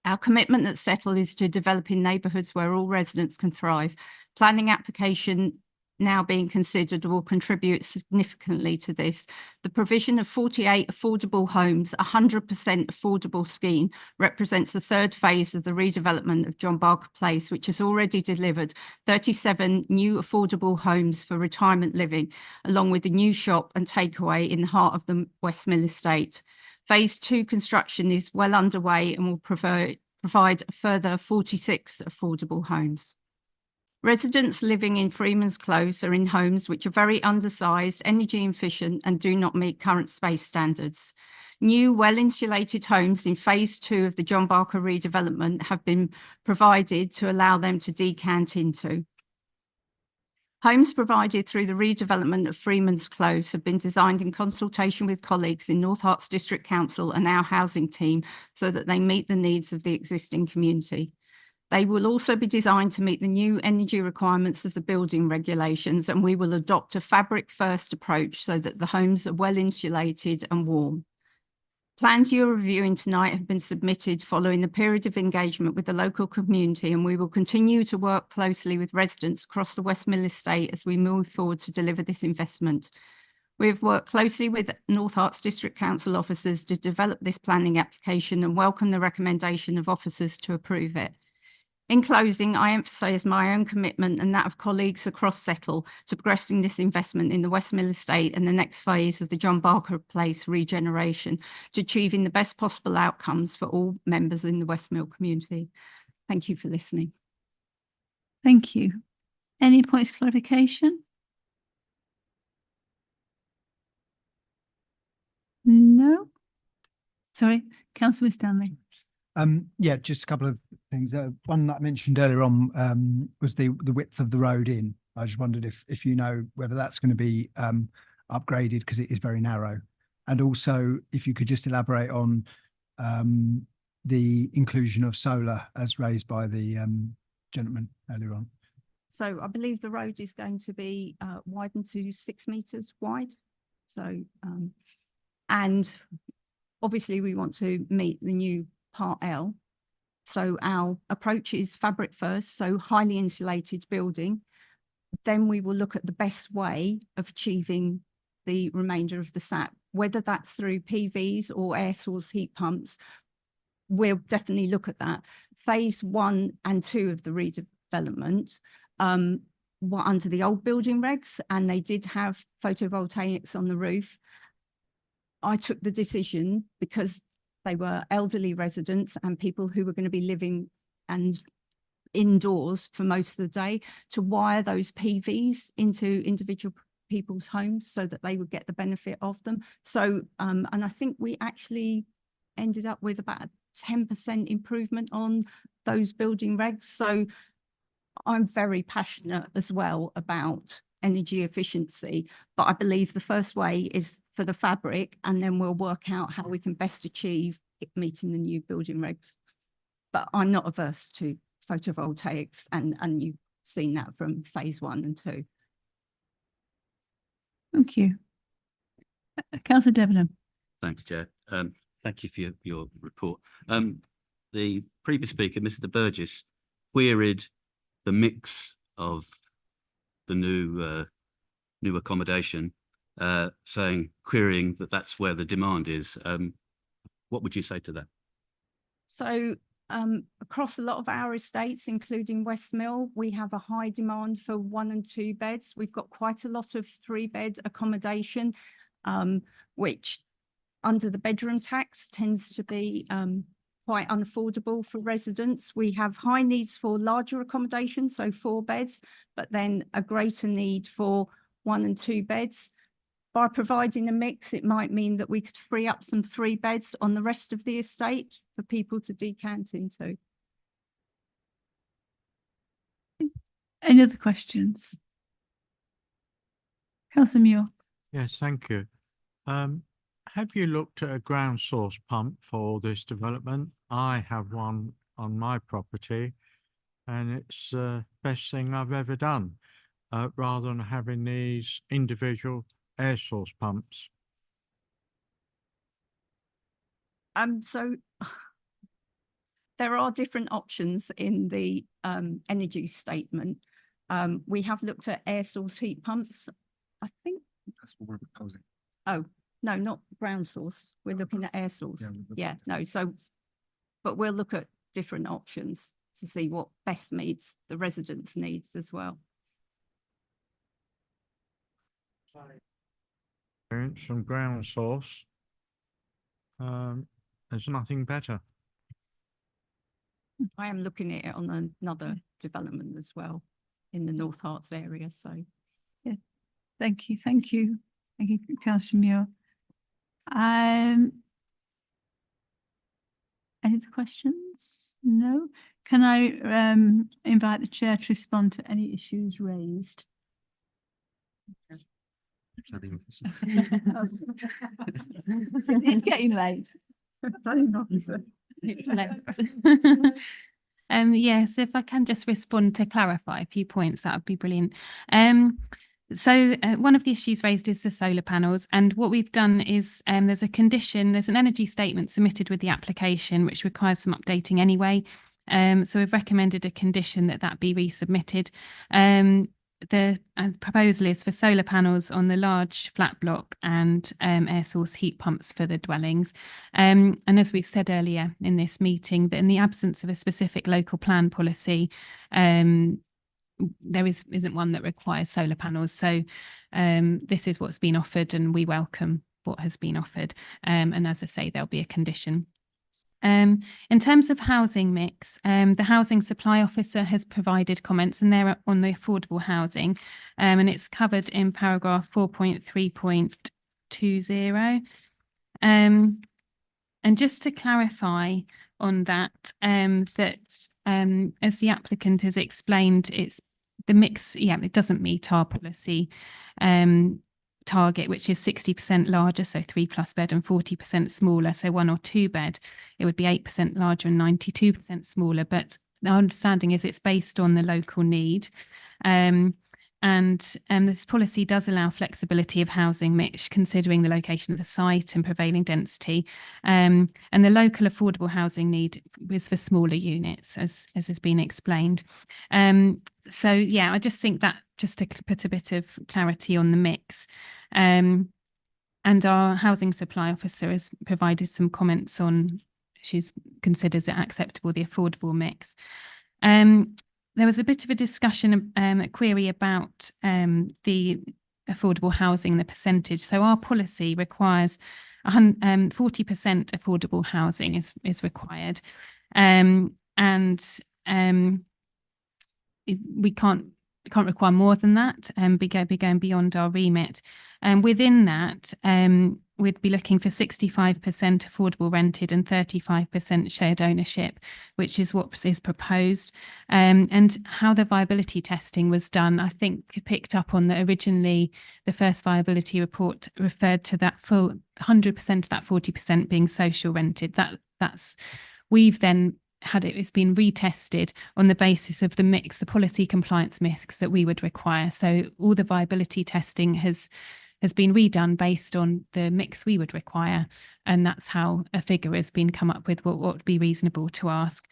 Our commitment at Settle is to develop in neighbourhoods where all residents can thrive. Planning application now being considered will contribute significantly to this. The provision of 48 affordable homes, 100% affordable scheme, represents the third phase of the redevelopment of John Barker Place, which has already delivered 37 new affordable homes for retirement living, along with the new shop and takeaway in the heart of the Westmill estate. Phase 2 construction is well underway and will provide a further 46 affordable homes. Residents living in Freeman's Close are in homes which are very undersized, energy efficient, and do not meet current space standards. New, well-insulated homes in phase 2 of the John Barker redevelopment have been provided to allow them to decant into. Homes provided through the redevelopment of Freeman's Close have been designed in consultation with colleagues in North Herts District Council and our housing team so that they meet the needs of the existing community. They will also be designed to meet the new energy requirements of the building regulations, and we will adopt a fabric-first approach so that the homes are well insulated and warm. Plans you're reviewing tonight have been submitted following a period of engagement with the local community, and we will continue to work closely with residents across the Westmill estate as we move forward to deliver this investment. We have worked closely with North Herts District Council officers to develop this planning application and welcome the recommendation of officers to approve it. In closing, I emphasise my own commitment and that of colleagues across Settle to progressing this investment in the Westmill estate and the next phase of the John Barker Place regeneration to achieving the best possible outcomes for all members in the Westmill community. Thank you for listening. Thank you. Any points of clarification? No? Sorry, Councillor Stanley. Yeah, just a couple of things. One that I mentioned earlier on was the width of the road in. I just wondered if you know whether that's going to be upgraded because it is very narrow, and also if you could just elaborate on the inclusion of solar as raised by the gentleman earlier on. So I believe the road is going to be widened to 6 metres wide. So and obviously we want to meet the new Part L. So our approach is fabric first, so highly insulated building. Then we will look at the best way of achieving the remainder of the SAP, whether that's through PVs or air source heat pumps. We'll definitely look at that. Phase 1 and 2 of the redevelopment were under the old building regs, and they did have photovoltaics on the roof. I took the decision, because they were elderly residents and people who were going to be living and indoors for most of the day, to wire those PVs into individual people's homes so that they would get the benefit of them. So, and I think we actually ended up with about a 10% improvement on those building regs. So I'm very passionate as well about energy efficiency, but I believe the first way is for the fabric, and then we'll work out how we can best achieve meeting the new building regs. But I'm not averse to photovoltaics, and you've seen that from phase 1 and 2. Thank you. Councillor Debenham. Thanks, Chair. Thank you for your report. The previous speaker, Mr. Burgess, queried the mix of the new accommodation, querying that that's where the demand is. What would you say to that? So across a lot of our estates, including West Mill, we have a high demand for 1 and 2 beds. We've got quite a lot of 3-bed accommodation, which under the bedroom tax tends to be quite unaffordable for residents. We have high needs for larger accommodation, so 4 beds, but then a greater need for 1 and 2 beds. By providing a mix, it might mean that we could free up some 3 beds on the rest of the estate for people to decant into. Any other questions? Councillor Muir. Yes, thank you. Have you looked at a ground source pump for this development? I have one on my property, and it's the best thing I've ever done, rather than having these individual air source pumps. So there are different options in the energy statement. We have looked at air source heat pumps. I think that's what we're proposing. Oh, no, not ground source. We're looking at air source. Yeah, no. So, but we'll look at different options to see what best meets the residents' needs as well. From ground source, there's nothing better. I am looking at it on another development as well in the North Herts area. So, yeah, thank you, thank you, thank you, Councillor Muir. Any other questions? No. Can I invite the chair to respond to any issues raised? It's getting late. It's late. Yes, if I can just respond to clarify a few points, that would be brilliant. So one of the issues raised is the solar panels, and what we've done is there's an energy statement submitted with the application which requires some updating anyway. So we've recommended a condition that be resubmitted. The proposal is for solar panels on the large flat block and air source heat pumps for the dwellings. And as we've said earlier in this meeting, that in the absence of a specific local plan policy, there isn't one that requires solar panels. So this is what's been offered, and we welcome what has been offered. And as I say, there'll be a condition. In terms of housing mix, the housing supply officer has provided comments, and they're on the affordable housing, and it's covered in paragraph 4.3.20. And just to clarify on that, as the applicant has explained, it's the mix, it doesn't meet our policy target, which is 60% larger, so 3+ bed, and 40% smaller, so 1 or 2 bed. It would be 8% larger and 92% smaller, but our understanding is it's based on the local need. And this policy does allow flexibility of housing mix, considering the location of the site and prevailing density. And the local affordable housing need is for smaller units, as has been explained. So yeah, I just think that just to put a bit of clarity on the mix. and our housing supply officer has provided some comments on, she considers it acceptable, the affordable mix. There was a bit of a discussion, a query about the affordable housing, the percentage. So our policy requires 40% affordable housing is required. We can't require more than that and be going beyond our remit. And within that, we'd be looking for 65% affordable rented and 35% shared ownership, which is what is proposed. And how the viability testing was done, I think picked up on that originally the first viability report referred to that full 100% of that 40% being social rented. We've then it's been retested on the basis of the mix, the policy compliance mix that we would require. So all the viability testing has been redone based on the mix we would require. And that's how a figure has been come up with what would be reasonable to ask.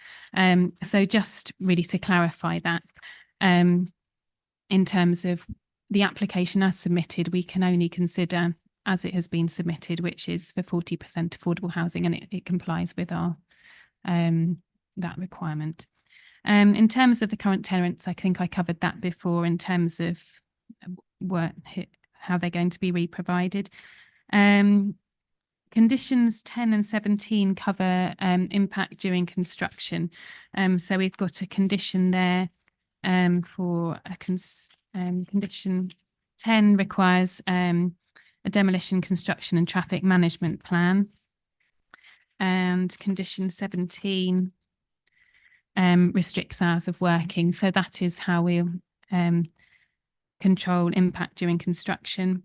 So just really to clarify that, in terms of the application as submitted, we can only consider as it has been submitted, which is for 40% affordable housing, and it complies with our that requirement. In terms of the current tenants, I think I covered that before in terms of how they're going to be re-provided. Conditions 10 and 17 cover impact during construction. So we've got a condition there for condition 10 requires a demolition, construction and traffic management plan. And condition 17 restricts hours of working. So that is how we'll control impact during construction.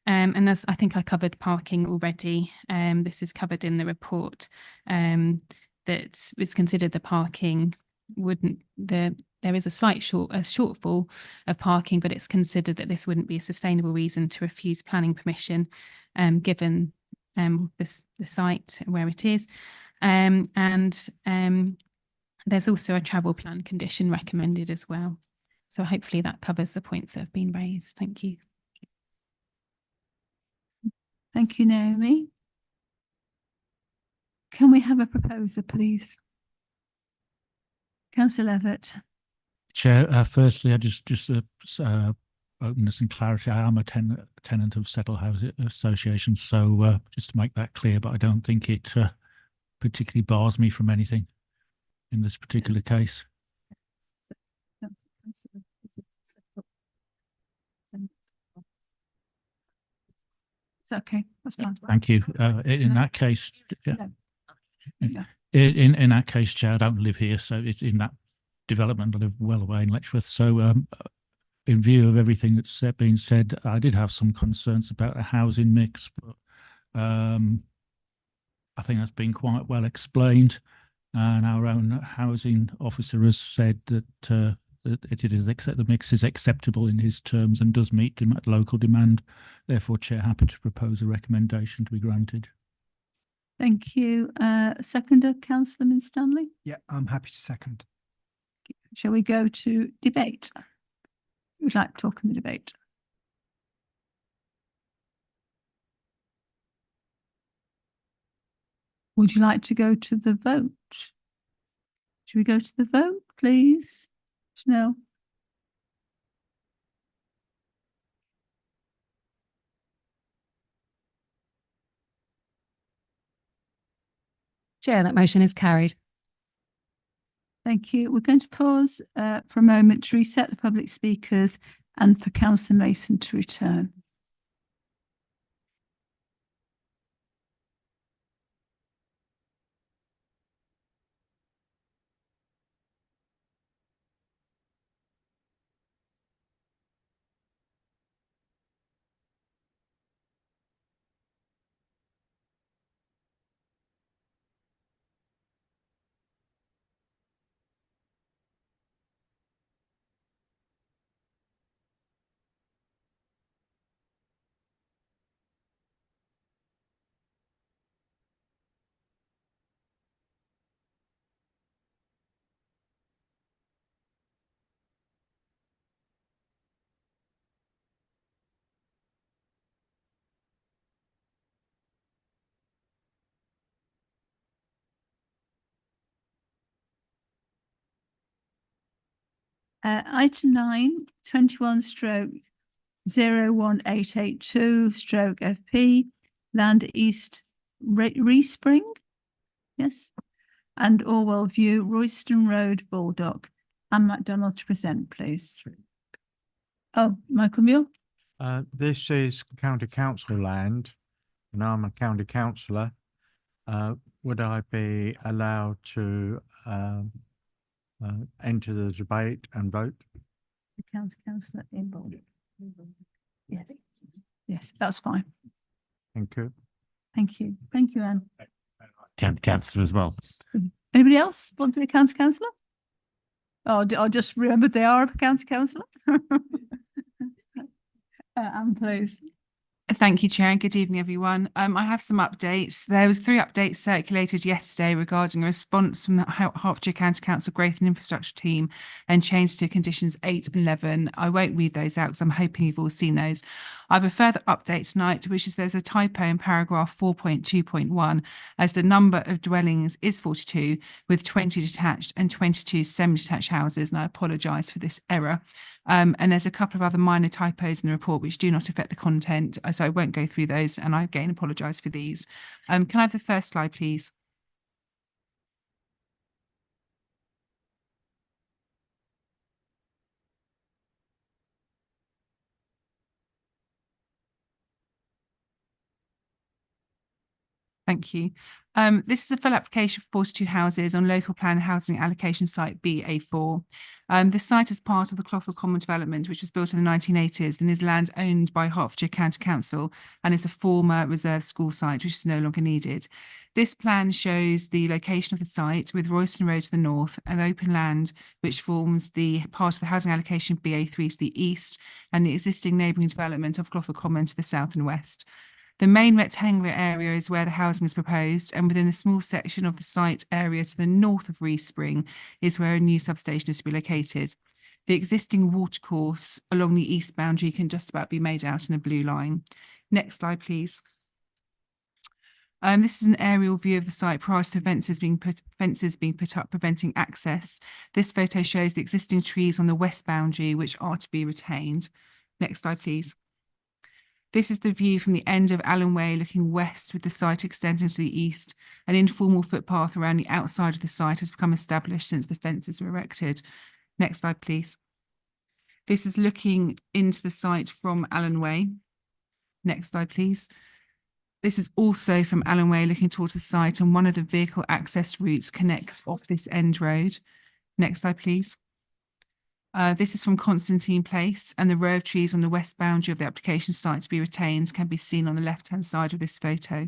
And as I think I covered parking already, this is covered in the report, that it's considered the parking there is a slight shortfall of parking, but it's considered that this wouldn't be a sustainable reason to refuse planning permission, given the site where it is. There's also a travel plan condition recommended as well. So hopefully that covers the points that have been raised. Thank you. Thank you, Naomi. Can we have a proposer, please? Councillor Levitt. Chair, firstly, I just openness and clarity. I am a tenant of Settle Housing Association, so just to make that clear, but I don't think it particularly bars me from anything in this particular case. It's okay. That's fine. Thank you. In that case, in that case, Chair, I don't live here, so it's in that development. I live well away in Letchworth. So, in view of everything that's been said, I did have some concerns about the housing mix, but I think that's been quite well explained. And our own housing officer has said that the mix is acceptable in his terms and does meet local demand. Therefore, Chair, happy to propose a recommendation to be granted. Thank you. Seconder, Councillor Minstanley? Yeah, I'm happy to second. Shall we go to debate? Who would like to talk in the debate? Would you like to go to the vote? Should we go to the vote, please? Chanel? Chair, that motion is carried. Thank you. We're going to pause for a moment to reset the public speakers and for Councillor Mason to return. Item 9, 21 stroke 01882 stroke FP, Land East Respring. Yes. And Orwell View, Royston Road, Baldock. Anne MacDonald to present, please. Oh, Michael Muir. This is county council land, and I'm a county councillor. Would I be allowed to enter the debate and vote? The county councillor in Baldock. Yes. Yes, that's fine. Thank you. Thank you. Thank you, Anne. County councillor as well. Anybody else want to be a county councillor? Oh, I just remembered they are a county councillor. Anne, please. Thank you, Chair, and good evening, everyone. I have some updates. There was 3 updates circulated yesterday regarding a response from the Hertfordshire County Council Growth and Infrastructure team and change to conditions 8 and 11. I won't read those out because I'm hoping you've all seen those. I have a further update tonight, which is there's a typo in paragraph 4.2.1 as the number of dwellings is 42 with 20 detached and 22 semi-detached houses, and I apologise for this error. And there's a couple of other minor typos in the report which do not affect the content, so I won't go through those, and I again apologise for these. Can I have the first slide, please? Thank you. This is a full application for 42 houses on local plan housing allocation site BA4. The site is part of the Clothall Common development, which was built in the 1980s and is land owned by Hertfordshire County Council and is a former reserved school site, which is no longer needed. This plan shows the location of the site with Royston Road to the north and open land, which forms the part of the housing allocation BA3 to the east and the existing neighbouring development of Clothall Common to the south and west. The main rectangular area is where the housing is proposed, and within the small section of the site area to the north of Respring is where a new substation is to be located. The existing watercourse along the east boundary can just about be made out in a blue line. Next slide, please. This is an aerial view of the site prior to fences being put up preventing access. This photo shows the existing trees on the west boundary which are to be retained. Next slide, please. This is the view from the end of Allen Way looking west with the site extending to the east. An informal footpath around the outside of the site has become established since the fences were erected. Next slide, please. This is looking into the site from Allen Way. Next slide, please. This is also from Allen Way looking towards the site, and one of the vehicle access routes connects off this end road. Next slide, please. This is from Constantine Place, and the row of trees on the west boundary of the application site to be retained can be seen on the left-hand side of this photo.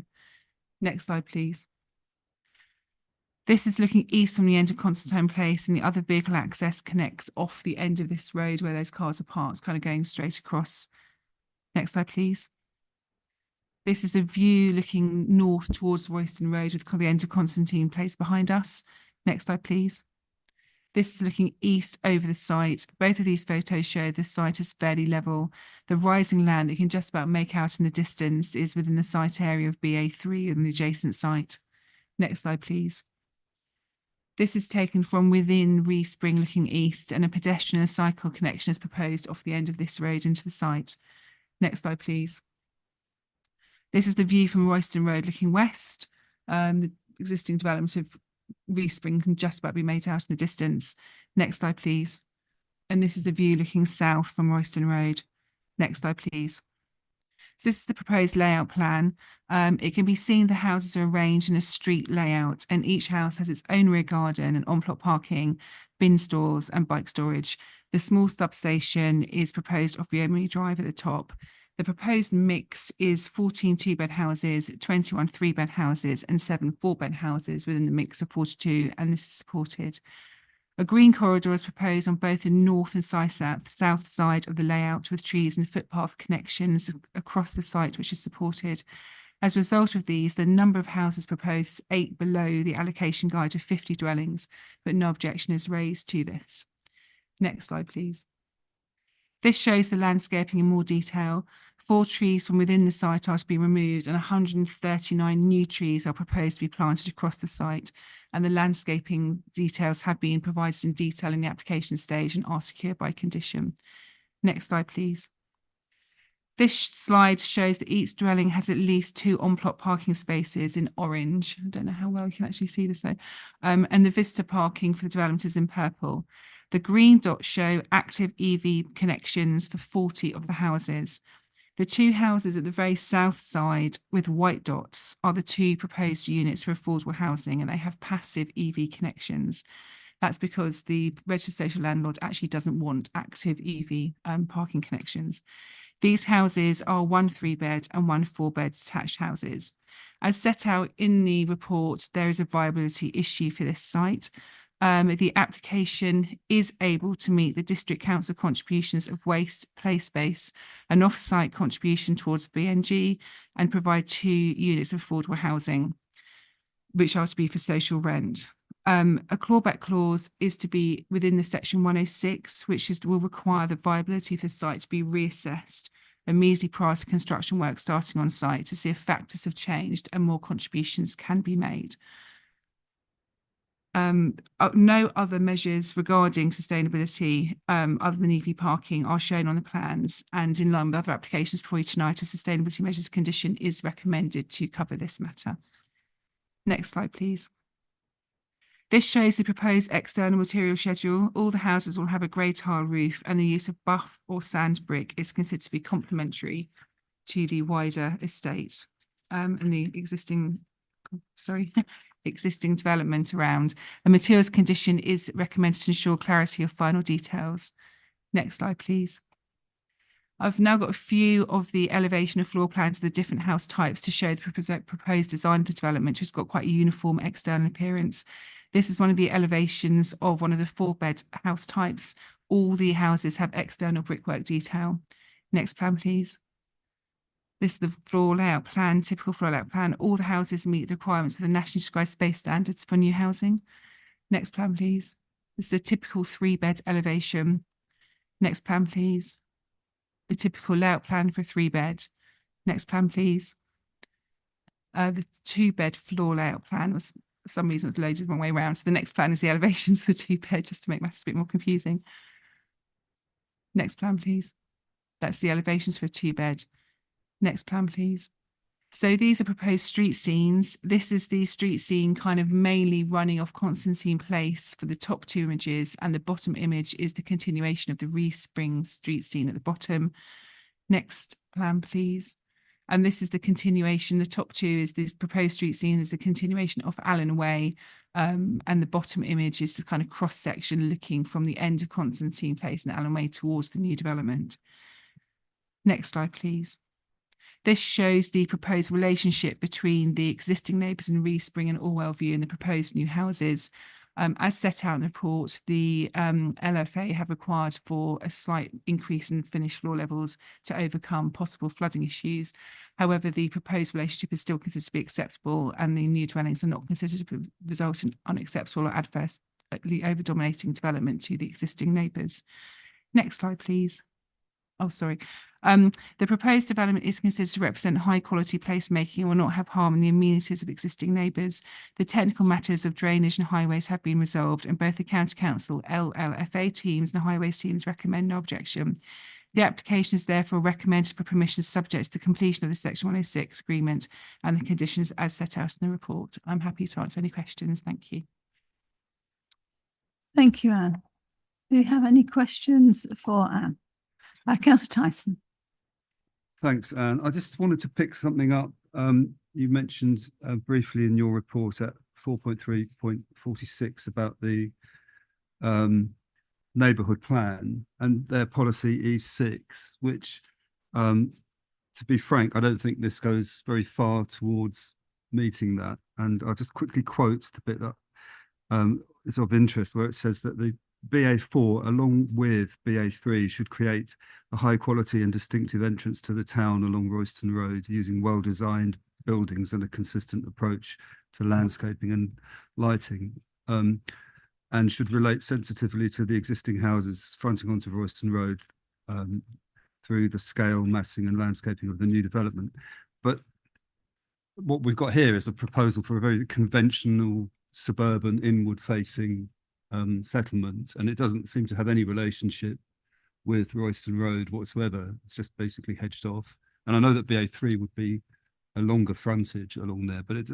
Next slide, please. This is looking east from the end of Constantine Place, and the other vehicle access connects off the end of this road where those cars are parked, kind of going straight across. Next slide, please. This is a view looking north towards Royston Road with the end of Constantine Place behind us. Next slide, please. This is looking east over the site. Both of these photos show the site is fairly level. The rising land that you can just about make out in the distance is within the site area of BA3 and the adjacent site. Next slide, please. This is taken from within Respring looking east, and a pedestrian and cycle connection is proposed off the end of this road into the site. Next slide, please. This is the view from Royston Road looking west. The existing development of Respring can just about be made out in the distance. Next slide, please. And this is the view looking south from Royston Road. Next slide, please. So this is the proposed layout plan. It can be seen the houses are arranged in a street layout, and each house has its own rear garden and on-plot parking, bin stores and bike storage. The small substation is proposed off Yeomanry Drive at the top. The proposed mix is 14 two-bed houses, 21 three-bed houses and 7 four-bed houses within the mix of 42, and this is supported. A green corridor is proposed on both the north and south side of the layout with trees and footpath connections across the site, which is supported. As a result of these, the number of houses proposed is 8 below the allocation guide of 50 dwellings, but no objection is raised to this. Next slide, please. This shows the landscaping in more detail. 4 trees from within the site are to be removed and 139 new trees are proposed to be planted across the site. And the landscaping details have been provided in detail in the application stage and are secured by condition. Next slide, please. This slide shows that each dwelling has at least 2 on-plot parking spaces in orange. I don't know how well you can actually see this though. And the visitor parking for the development is in purple. The green dots show active EV connections for 40 of the houses. The 2 houses at the very south side with white dots are the 2 proposed units for affordable housing, and they have passive EV connections. That's because the registered social landlord actually doesn't want active EV parking connections. These houses are 1 3-bed and 1 4-bed detached houses. As set out in the report, there is a viability issue for this site. The application is able to meet the District Council contributions of waste, play space, an off-site contribution towards BNG, and provide 2 units of affordable housing, which are to be for social rent. A clawback clause is to be within the section 106, which will require the viability of the site to be reassessed immediately prior to construction work starting on site to see if factors have changed and more contributions can be made. No other measures regarding sustainability other than EV parking are shown on the plans, and in line with other applications before you tonight, a sustainability measures condition is recommended to cover this matter. Next slide, please. This shows the proposed external material schedule. All the houses will have a grey tile roof, and the use of buff or sand brick is considered to be complementary to the wider estate and the existing development around. A materials condition is recommended to ensure clarity of final details. Next slide, please. I've now got a few of the elevation of floor plans of the different house types to show the proposed design for development, which has got quite a uniform external appearance. This is one of the elevations of one of the 4-bed house types. All the houses have external brickwork detail. Next plan, please. This is the floor layout plan, typical floor layout plan. All the houses meet the requirements of the nationally described space standards for new housing. Next plan, please. This is a typical 3-bed elevation. Next plan, please. The typical layout plan for a 3-bed. Next plan, please. The 2-bed floor layout plan was, for some reason, it's loaded the wrong way around. So the next plan is the elevations for the 2-bed, just to make matters a bit more confusing. Next plan, please. That's the elevations for a 2-bed. Next plan, please. So these are proposed street scenes. This is the street scene kind of mainly running off Constantine Place for the top 2 images, and the bottom image is the continuation of the Respring street scene at the bottom. Next plan, please. And this is the continuation. The top 2 is the proposed street scene is the continuation of Allen Way, and the bottom image is the kind of cross section looking from the end of Constantine Place and Allen Way towards the new development. Next slide, please. This shows the proposed relationship between the existing neighbours in Respring and Orwell View and the proposed new houses. As set out in the report, the LFA have required for a slight increase in finished floor levels to overcome possible flooding issues. However, the proposed relationship is still considered to be acceptable, and the new dwellings are not considered to result in unacceptable or adversely over-dominating development to the existing neighbours. Next slide, please. Oh, sorry. The proposed development is considered to represent high quality placemaking and will not have harm in the amenities of existing neighbours. The technical matters of drainage and highways have been resolved, and both the County Council, LLFA teams and the highways teams recommend no objection. The application is therefore recommended for permission subject to the completion of the Section 106 agreement and the conditions as set out in the report. I'm happy to answer any questions. Thank you. Thank you, Anne. Do you have any questions for Anne? Councillor Tyson. Thanks, Anne. I just wanted to pick something up. You mentioned briefly in your report at 4.3.46 about the neighbourhood plan and their policy E6, which, to be frank, I don't think this goes very far towards meeting that. And I'll just quickly quote the bit that is of interest, where it says that the BA4, along with BA3, should create a high quality and distinctive entrance to the town along Royston Road using well-designed buildings and a consistent approach to landscaping and lighting, and should relate sensitively to the existing houses fronting onto Royston Road through the scale, massing and landscaping of the new development. But what we've got here is a proposal for a very conventional suburban inward facing settlement, and it doesn't seem to have any relationship with Royston Road whatsoever. It's just basically hedged off. And I know that BA3 would be a longer frontage along there, but it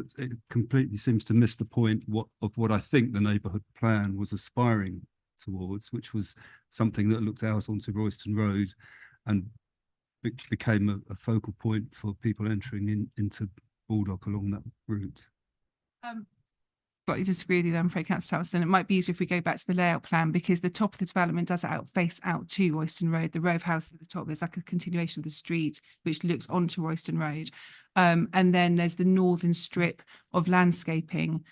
completely seems to miss the point of what I think the neighbourhood plan was aspiring towards, which was something that looked out onto Royston Road and became a focal point for people entering into Baldock along that route. Slightly disagree with you there, I'm afraid, Councillor Towson. It might be easier if we go back to the layout plan, because the top of the development does face out to Royston Road. The row of houses at the top, there's like a continuation of the street which looks onto Royston Road. And then there's the northern strip of landscaping.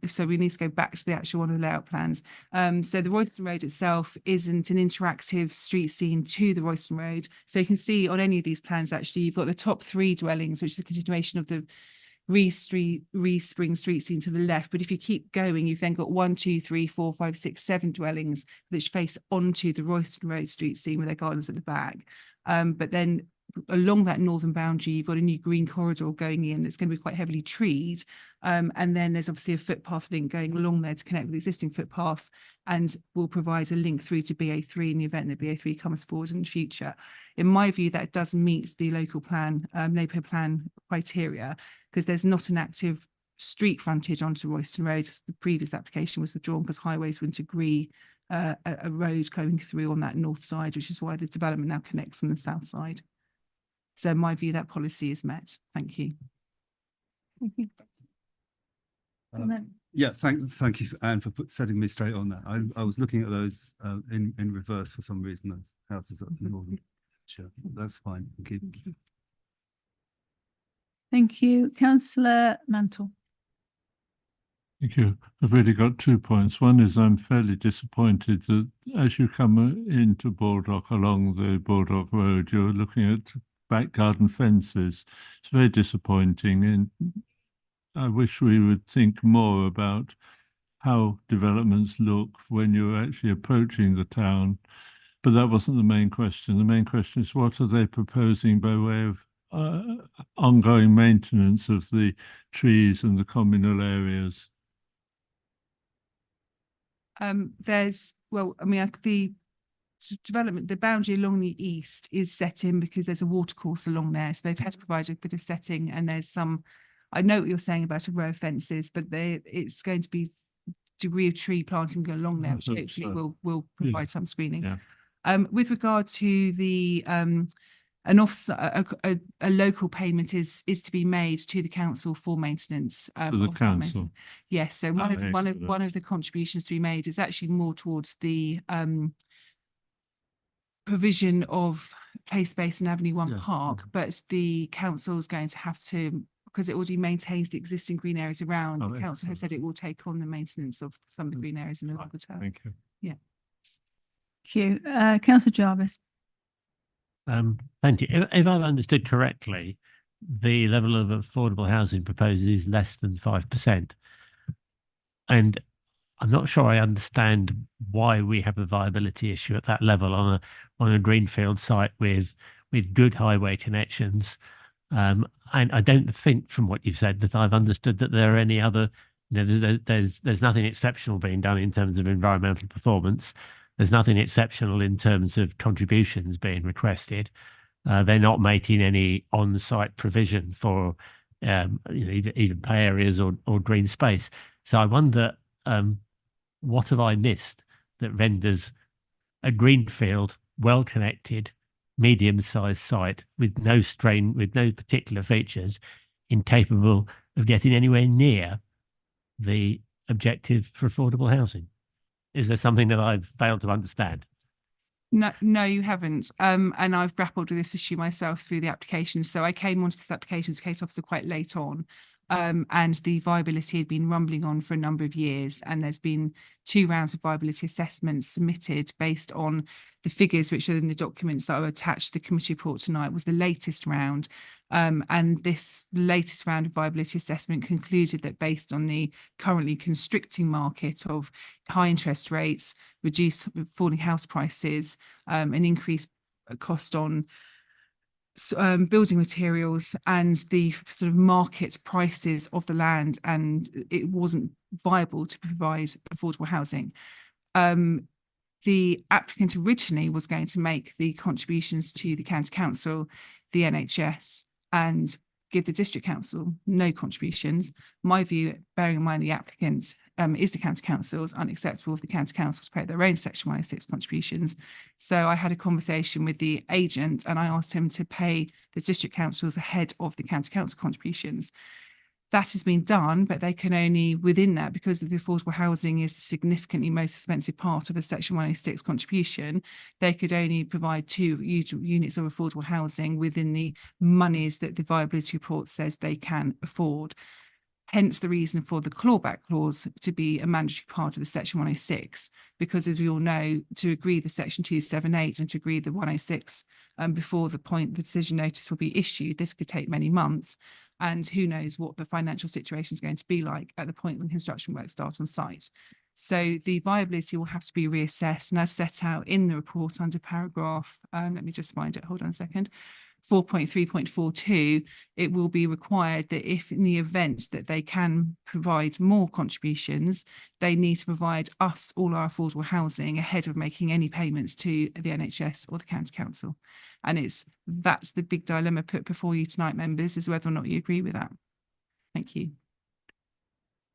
So we need to go back to the actual one of the layout plans. So the Royston Road itself isn't an interactive street scene to the Royston Road. So you can see on any of these plans, actually, you've got the top 3 dwellings, which is a continuation of the Spring Street scene to the left. But if you keep going, you've then got 1, 2, 3, 4, 5, 6, 7 dwellings which face onto the Royston Road street scene with their gardens at the back. But then along that northern boundary, you've got a new green corridor going in that's going to be quite heavily treed. And then there's obviously a footpath link going along there to connect with the existing footpath, and will provide a link through to BA3 in the event that BA3 comes forward in the future. In my view, that does meet the local plan, neighbourhood plan criteria, because there's not an active street frontage onto Royston Road. The previous application was withdrawn because highways wouldn't agree a road going through on that north side, which is why the development now connects from the south side. So in my view, that policy is met. Thank you. Yeah, thank you, Anne, for setting me straight on that. I was looking at those in reverse for some reason. Those houses up in northern. Sure, that's fine. Thank you. Thank you. Councillor Mantle. Thank you. I've really got 2 points. One is I'm fairly disappointed that as you come into Baldock along the Baldock Road, you're looking at back garden fences. It's very disappointing, and I wish we would think more about how developments look when you're actually approaching the town. But that wasn't the main question. The main question is, what are they proposing by way of ongoing maintenance of the trees and the communal areas? The development, the boundary along the east is set in because there's a watercourse along there. So they've had to provide a bit of setting, and there's some, I know what you're saying about a row of fences, but it's going to be degree of tree planting along there, which hopefully will provide some screening. Yeah. With regard to the a local payment is to be made to the council for maintenance. The council. Yes. So one of the contributions to be made is actually more towards the provision of play space in Avenue 1 Park, but the council is going to have to, because it already maintains the existing green areas around. The council has said it will take on the maintenance of some of the green areas in the longer term. Thank you. Yeah. Thank you. Councillor Jarvis. Thank you. If I've understood correctly, the level of affordable housing proposed is less than 5%. And I'm not sure I understand why we have a viability issue at that level on a greenfield site with good highway connections. And I don't think from what you've said that I've understood that there are any other, there's nothing exceptional being done in terms of environmental performance. There's nothing exceptional in terms of contributions being requested. They're not making any on-site provision for even play areas or green space. So I wonder, what have I missed that renders a greenfield, well-connected, medium-sized site with no particular features incapable of getting anywhere near the objective for affordable housing? Is there something that I've failed to understand? No, you haven't. And I've grappled with this issue myself through the application. So I came onto this application as case officer quite late on. And the viability had been rumbling on for a number of years, and there's been 2 rounds of viability assessments submitted based on the figures which are in the documents that are attached to the committee report tonight. Was the latest round, and this latest round of viability assessment concluded that based on the currently constricting market of high interest rates, reduced falling house prices, an increased cost on building materials and the sort of market prices of the land, and it wasn't viable to provide affordable housing. The applicant originally was going to make the contributions to the county council, the NHS, and give the district council no contributions. My view, bearing in mind the applicant is the county council, is unacceptable if the county councils pay their own Section 106 contributions. So I had a conversation with the agent and I asked him to pay the district councils ahead of the county council contributions. That has been done, but they can only, within that, because of the affordable housing is the significantly most expensive part of a Section 106 contribution, they could only provide 2 units of affordable housing within the monies that the viability report says they can afford. Hence the reason for the clawback clause to be a mandatory part of the Section 106, because as we all know, to agree the Section 278 and to agree the 106 before the point the decision notice will be issued, this could take many months. And who knows what the financial situation is going to be like at the point when construction work start on site. So the viability will have to be reassessed, and as set out in the report under paragraph, let me just find it, hold on a second, 4.3.42, it will be required that if in the event that they can provide more contributions, they need to provide us all our affordable housing ahead of making any payments to the NHS or the county council. And that's the big dilemma put before you tonight, members, is whether or not you agree with that. Thank you.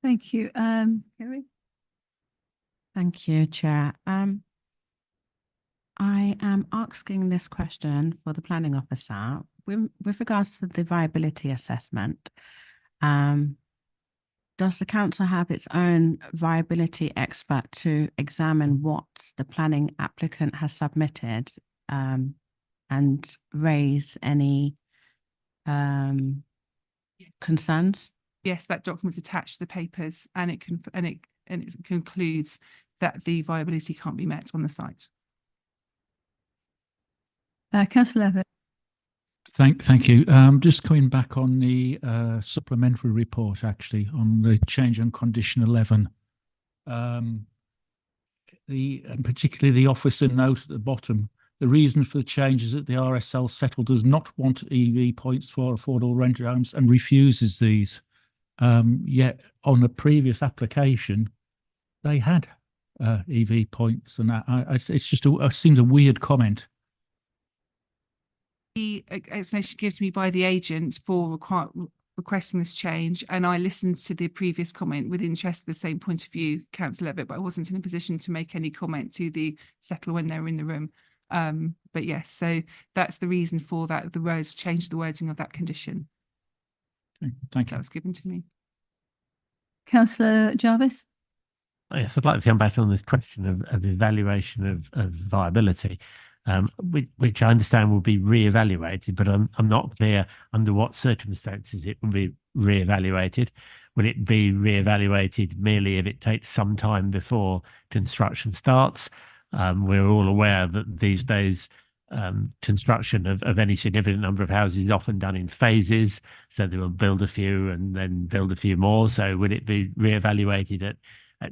Thank you. Kerry? Thank you, Chair. I am asking this question for the planning officer with regards to the viability assessment. Does the council have its own viability expert to examine what the planning applicant has submitted and raise any concerns? Yes, that document's attached to the papers, and it concludes that the viability can't be met on the site. Councillor Levitt. Thank you. Just coming back on the supplementary report, actually, on the change on condition 11. And particularly the officer note at the bottom. The reason for the change is that the RSL settled does not want EV points for affordable rented homes and refuses these. Yet on a previous application, they had EV points, and it's just it seems a weird comment. The explanation given to me by the agent for requesting this change, and I listened to the previous comment with interest, the same point of view, Councillor Levitt, but I wasn't in a position to make any comment to the settler when they were in the room. But yes, so that's the reason for that, the words change the wording of that condition. Thank you. That was given to me. Councillor Jarvis? Yes, I'd like to come back on this question of evaluation of viability, which I understand will be re-evaluated, but I'm not clear under what circumstances it will be re-evaluated. Will it be re-evaluated merely if it takes some time before construction starts? We're all aware that these days construction of any significant number of houses is often done in phases. So they will build a few and then build a few more. So would it be re-evaluated at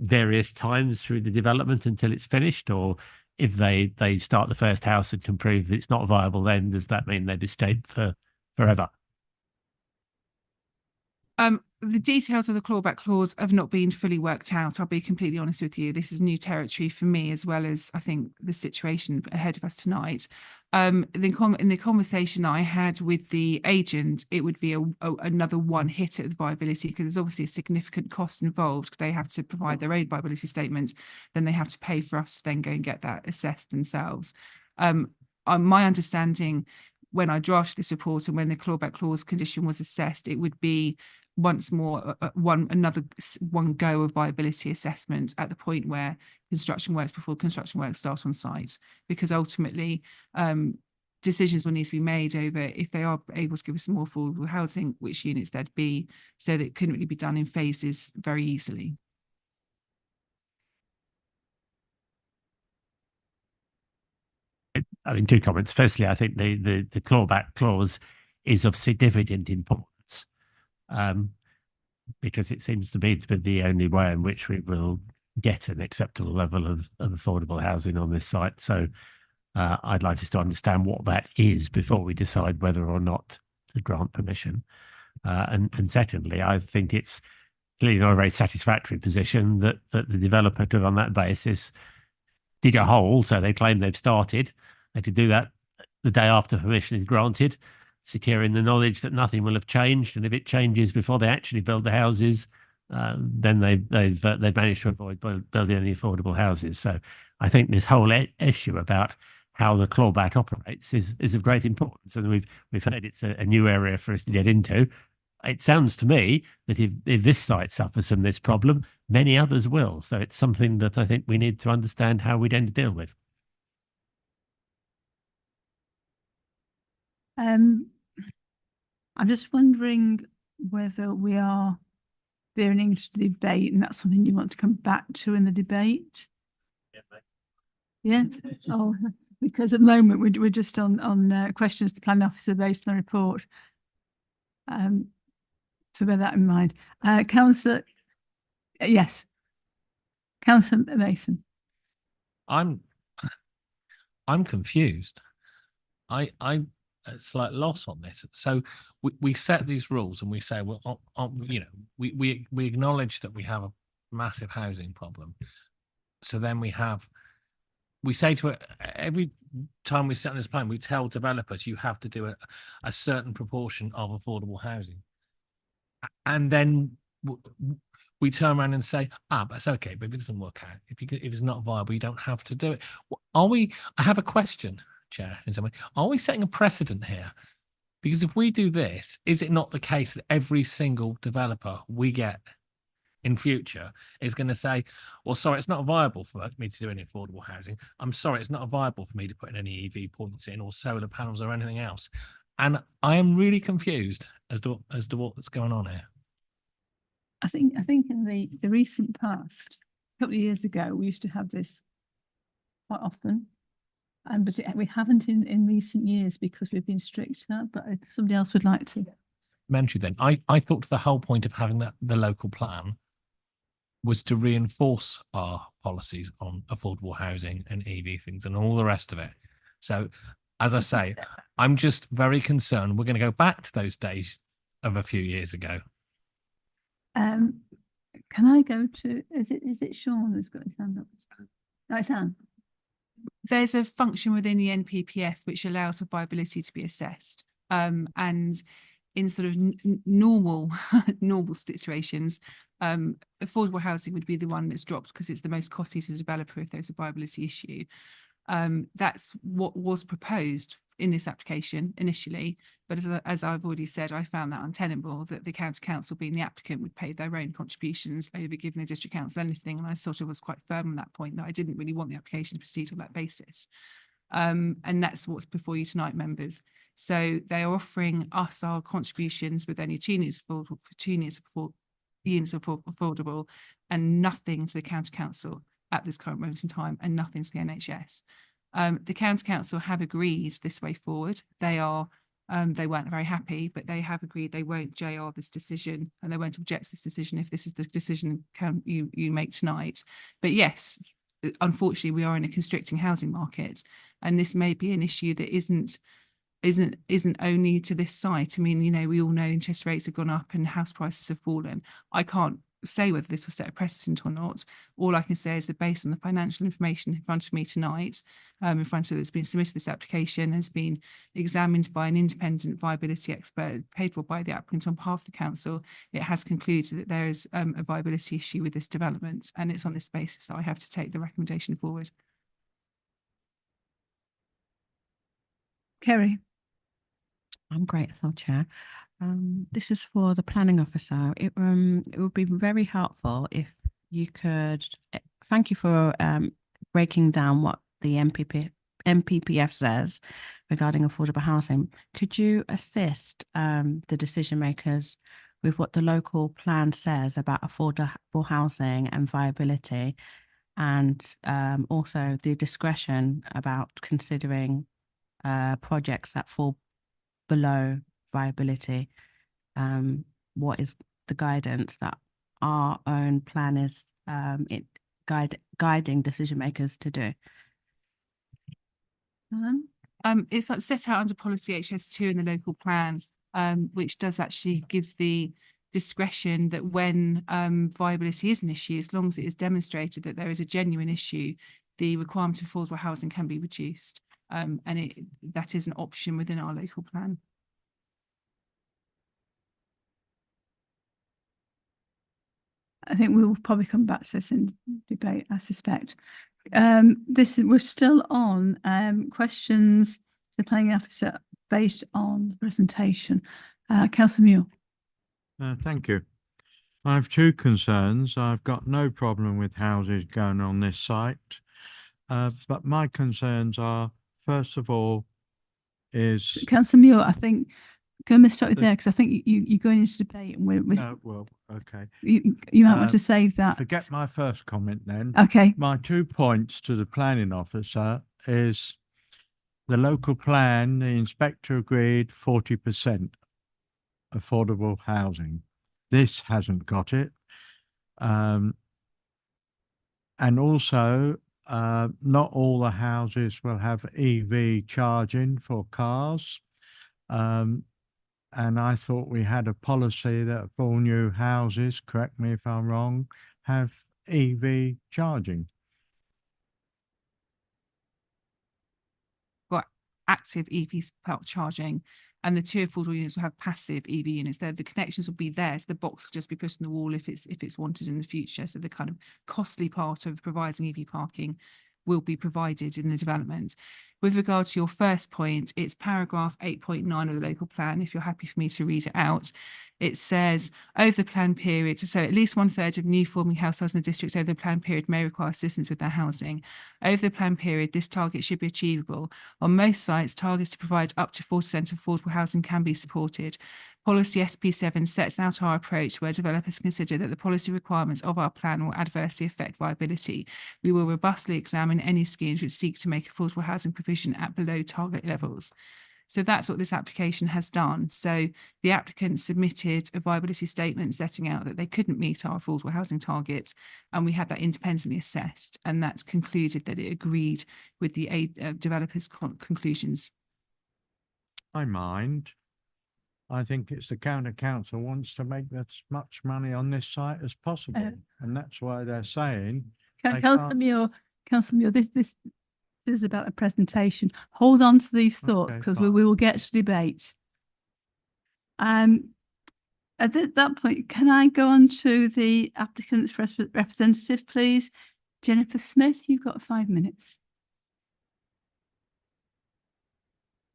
various times through the development until it's finished? Or if they start the first house and can prove that it's not viable, then does that mean they'd be stayed for forever? The details of the clawback clause have not been fully worked out. I'll be completely honest with you. This is new territory for me, as well as I think the situation ahead of us tonight. In the conversation I had with the agent, it would be another one hit at the viability, because there's obviously a significant cost involved. They have to provide their own viability statement, then they have to pay for us to then go and get that assessed themselves. My understanding when I drafted this report and when the clawback clause condition was assessed, it would be once more another one go of viability assessment at the point where before construction works start on site, because ultimately decisions will need to be made over if they are able to give us more affordable housing, which units there'd be, so that it couldn't really be done in phases very easily. I mean, 2 comments. Firstly, I think the clawback clause is of significant importance, because it seems to be the only way in which we will get an acceptable level of affordable housing on this site. So I'd like us to understand what that is before we decide whether or not to grant permission. And secondly, I think it's clearly not a very satisfactory position that the developer could, on that basis, dig a hole. So they claim they've started. They could do that the day after permission is granted, securing the knowledge that nothing will have changed. And if it changes before they actually build the houses, then they've managed to avoid building any affordable houses. So I think this whole issue about how the clawback operates is of great importance, and we've heard it's a new area for us to get into. It sounds to me that if this site suffers from this problem, many others will. So it's something that I think we need to understand how we're going to deal with. I'm just wondering whether we are veering into debate, and that's something you want to come back to in the debate. Yeah. Oh, because at the moment we're just on questions to planning officer based on the report. So bear that in mind. Councillor, yes, Councillor Mason. I'm confused. I'm at slight loss on this. So we set these rules and we say, well, you know, we acknowledge that we have a massive housing problem. So then we say to it, every time we set this plan, we tell developers you have to do a certain proportion of affordable housing. And then we turn around and say, but it's okay, but if it doesn't work out, if it's not viable, you don't have to do it. I have a question, Chair, in some way. Are we setting a precedent here? Because if we do this, is it not the case that every single developer we get in future is going to say, well, sorry, it's not viable for me to do any affordable housing. I'm sorry, it's not viable for me to put in any EV points in or solar panels or anything else. And I am really confused as to what's going on here. I think in the recent past, a couple of years ago, we used to have this quite often, but we haven't in recent years because we've been stricter. But if somebody else would like to mention, then I thought the whole point of having the local plan was to reinforce our policies on affordable housing and EV things and all the rest of it. So, as I say, I'm just very concerned we're going to go back to those days of a few years ago. Can I go to, is it Sean who's got his hand up? No, it's Anne. There's a function within the NPPF which allows for viability to be assessed. And in sort of normal situations, affordable housing would be the one that's dropped because it's the most costly to the developer if there's a viability issue. That's what was proposed in this application initially, but as I've already said, I found that untenable, that the county council, being the applicant, would pay their own contributions over giving the district council anything, and I sort of was quite firm on that point, that I didn't really want the application to proceed on that basis. And that's what's before you tonight, members. So they are offering us our contributions with only 2 units affordable and nothing to the county council at this current moment in time, and nothing to the NHS. The county council have agreed this way forward. They weren't very happy, but they have agreed they won't JR this decision and they won't object to this decision if this is the decision you make tonight. But yes, unfortunately, we are in a constricting housing market, and this may be an issue that isn't only to this site. I mean, you know, we all know interest rates have gone up and house prices have fallen. I can't say whether this will set a precedent or not. All I can say is that based on the financial information in front of me tonight, in front of that's been submitted, this application has been examined by an independent viability expert paid for by the applicant on behalf of the council. It has concluded that there is a viability issue with this development, and it's on this basis that I have to take the recommendation forward. Kerry. I'm grateful, Chair. This is for the planning officer. It would be very helpful if you could, thank you for breaking down what the MPPF says regarding affordable housing. Could you assist the decision makers with what the local plan says about affordable housing and viability, and also the discretion about considering projects that fall below viability? What is the guidance that our own plan is guiding decision makers to do? It's like set out under policy HS2 in the local plan, which does actually give the discretion that when viability is an issue, as long as it is demonstrated that there is a genuine issue, the requirement for affordable housing can be reduced. And that is an option within our local plan. I think we will probably come back to this in debate, I suspect. We're still on questions to the planning officer based on the presentation. Councillor Muir. Thank you. I have two concerns. I've got no problem with houses going on this site, but my concerns are, first of all, is... Councillor Muir, I think, can I start with there, because I think you're going into debate. And we're No, well, okay. You might want to save that. Forget my first comment then. Okay. My 2 points to the planning officer is the local plan, the inspector agreed 40% affordable housing. This hasn't got it. And also, not all the houses will have EV charging for cars. And I thought we had a policy that all new houses, correct me if I'm wrong, have EV charging. Got active EV charging, and the 2 affordable units will have passive EV units. There, the connections will be there, so the box will just be put on the wall if it's wanted in the future. So the kind of costly part of providing EV parking will be provided in the development. With regard to your first point, it's paragraph 8.9 of the local plan. If you're happy for me to read it out, it says over the plan period, so at least 1/3 of new forming households in the district over the plan period may require assistance with their housing. Over the plan period, this target should be achievable. On most sites, targets to provide up to 40% of affordable housing can be supported. Policy SP7 sets out our approach where developers consider that the policy requirements of our plan will adversely affect viability. We will robustly examine any schemes which seek to make affordable housing provision at below target levels. So that's what this application has done. So the applicant submitted a viability statement setting out that they couldn't meet our affordable housing targets, and we had that independently assessed, and that's concluded that it agreed with the developers' conclusions. I mind. I think it's the county council wants to make as much money on this site as possible, and that's why they're saying. Councillor Muir, this is about a presentation. Hold on to these thoughts, because we will get to debate. At that point, can I go on to the applicant's representative, please? Jennifer Smith, you've got 5 minutes.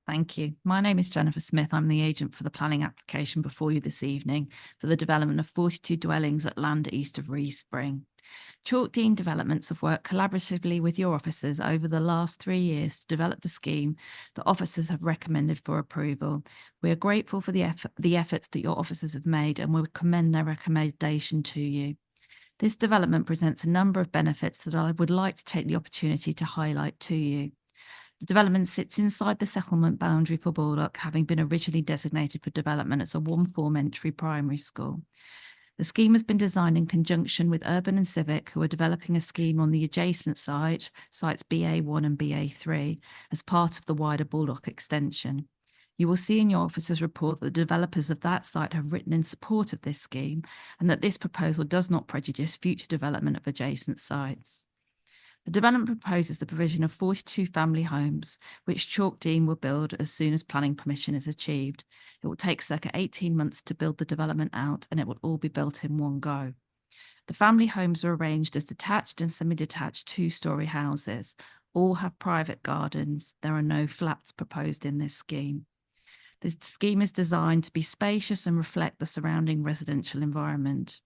Thank you. My name is Jennifer Smith. I'm the agent for the planning application before you this evening for the development of 42 dwellings at land east of Reespring. Chalkdean Developments have worked collaboratively with your officers over the last 3 years to develop the scheme that officers have recommended for approval. We are grateful for the efforts that your officers have made, and we commend their recommendation to you. This development presents a number of benefits that I would like to take the opportunity to highlight to you. The development sits inside the settlement boundary for Baldock, having been originally designated for development as a 1-form entry primary school. The scheme has been designed in conjunction with Urban and Civic, who are developing a scheme on the adjacent sites BA1 and BA3, as part of the wider Baldock extension. You will see in your officer's report that the developers of that site have written in support of this scheme, and that this proposal does not prejudice future development of adjacent sites. The development proposes the provision of 42 family homes, which Chalkdean will build as soon as planning permission is achieved. It will take circa 18 months to build the development out, and it will all be built in one go. The family homes are arranged as detached and semi-detached 2-storey houses. All have private gardens. There are no flats proposed in this scheme. This scheme is designed to be spacious and reflect the surrounding residential environment.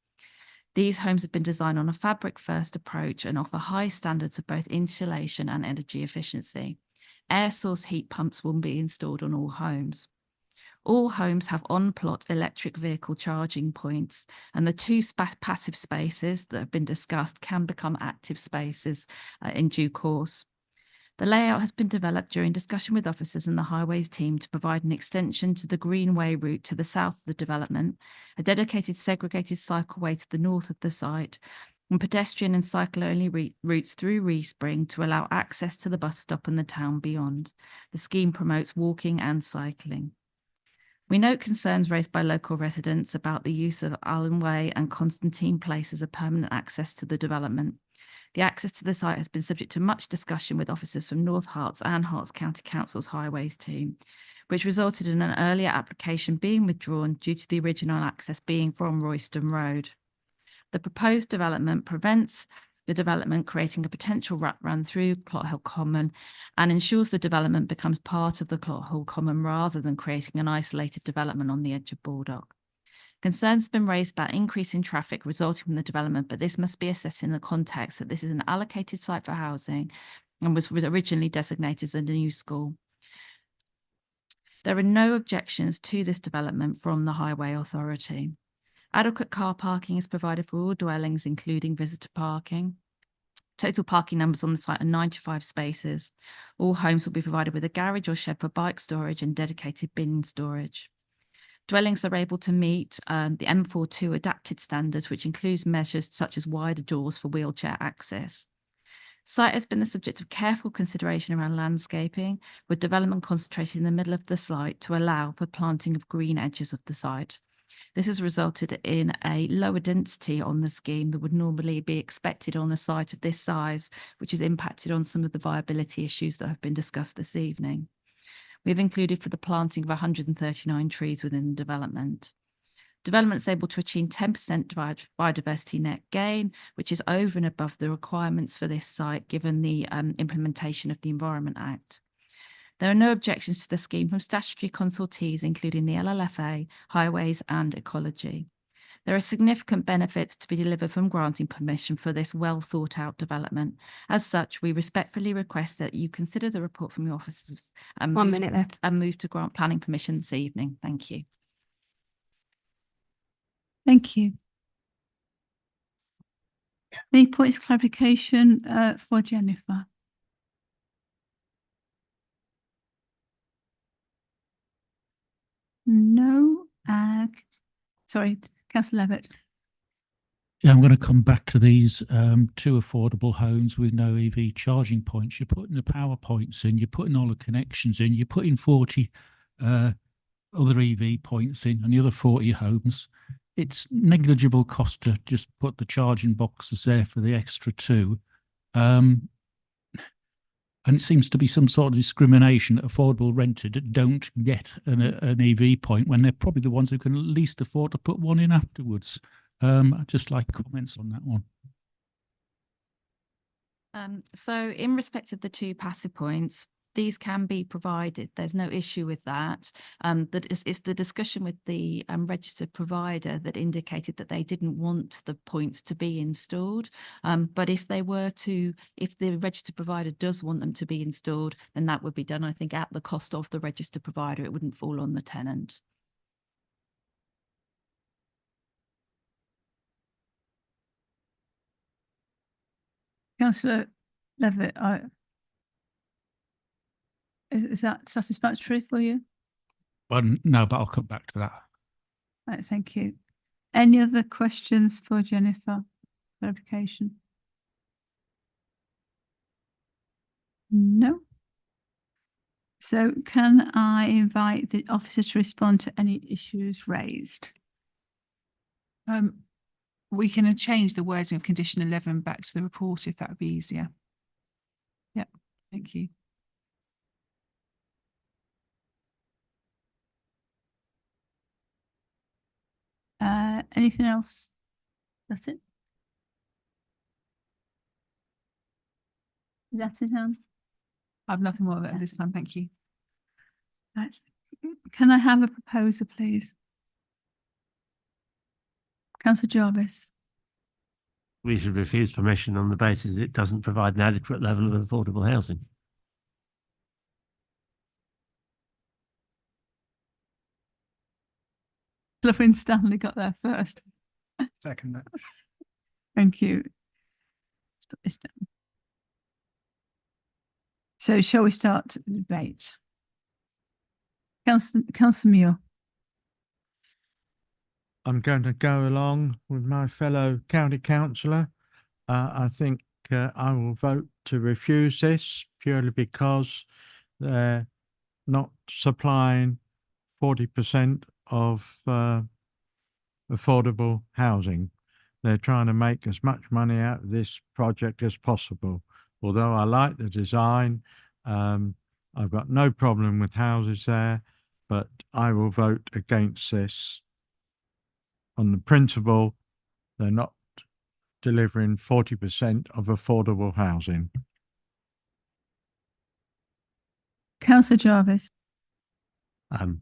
These homes have been designed on a fabric-first approach and offer high standards of both insulation and energy efficiency. Air source heat pumps will be installed on all homes. All homes have on-plot electric vehicle charging points, and the 2 passive spaces that have been discussed can become active spaces in due course. The layout has been developed during discussion with officers and the highways team to provide an extension to the Greenway route to the south of the development, a dedicated segregated cycleway to the north of the site, and pedestrian and cycle-only routes through Respring to allow access to the bus stop and the town beyond. The scheme promotes walking and cycling. We note concerns raised by local residents about the use of Allen Way and Constantine Place as a permanent access to the development. The access to the site has been subject to much discussion with officers from North Herts and Herts County Council's highways team, which resulted in an earlier application being withdrawn due to the original access being from Royston Road. The proposed development prevents the development creating a potential rat run through Clot Hill Common and ensures the development becomes part of the Clot Hill Common rather than creating an isolated development on the edge of Baldock. Concerns have been raised about increase in traffic resulting from the development, but this must be assessed in the context that this is an allocated site for housing and was originally designated as a new school. There are no objections to this development from the Highway Authority. Adequate car parking is provided for all dwellings, including visitor parking. Total parking numbers on the site are 95 spaces. All homes will be provided with a garage or shed for bike storage and dedicated bin storage. Dwellings are able to meet the M42 adapted standards, which includes measures such as wider doors for wheelchair access. Site has been the subject of careful consideration around landscaping, with development concentrated in the middle of the site to allow for planting of green edges of the site. This has resulted in a lower density on the scheme that would normally be expected on a site of this size, which has impacted on some of the viability issues that have been discussed this evening. We have included for the planting of 139 trees within the development. Development is able to achieve 10% biodiversity net gain, which is over and above the requirements for this site, given the implementation of the Environment Act. There are no objections to the scheme from statutory consultees, including the LLFA, Highways and Ecology. There are significant benefits to be delivered from granting permission for this well thought out development. As such, we respectfully request that you consider the report from your officers and 1 minute left and move to grant planning permission this evening. Thank you. Thank you. Any points of clarification for Jennifer? No. Sorry, Councillor Levitt. Yeah, I'm going to come back to these two affordable homes with no EV charging points. You're putting the power points in, you're putting all the connections in, you're putting 40 other EV points in and the other 40 homes. It's negligible cost to just put the charging boxes there for the extra two. And it seems to be some sort of discrimination that affordable rented don't get an EV point when they're probably the ones who can at least afford to put one in afterwards. I'd just like comments on that one. So in respect of the two passive points, these can be provided. There's no issue with that. That it's the discussion with the registered provider that indicated that they didn't want the points to be installed. But if the registered provider does want them to be installed, then that would be done, I think, at the cost of the registered provider. It wouldn't fall on the tenant. Councillor Levitt, is that satisfactory for you? Well, no, but I'll come back to that. Right, thank you. Any other questions for Jennifer? Clarification? No. So can I invite the officers to respond to any issues raised? We can change the wording of condition 11 back to the report if that would be easier. Yeah, thank you. Anything else? That's it? Is that it, Anne? I've nothing more at this time, thank you. Right. Can I have a proposer, please? Councillor Jarvis. We should refuse permission on the basis it doesn't provide an adequate level of affordable housing. Fluffy Stanley got there first. Second that. Thank you. Let's put this down. So shall we start the debate? Councillor Muir. I'm going to go along with my fellow county councillor I think I will vote to refuse this purely because they're not supplying 40% of affordable housing. They're trying to make as much money out of this project as possible. Although I like the design, I've got no problem with houses there, but I will vote against this on the principle they're not delivering 40% of affordable housing. Councillor Jarvis.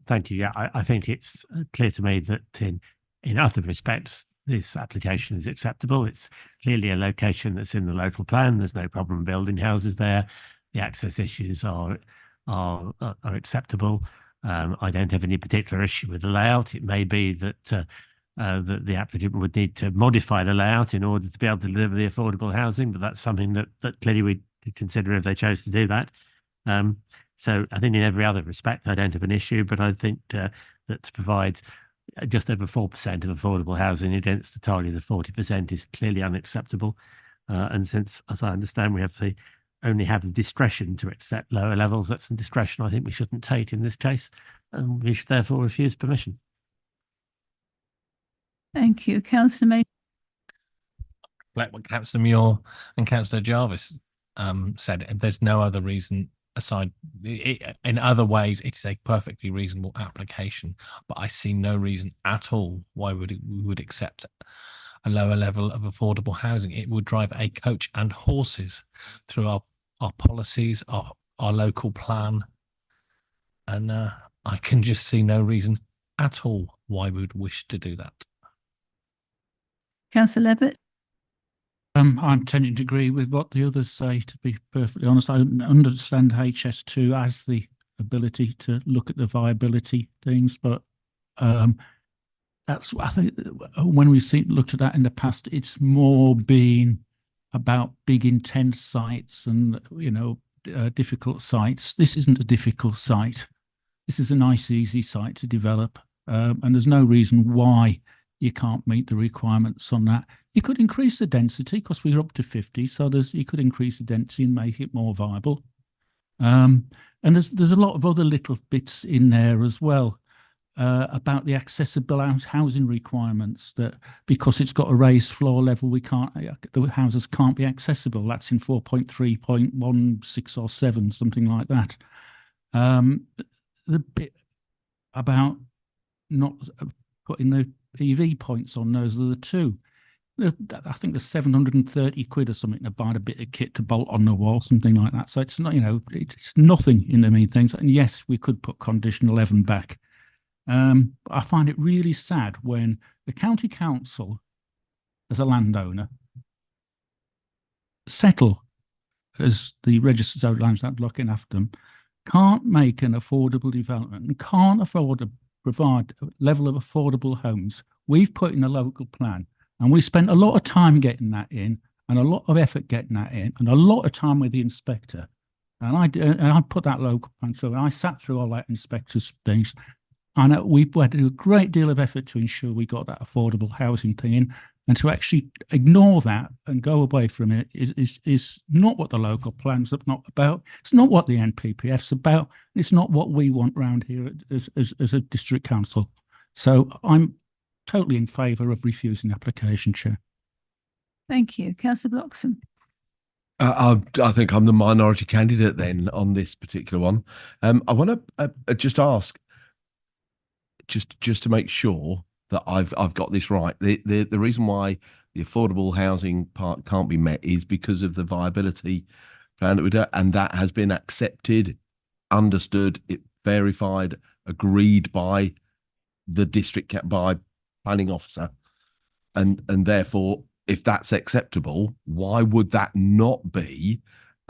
Thank you. Yeah, I think it's clear to me that in other respects, this application is acceptable. It's clearly a location that's in the local plan. There's no problem building houses there. The access issues are acceptable. I don't have any particular issue with the layout. It may be that that the applicant would need to modify the layout in order to be able to deliver the affordable housing, but that's something that clearly we'd consider if they chose to do that. So I think in every other respect, I don't have an issue, but I think that to provide just over 4% of affordable housing against the target of 40% is clearly unacceptable. And since, as I understand, we only have the discretion to accept lower levels, that's some discretion I think we shouldn't take in this case, and we should therefore refuse permission. Thank you. Councillor May. Like what Councillor Muir and Councillor Jarvis said, there's no other reason aside. In other ways, it's a perfectly reasonable application, but I see no reason at all why we would accept a lower level of affordable housing. It would drive a coach and horses through our policies, our local plan, and I can just see no reason at all why we would wish to do that. Councillor Levitt. I'm tending to agree with what the others say, to be perfectly honest. I understand HS2 as the ability to look at the viability things, but that's, I think, when we've looked at that in the past, it's more been about big, intense sites and, difficult sites. This isn't a difficult site. This is a nice, easy site to develop, and there's no reason why you can't meet the requirements on that. You could increase the density because we're up to 50, so you could increase the density and make it more viable. And there's a lot of other little bits in there as well about the accessible housing requirements, that because it's got a raised floor level, the houses can't be accessible. That's in 4.3.16 or 7, something like that. The bit about not putting the EV points on, those are the two. I think there's 730 quid or something to buy a bit of kit to bolt on the wall, something like that. So it's not, it's nothing in the main things. And yes, we could put condition 11 back. But I find it really sad when the county council, as a landowner, settle as the registered zone landlord looking after them, can't make an affordable development and can't afford to provide a level of affordable homes. We've put in a local plan, and we spent a lot of time getting that in, and a lot of effort getting that in, and a lot of time with the inspector. And I put that local plan through, and I sat through all that inspector's things. And we had a great deal of effort to ensure we got that affordable housing thing in, and to actually ignore that and go away from it is not what the local plan's not about. It's not what the NPPF's about. It's not what we want around here as a district council. So I'm totally in favour of refusing the application, Chair. Thank you. Councillor Bloxham. I think I'm the minority candidate then on this particular one. I want to just ask, just to make sure that I've got this right. The reason why the affordable housing part can't be met is because of the viability plan that we do, and that has been accepted, understood, verified, agreed by the district by planning officer, and therefore, if that's acceptable, why would that not be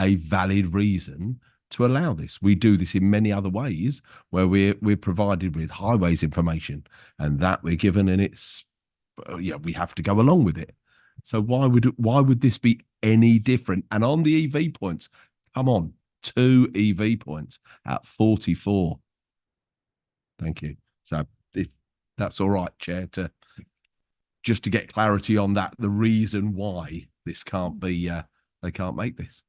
a valid reason to allow this? We do this in many other ways where we're provided with highways information, and that we're given, and it's we have to go along with it. So why would this be any different? And on the EV points, come on, 2 EV points at 44. Thank you. So if that's all right, Chair, to just to get clarity on that, the reason why this can't be, they can't make this.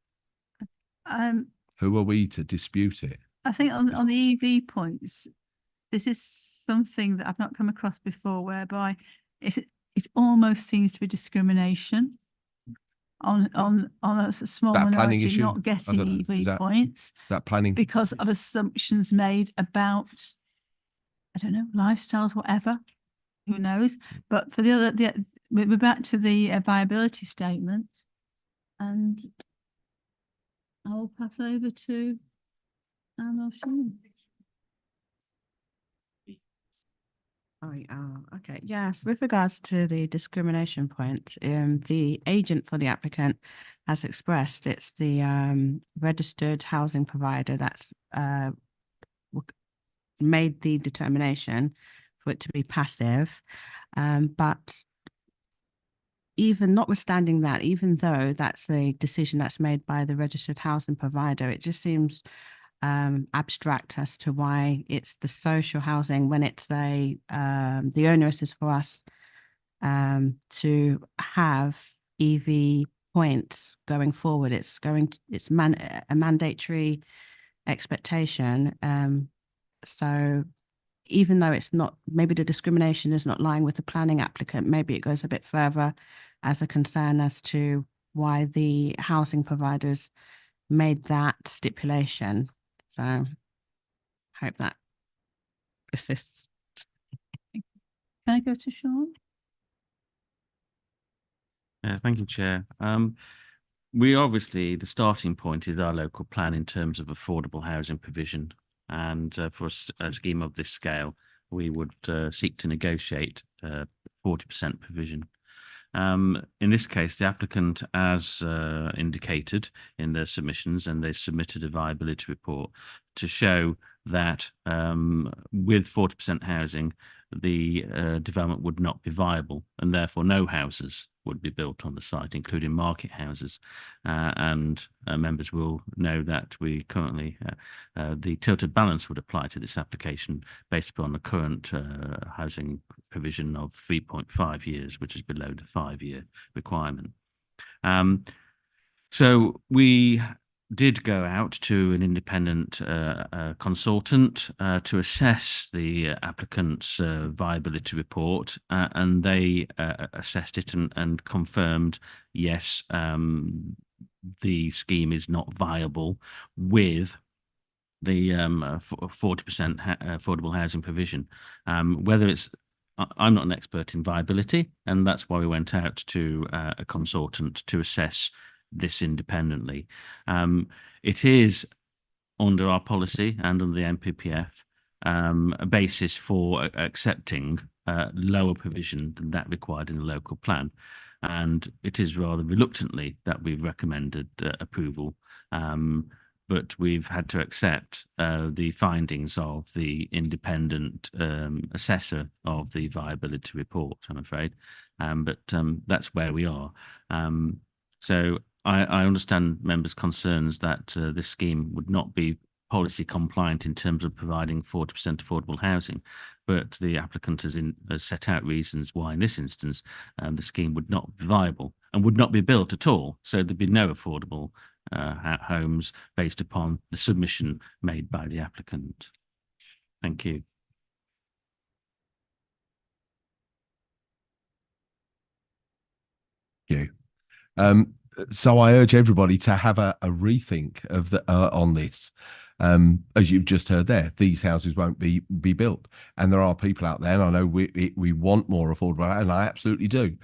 Who are we to dispute it? I think on the EV points, this is something that I've not come across before, whereby it almost seems to be discrimination on a small That planning minority issue? not I getting don't know. EV Is points that planning? because of assumptions made about, I don't know, lifestyles, whatever. Who knows? But for we're back to the viability statement, and I'll pass over to Anne or Sean. Okay. Yes, with regards to the discrimination point, the agent for the applicant has expressed it's the registered housing provider that's made the determination for it to be passive. But even notwithstanding that, even though that's a decision that's made by the registered housing provider, it just seems abstract as to why it's the social housing when it's the onus is for us to have EV points going forward. It's a mandatory expectation. So even though it's not, maybe the discrimination is not lying with the planning applicant, maybe it goes a bit further as a concern as to why the housing providers made that stipulation. So hope that assists. Can I go to Sean? Thank you, Chair. We obviously, the starting point is our local plan in terms of affordable housing provision. And for a scheme of this scale, we would seek to negotiate 40% provision. In this case, the applicant, as indicated in their submissions, and they submitted a viability report to show that with 40% housing, the development would not be viable, and therefore no houses would be built on the site, including market houses. And members will know that we currently, the tilted balance would apply to this application based upon the current housing provision of 3.5 years, which is below the 5-year requirement. So we did go out to an independent consultant to assess the applicant's viability report, and they assessed it and confirmed, yes, the scheme is not viable with the 40% affordable housing provision. Whether it's, I'm not an expert in viability, and that's why we went out to a consultant to assess this independently. It is under our policy and under the NPPF a basis for accepting lower provision than that required in the local plan, and it is rather reluctantly that we've recommended approval. But we've had to accept the findings of the independent assessor of the viability report, I'm afraid. But that's where we are. So I understand members' concerns that this scheme would not be policy compliant in terms of providing 40% affordable housing, but the applicant has set out reasons why in this instance the scheme would not be viable and would not be built at all. So there'd be no affordable homes based upon the submission made by the applicant. Thank you. Thank you. So I urge everybody to have a rethink of the on this. As you've just heard there, these houses won't be built, and there are people out there, and I know we want more affordable, and I absolutely do.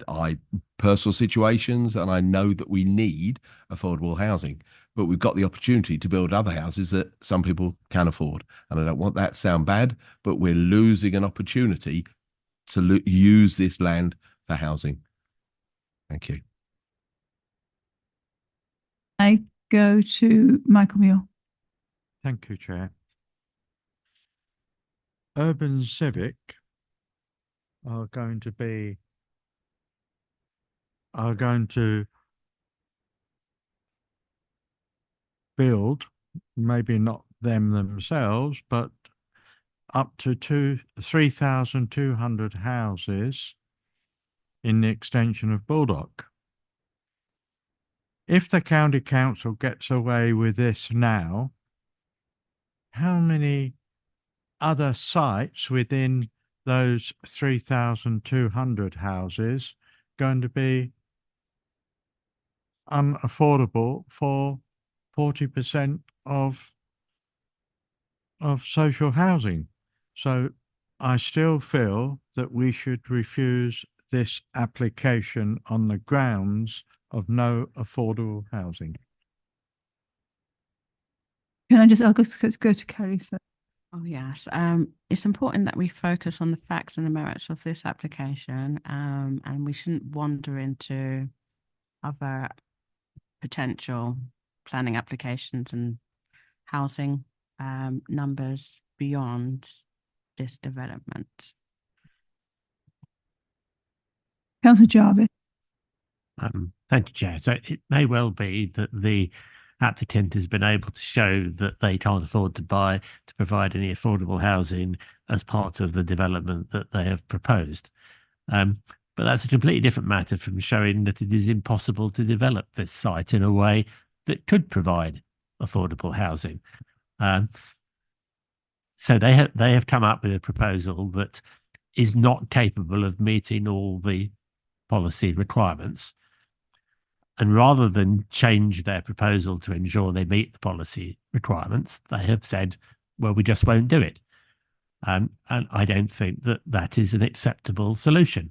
I personal situations, and I know that we need affordable housing, but we've got the opportunity to build other houses that some people can afford, and I don't want that to sound bad, but we're losing an opportunity to use this land for housing. Thank you. I go to Michael Muir. Thank you, Chair. Urban Civic are going to build, maybe not them themselves, but up to 3,200 houses in the extension of Baldock. If the county council gets away with this now, how many other sites within those 3,200 houses going to be unaffordable for 40% of social housing? So I still feel that we should refuse this application on the grounds of no affordable housing. Can I just, I'll go to Kerry first. Oh, yes. It's important that we focus on the facts and the merits of this application, and we shouldn't wander into other potential planning applications and housing numbers beyond this development. Councillor Jarvis. Thank you, Chair. So it may well be that the applicant has been able to show that they can't afford to provide any affordable housing as part of the development that they have proposed. But that's a completely different matter from showing that it is impossible to develop this site in a way that could provide affordable housing. So they have come up with a proposal that is not capable of meeting all the policy requirements. And rather than change their proposal to ensure they meet the policy requirements, they have said, well, we just won't do it. And I don't think that that is an acceptable solution.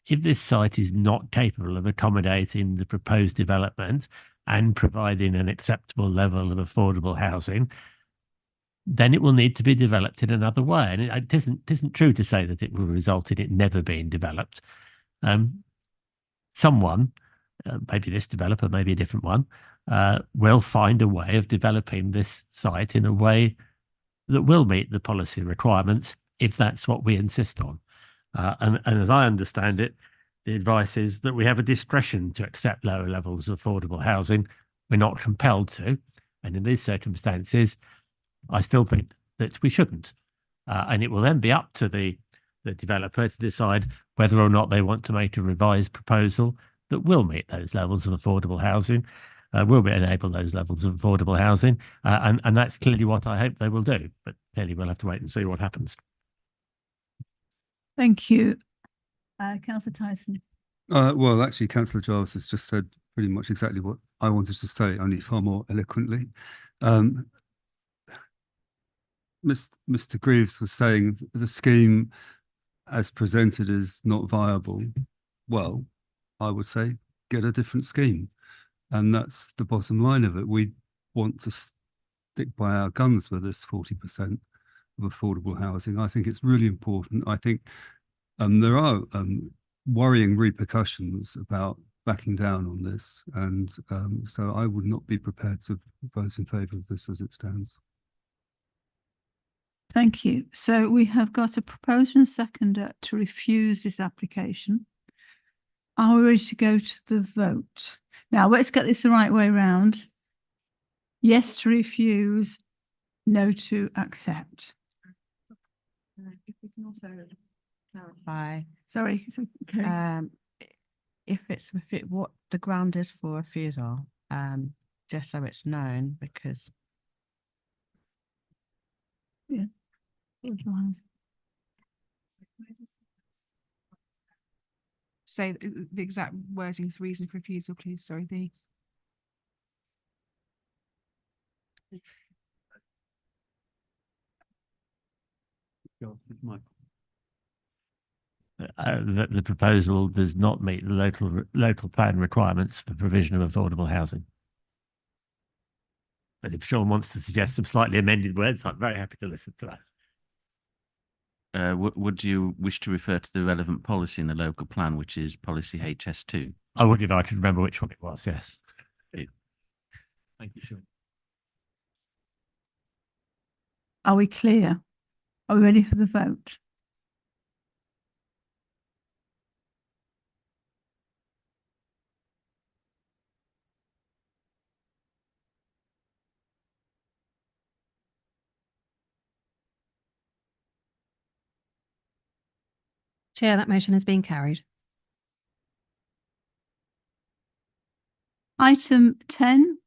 If this site is not capable of accommodating the proposed development and providing an acceptable level of affordable housing, then it will need to be developed in another way. And it isn't true to say that it will result in it never being developed. Someone, maybe this developer, maybe a different one, will find a way of developing this site in a way that will meet the policy requirements if that's what we insist on. And as I understand it, the advice is that we have a discretion to accept lower levels of affordable housing. We're not compelled to. And in these circumstances, I still think that we shouldn't. And it will then be up to the developer to decide whether or not they want to make a revised proposal that will meet those levels of affordable housing, will enable those levels of affordable housing. And that's clearly what I hope they will do. But clearly we'll have to wait and see what happens. Thank you. Councillor Tyson. Well, actually, Councillor Jarvis has just said pretty much exactly what I wanted to say, only far more eloquently. Mr. Greaves was saying the scheme as presented is not viable. Well, I would say get a different scheme. And that's the bottom line of it. We want to stick by our guns with this 40% of affordable housing. I think it's really important. I think there are worrying repercussions about backing down on this. And so I would not be prepared to vote in favour of this as it stands. Thank you. So we have got a proposer and seconder to refuse this application. Are we ready to go to the vote? Now, let's get this the right way round. Yes to refuse, no to accept. If we can also clarify. Sorry. Okay. If what the ground is for refusal, just so it's known, because yeah. Say the exact wording for reason for refusal, please. Sorry, the The proposal does not meet the local plan requirements for provision of affordable housing. But if Sean wants to suggest some slightly amended words, I'm very happy to listen to that. Would you wish to refer to the relevant policy in the local plan, which is policy HS2? I would if I could remember which one it was, yes. Thank you, Sean. Are we clear? Are we ready for the vote? Chair, that motion has been carried. Item 10,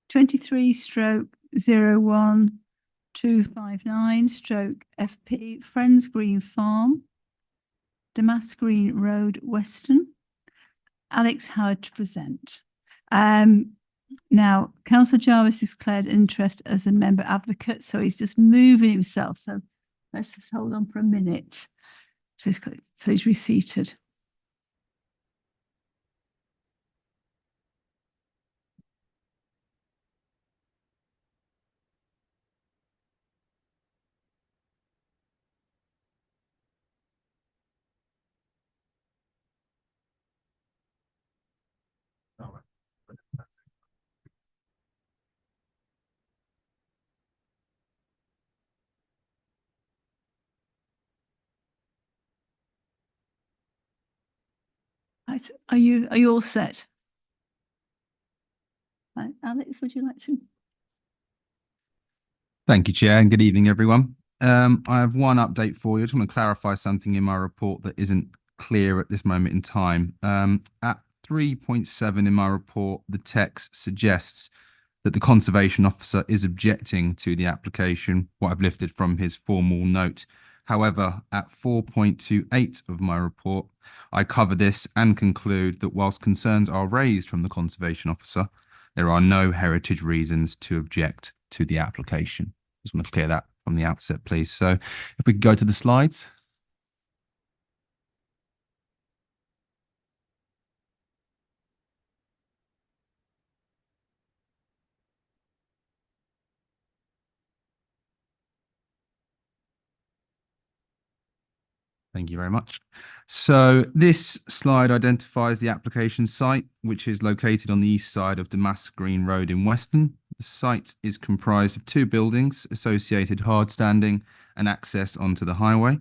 23/01/259 stroke FP Friends Green Farm, Damask Green Road, Weston. Alex Howard to present. Now, Councillor Jarvis declared interest as a member advocate, so he's just moving himself. So let's just hold on for a minute. So he's reseated. Right. Are you all set? Right. Alex, would you like to? Thank you, Chair, and good evening, everyone. I have one update for you. I just want to clarify something in my report that isn't clear at this moment in time. At 3.7 in my report, the text suggests that the Conservation Officer is objecting to the application, what I've lifted from his formal note. However, at 4.28 of my report, I cover this and conclude that whilst concerns are raised from the Conservation Officer, there are no heritage reasons to object to the application. Just want to clear that from the outset, please. So if we could go to the slides. Thank you very much. So this slide identifies the application site, which is located on the east side of Damask Green Road in Weston. The site is comprised of 2 buildings, associated hard standing and access onto the highway.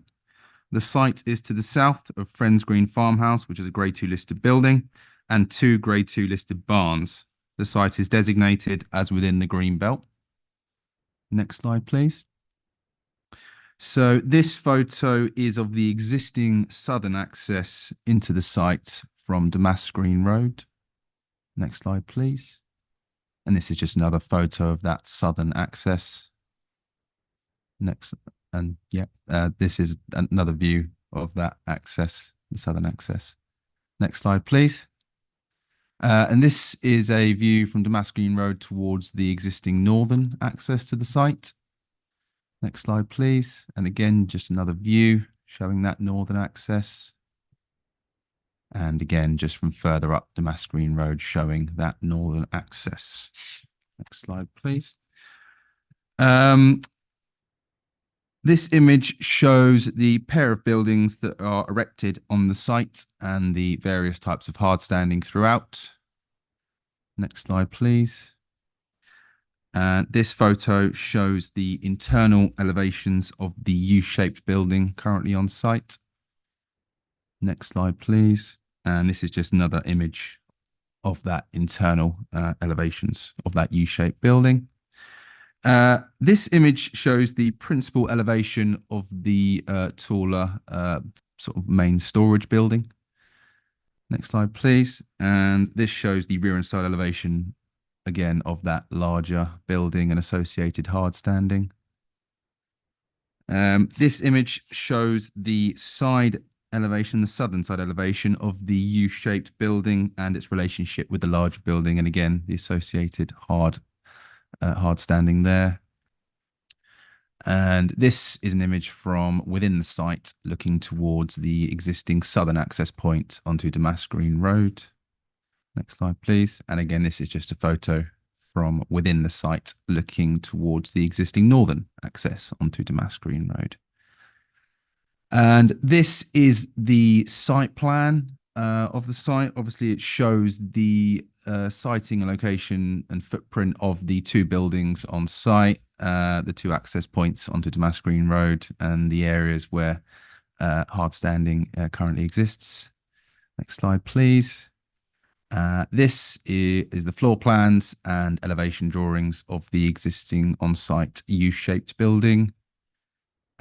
The site is to the south of Friends Green Farmhouse, which is a Grade 2 listed building, and 2 Grade 2 listed barns. The site is designated as within the green belt. Next slide, please. So this photo is of the existing southern access into the site from Damask Green Road. Next slide, please. And this is just another photo of that southern access. Next, and yeah, this is another view of that access, the southern access. Next slide, please. And this is a view from Damask Green Road towards the existing northern access to the site. Next slide, please. And again, just another view showing that northern access. And again, just from further up Damask Green Road, showing that northern access. Next slide, please. This image shows the pair of buildings that are erected on the site and the various types of hard standing throughout. Next slide, please. This photo shows the internal elevations of the U-shaped building currently on site. Next slide, please. And this is just another image of that internal elevations of that U-shaped building. This image shows the principal elevation of the taller sort of main storage building. Next slide, please. And this shows the rear and side elevation again of that larger building and associated hard standing. This image shows the side elevation, the southern side elevation of the U-shaped building and its relationship with the larger building, and again the associated hard standing there. And this is an image from within the site looking towards the existing southern access point onto Damask Green Road. Next slide, please. And again, this is just a photo from within the site looking towards the existing northern access onto Damask Green Road. And this is the site plan of the site. Obviously, it shows the siting and location and footprint of the 2 buildings on site, the 2 access points onto Damask Green Road, and the areas where hard standing currently exists. Next slide, please. This is the floor plans and elevation drawings of the existing on-site U-shaped building.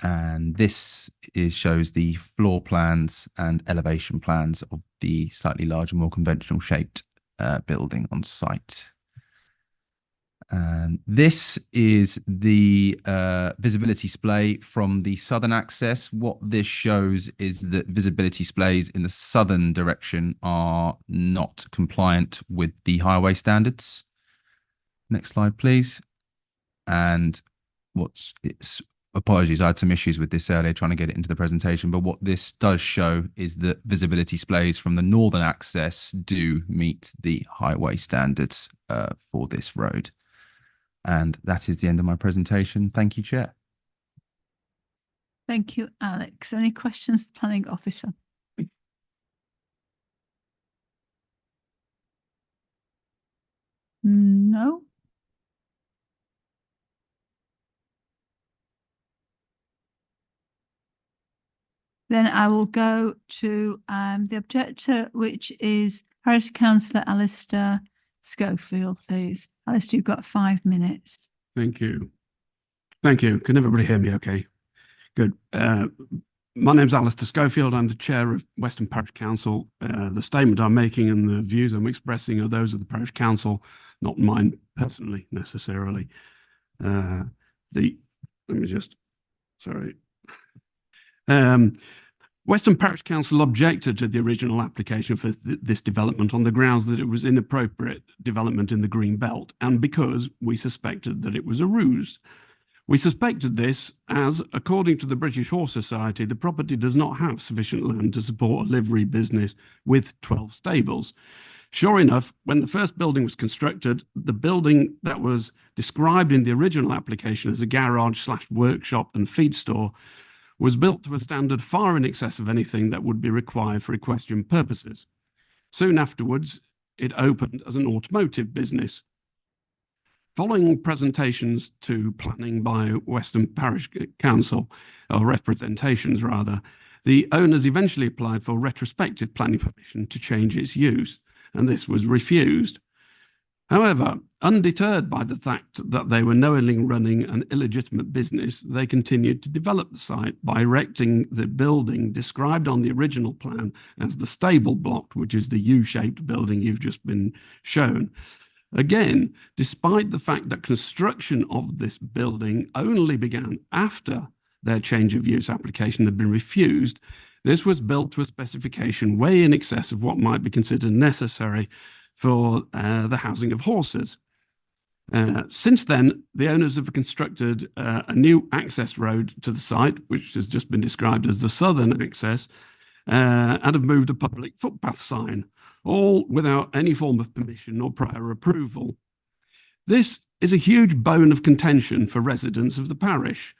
And this shows the floor plans and elevation plans of the slightly larger, more conventional shaped building on site. This is the visibility display from the southern access. What this shows is that visibility displays in the southern direction are not compliant with the highway standards. Next slide, please. And apologies, I had some issues with this earlier trying to get it into the presentation, but what this does show is that visibility displays from the northern access do meet the highway standards for this road. And that is the end of my presentation. Thank you, Chair. Thank you, Alex. Any questions, planning officer? No. Then I will go to the objector, which is Parish Councillor Alistair Schofield, please. Alistair, you've got 5 minutes. Thank you. Thank you. Can everybody hear me okay? Good. My name's Alistair Schofield. I'm the chair of Weston Parish Council. The statement I'm making and the views I'm expressing are those of the Parish Council, not mine personally, necessarily. Weston Parish Council objected to the original application for this development on the grounds that it was inappropriate development in the Green Belt and because we suspected that it was a ruse. We suspected this as, according to the British Horse Society, the property does not have sufficient land to support a livery business with 12 stables. Sure enough, when the first building was constructed, the building that was described in the original application as a garage/workshop and feed store was built to a standard far in excess of anything that would be required for equestrian purposes. Soon afterwards, it opened as an automotive business. Following presentations to planning by Weston Parish Council, or representations rather, the owners eventually applied for retrospective planning permission to change its use, and this was refused. However, undeterred by the fact that they were knowingly running an illegitimate business, they continued to develop the site by erecting the building described on the original plan as the stable block, which is the U-shaped building you've just been shown. Again, despite the fact that construction of this building only began after their change of use application had been refused, this was built to a specification way in excess of what might be considered necessary for the housing of horses. Since then, the owners have constructed a new access road to the site, which has just been described as the southern access, and have moved a public footpath sign, all without any form of permission or prior approval. This is a huge bone of contention for residents of the parish.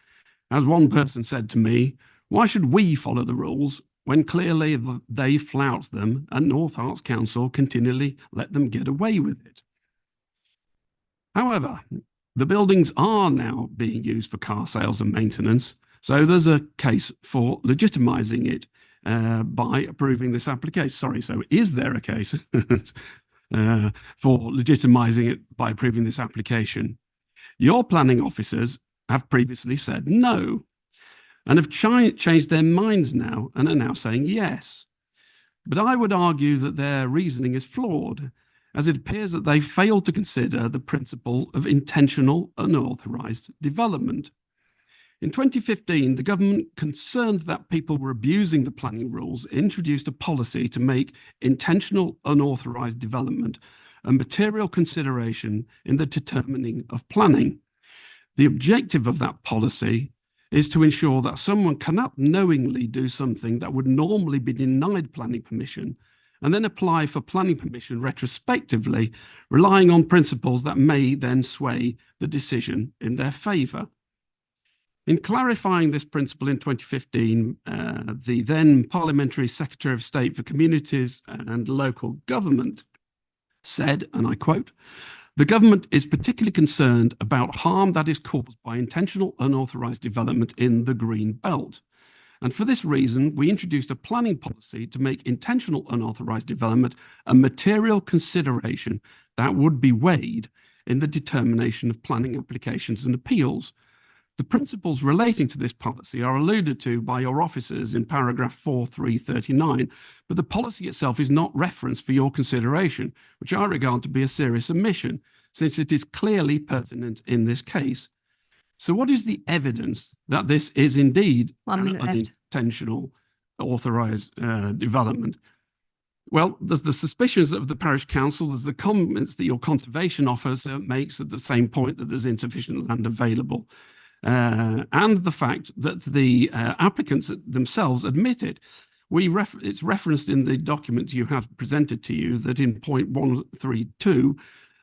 As one person said to me, why should we follow the rules when clearly they flout them and North Herts Council continually let them get away with it? However, the buildings are now being used for car sales and maintenance, so there's a case for legitimising it by approving this application. Sorry, so is there a case for legitimising it by approving this application? Your planning officers have previously said no, and have changed their minds now and are now saying yes. But I would argue that their reasoning is flawed, as it appears that they failed to consider the principle of intentional unauthorised development. In 2015, the government, concerned that people were abusing the planning rules, introduced a policy to make intentional unauthorised development a material consideration in the determining of planning. The objective of that policy is to ensure that someone cannot knowingly do something that would normally be denied planning permission and then apply for planning permission retrospectively, relying on principles that may then sway the decision in their favour. In clarifying this principle in 2015, the then Parliamentary Secretary of State for Communities and Local Government said, and I quote, "The government is particularly concerned about harm that is caused by intentional unauthorised development in the Green Belt. And for this reason, we introduced a planning policy to make intentional unauthorised development a material consideration that would be weighed in the determination of planning applications and appeals. The principles relating to this policy are alluded to by your officers in paragraph 4339, but the policy itself is not referenced for your consideration, which I regard to be a serious omission, since it is clearly pertinent in this case. So what is the evidence that this is indeed an unintentional authorised development? Well, there's the suspicions of the parish council, there's the comments that your conservation officer makes at the same point that there's insufficient land available, and the fact that the applicants themselves admit it. It's referenced in the document you have presented to you that in point 132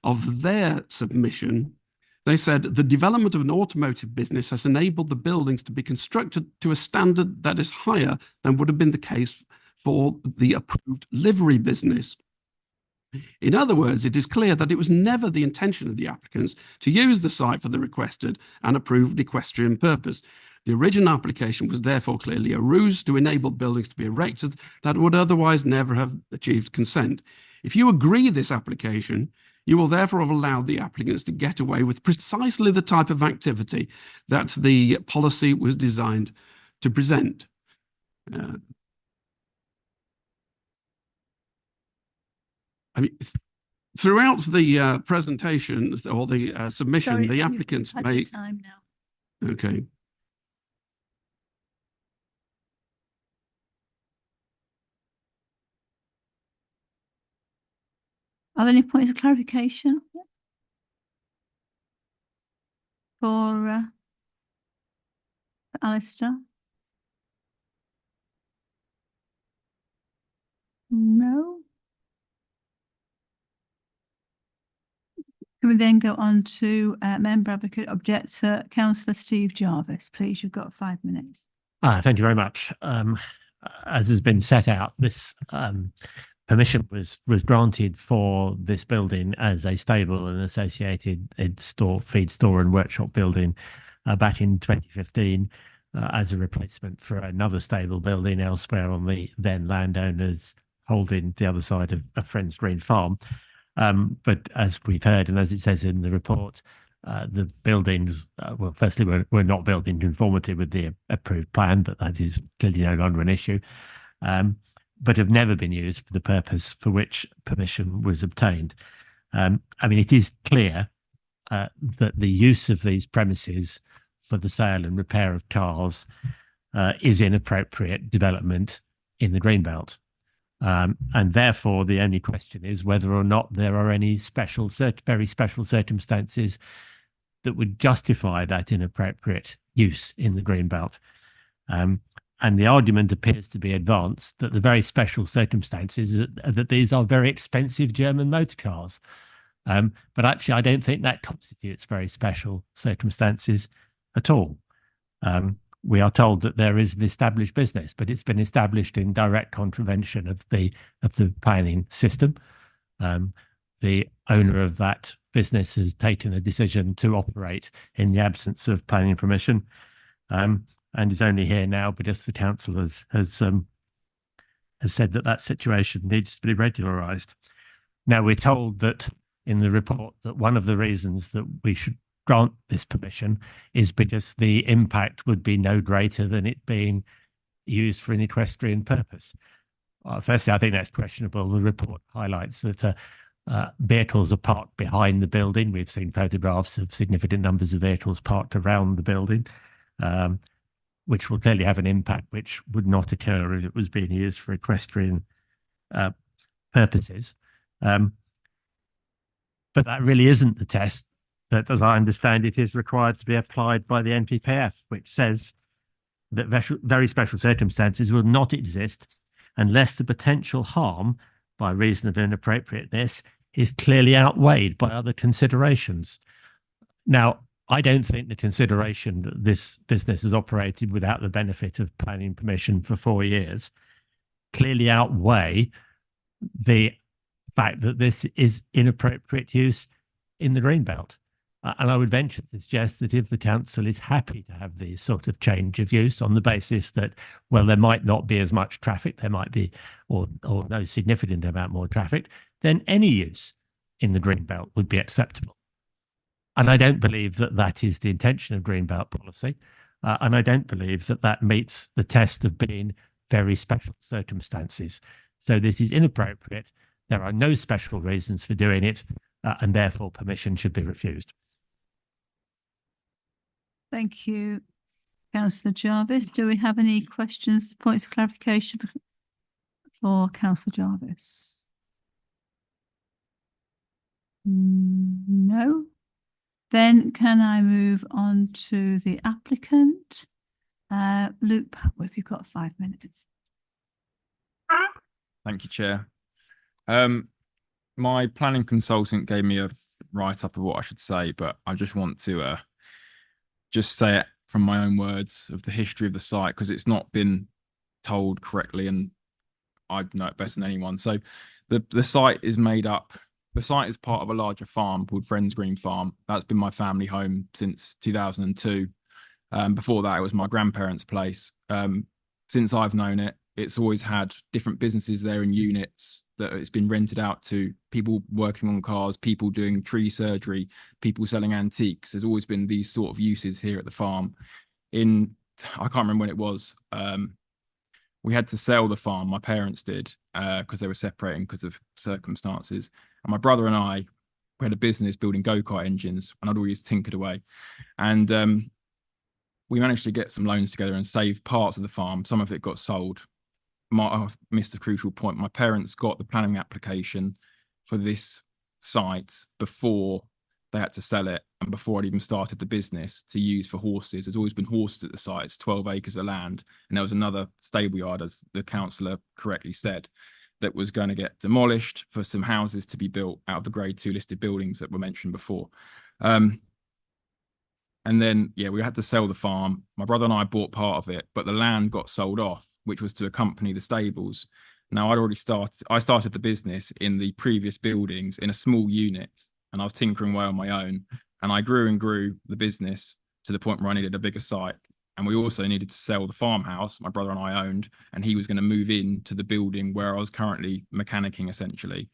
of their submission, they said the development of an automotive business has enabled the buildings to be constructed to a standard that is higher than would have been the case for the approved livery business. In other words, it is clear that it was never the intention of the applicants to use the site for the requested and approved equestrian purpose. The original application was therefore clearly a ruse to enable buildings to be erected that would otherwise never have achieved consent. If you agree this application, you will therefore have allowed the applicants to get away with precisely the type of activity that the policy was designed to present. I mean, throughout the presentation or the submission, Sorry, the you've applicants had your make. time now. Okay. Are there any points of clarification for Alistair? No. Can we then go on to Member Advocate Objector, Councillor Steve Jarvis? Please, you've got 5 minutes. Thank you very much. As has been set out, this permission was granted for this building as a stable and associated feed store and workshop building back in 2015 as a replacement for another stable building elsewhere on the then landowners holding the other side of Friends Green Farm. But as we've heard, and as it says in the report, the buildings, well, firstly, were not built in conformity with the approved plan, but that is clearly no longer an issue, but have never been used for the purpose for which permission was obtained. I mean, it is clear that the use of these premises for the sale and repair of cars is inappropriate development in the Greenbelt. And therefore, the only question is whether or not there are any very special circumstances that would justify that inappropriate use in the Greenbelt. And the argument appears to be advanced that the very special circumstances that these are very expensive German motor cars. But actually, I don't think that constitutes very special circumstances at all. We are told that there is an established business, but it's been established in direct contravention of the planning system. The owner of that business has taken a decision to operate in the absence of planning permission, and is only here now because the council has said that situation needs to be regularised. Now, we're told that in the report that one of the reasons that we should grant this permission is because the impact would be no greater than it being used for an equestrian purpose. Firstly, I think that's questionable. The report highlights that vehicles are parked behind the building. We've seen photographs of significant numbers of vehicles parked around the building, which will clearly have an impact which would not occur if it was being used for equestrian purposes. But that really isn't the test that, as I understand it, is required to be applied by the NPPF, which says that very special circumstances will not exist unless the potential harm by reason of inappropriateness is clearly outweighed by other considerations. Now, I don't think the consideration that this business has operated without the benefit of planning permission for 4 years clearly outweigh the fact that this is inappropriate use in the Greenbelt. And I would venture to suggest that if the council is happy to have these sort of change of use on the basis that, well, there might not be as much traffic, there might be, or no significant amount more traffic, then any use in the Greenbelt would be acceptable. And I don't believe that that is the intention of Greenbelt policy. And I don't believe that that meets the test of being very special circumstances. So this is inappropriate. There are no special reasons for doing it, and therefore permission should be refused. Thank you, Councillor Jarvis. Do we have any questions, points of clarification for Councillor Jarvis? No. Then can I move on to the applicant? Luke Papworth, you've got 5 minutes. Thank you, Chair. My planning consultant gave me a write-up of what I should say, but I just want to just say it from my own words of the history of the site, because it's not been told correctly, and I know it better than anyone. So the site is made up. The site is part of a larger farm called Friends Green Farm. That's been my family home since 2002. Before that, it was my grandparents' place. Since I've known it, it's always had different businesses there in units that it's been rented out to, people working on cars, people doing tree surgery, people selling antiques. There's always been these sort of uses here at the farm. I can't remember when it was. We had to sell the farm, my parents did, because they were separating because of circumstances. And my brother and I, we had a business building go-kart engines, and I'd always tinkered away. And we managed to get some loans together and save parts of the farm. Some of it got sold. I missed a crucial point. My parents got the planning application for this site before they had to sell it, and before I'd even started the business, to use for horses. There's always been horses at the site. It's 12 acres of land. And there was another stable yard, as the councillor correctly said, that was going to get demolished for some houses to be built out of the grade 2 listed buildings that were mentioned before. And then, yeah, we had to sell the farm. My brother and I bought part of it, but the land got sold off, which was to accompany the stables. Now, I started the business in the previous buildings in a small unit, and I was tinkering away on my own. And I grew and grew the business to the point where I needed a bigger site. And we also needed to sell the farmhouse my brother and I owned, and he was going to move into the building where I was currently mechanicking, essentially.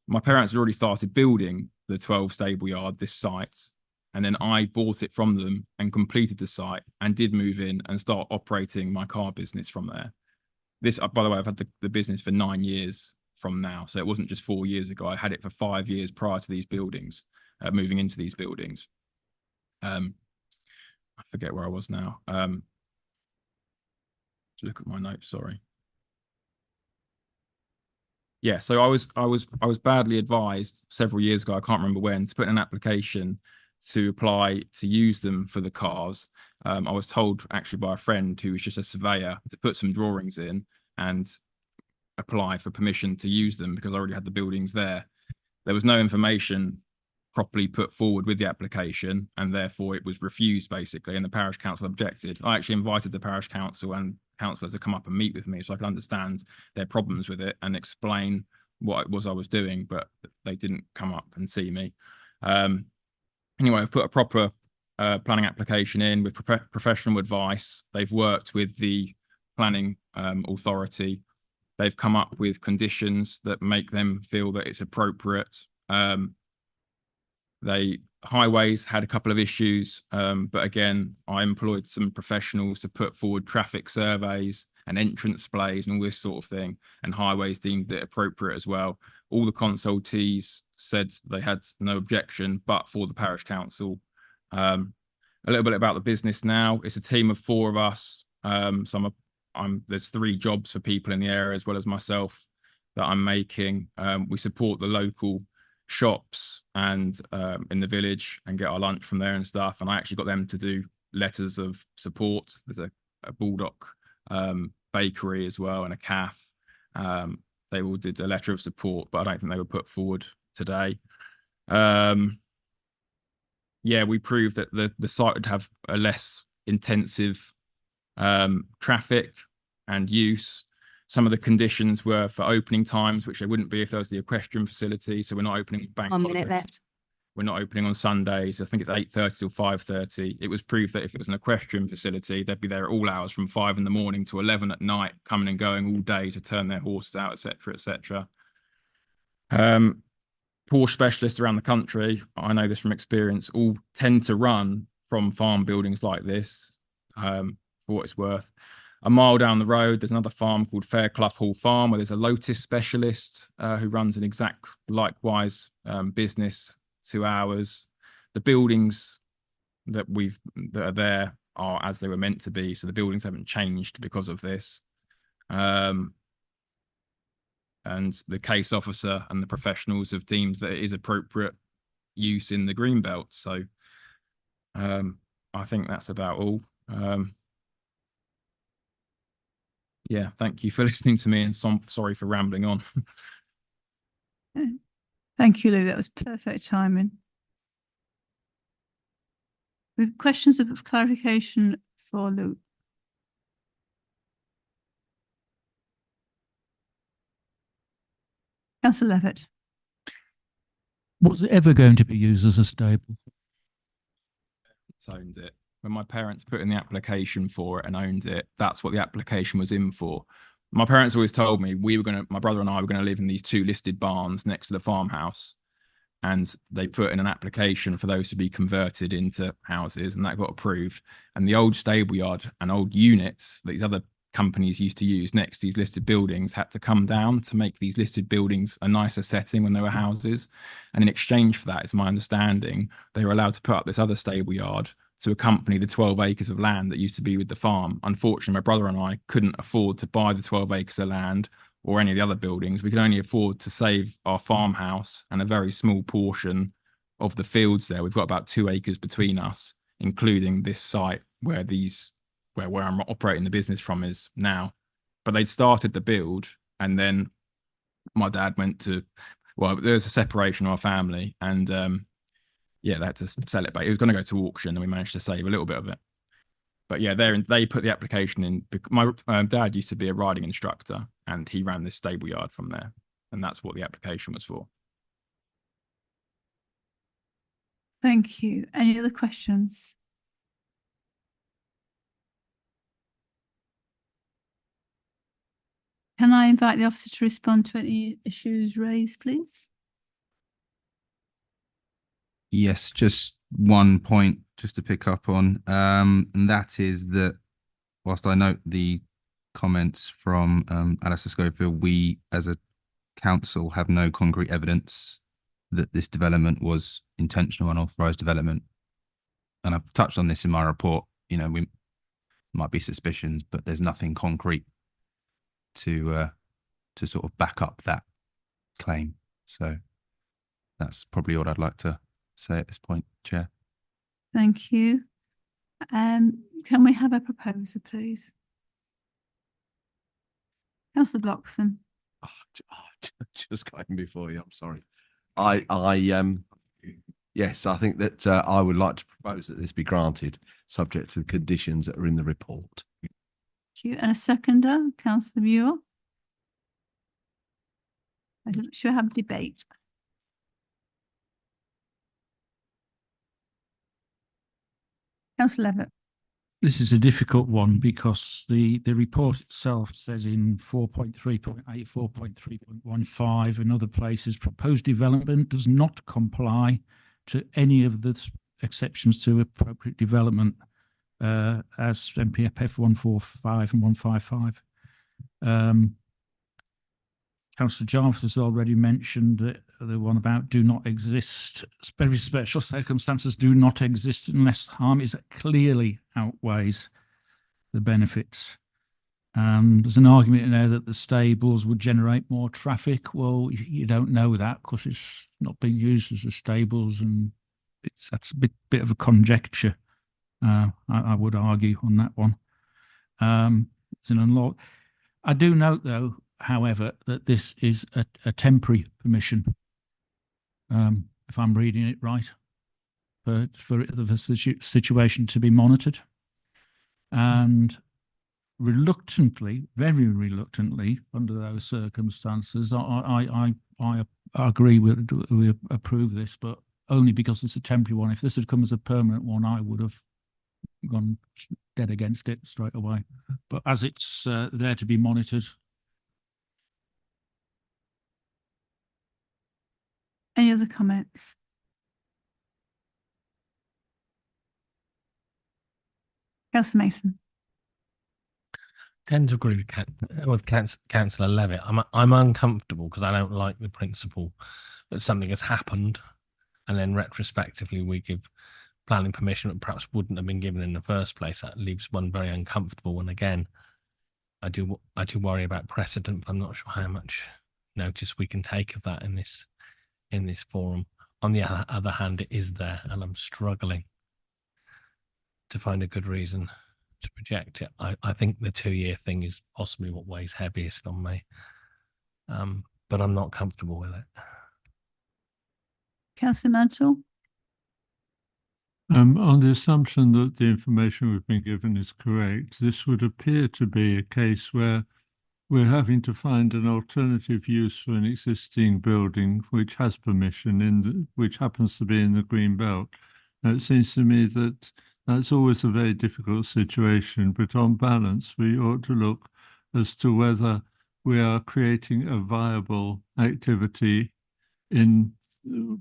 My parents had already started building the 12 stable yard, this site, and then I bought it from them and completed the site and did move in and start operating my car business from there. This, by the way, I've had the business for 9 years from now, so it wasn't just 4 years ago. I had it for 5 years prior to these buildings, moving into these buildings. I forget where I was now. Look at my notes, sorry. Yeah, so I was badly advised several years ago, I can't remember when, to put in an application to apply to use them for the cars. I was told actually by a friend who was just a surveyor to put some drawings in and apply for permission to use them because I already had the buildings there. There was no information properly put forward with the application, and therefore it was refused basically, and the parish council objected. I actually invited the parish council and councillors to come up and meet with me so I could understand their problems with it and explain what it was I was doing, but they didn't come up and see me. Anyway, I've put a proper planning application in with professional advice. They've worked with the planning authority. They've come up with conditions that make them feel that it's appropriate. Highways had a couple of issues, but again, I employed some professionals to put forward traffic surveys and entrance displays and all this sort of thing, and highways deemed it appropriate as well. All the consultees said they had no objection, but for the parish council. A little bit about the business now. It's a team of 4 of us. So there's 3 jobs for people in the area as well as myself that I'm making. We support the local shops and in the village and get our lunch from there and stuff. And I actually got them to do letters of support. There's a Bulldog bakery as well and a cafe. They all did a letter of support, but I don't think they were put forward today. Yeah, we proved that the site would have a less intensive traffic and use. Some of the conditions were for opening times, which they wouldn't be if there was the equestrian facility. So we're not opening bank 1 minute left. We're not opening on Sundays. I think it's 8:30 till 5:30. It was proved that if it was an equestrian facility, they'd be there at all hours from 5 in the morning to 11 at night, coming and going all day to turn their horses out, etc., etc. Porsche specialists around the country, I know this from experience, all tend to run from farm buildings like this, for what it's worth. A mile down the road, there's another farm called Fairclough Hall Farm, where there's a Lotus specialist who runs an exact likewise business to ours. The buildings that are there are as they were meant to be, so the buildings haven't changed because of this. And the case officer and the professionals have deemed that it is appropriate use in the Greenbelt. So I think that's about all. Yeah, thank you for listening to me, and sorry for rambling on. Thank you, Lou. That was perfect timing. With questions of clarification for Lou. Councillor Levitt. Was it ever going to be used as a stable? Owned it. When my parents put in the application for it and owned it, that's what the application was in for. My parents always told me my brother and I were going to live in these 2 listed barns next to the farmhouse. And they put in an application for those to be converted into houses, and that got approved. And the old stable yard and old units that these other companies used to use next to these listed buildings had to come down to make these listed buildings a nicer setting when they were houses. And in exchange for that, it's my understanding, they were allowed to put up this other stable yard to accompany the 12 acres of land that used to be with the farm. Unfortunately, my brother and I couldn't afford to buy the 12 acres of land or any of the other buildings. We could only afford to save our farmhouse and a very small portion of the fields there. We've got about 2 acres between us, including this site where I'm operating the business from is now. But they'd started the build, and then my dad went to, well, there was a separation of our family, and yeah, they had to sell it back. It was going to go to auction, and we managed to save a little bit of it. But yeah, they put the application in. My dad used to be a riding instructor, and he ran this stable yard from there, and that's what the application was for. Thank you. Any other questions? Can I invite the officer to respond to any issues raised, please? Yes, just one point just to pick up on, and that is that whilst I note the comments from Alistair Schofield, we as a council have no concrete evidence that this development was intentional unauthorised development. And I've touched on this in my report. You know, we might be suspicions, but there's nothing concrete to sort of back up that claim. So that's probably all I'd like to say at this point, Chair. Thank you. Can we have a proposer, please? Councillor Bloxham. Just going before you. I'm sorry. Yes, I think that I would like to propose that this be granted, subject to the conditions that are in the report. Thank you. And a seconder, Councillor Muir. Should we have a debate? Councillor Levitt. This is a difficult one because the report itself says in 4.3.8, 4.3.15 and other places, proposed development does not comply to any of the exceptions to appropriate development as MPFF 145 and 155. Councillor Jarvis has already mentioned that the one about do not exist, very special circumstances do not exist unless harm is clearly outweighs the benefits. There's an argument in there that the stables would generate more traffic. Well, you don't know that because it's not being used as the stables, and that's a bit of a conjecture. I would argue on that one. It's an unlock. I do note, though, however, that this is a temporary permission, if I'm reading it right, for the situation to be monitored. And reluctantly, very reluctantly, under those circumstances, I agree we approve this, but only because it's a temporary one. If this had come as a permanent one, I would have gone dead against it straight away. But as it's there to be monitored. Any Any other comments? Councillor Mason. Tend to agree with Councillor Levitt. I'm uncomfortable because I don't like the principle that something has happened and then retrospectively we give planning permission that perhaps wouldn't have been given in the first place. That leaves one very uncomfortable. And again, I do worry about precedent, but I'm not sure how much notice we can take of that in this forum. On the other hand, it is there, and I'm struggling to find a good reason to project it. I think the 2-year thing is possibly what weighs heaviest on me, but I'm not comfortable with it. Councillor Mantle. On the assumption that the information we've been given is correct, this would appear to be a case where we're having to find an alternative use for an existing building which has permission, which happens to be in the green belt. Now, it seems to me that that's always a very difficult situation, but on balance, we ought to look as to whether we are creating a viable activity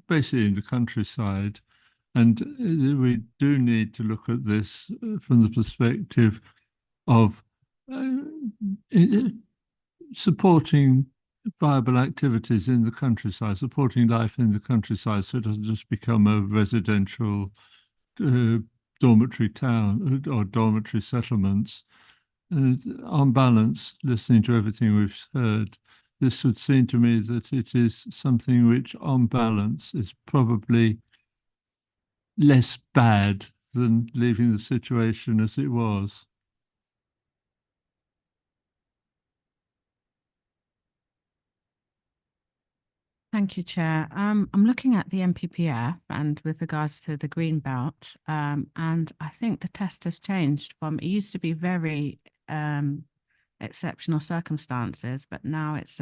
basically in the countryside. And we do need to look at this from the perspective of supporting viable activities in the countryside, supporting life in the countryside, so it doesn't just become a residential dormitory town or dormitory settlements. And on balance, listening to everything we've heard, this would seem to me that it is something which, on balance, is probably less bad than leaving the situation as it was. Thank you, Chair. I'm looking at the MPPF and with regards to the green belt, and I think the test has changed from, it used to be very exceptional circumstances, but now it's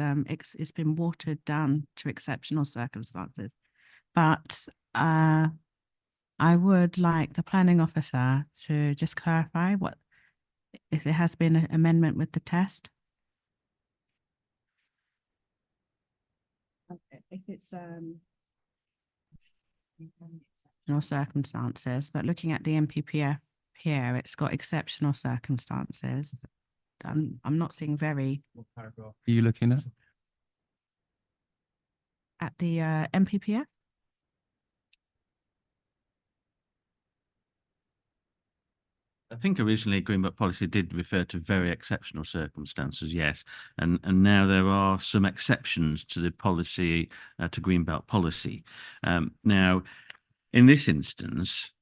been watered down to exceptional circumstances. But I would like the planning officer to just clarify if there has been an amendment with the test. If it's exceptional circumstances, but looking at the MPPF here, it's got exceptional circumstances. I'm not seeing very. What paragraph are you looking at? At the MPPF. I think originally Green Belt policy did refer to very exceptional circumstances, yes, and now there are some exceptions to the policy, to Green Belt policy. Now, in this instance,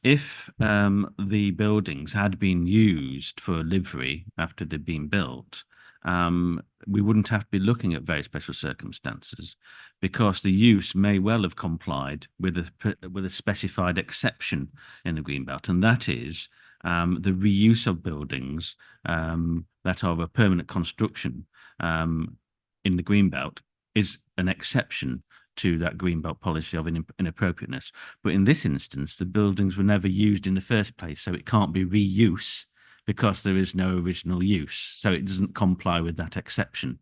if the buildings had been used for livery after they'd been built, we wouldn't have to be looking at very special circumstances, because the use may well have complied with a specified exception in the Green Belt, and that is the reuse of buildings that are of a permanent construction in the Green Belt is an exception to that Green Belt policy of inappropriateness. But in this instance, the buildings were never used in the first place, so it can't be reuse because there is no original use. So it doesn't comply with that exception.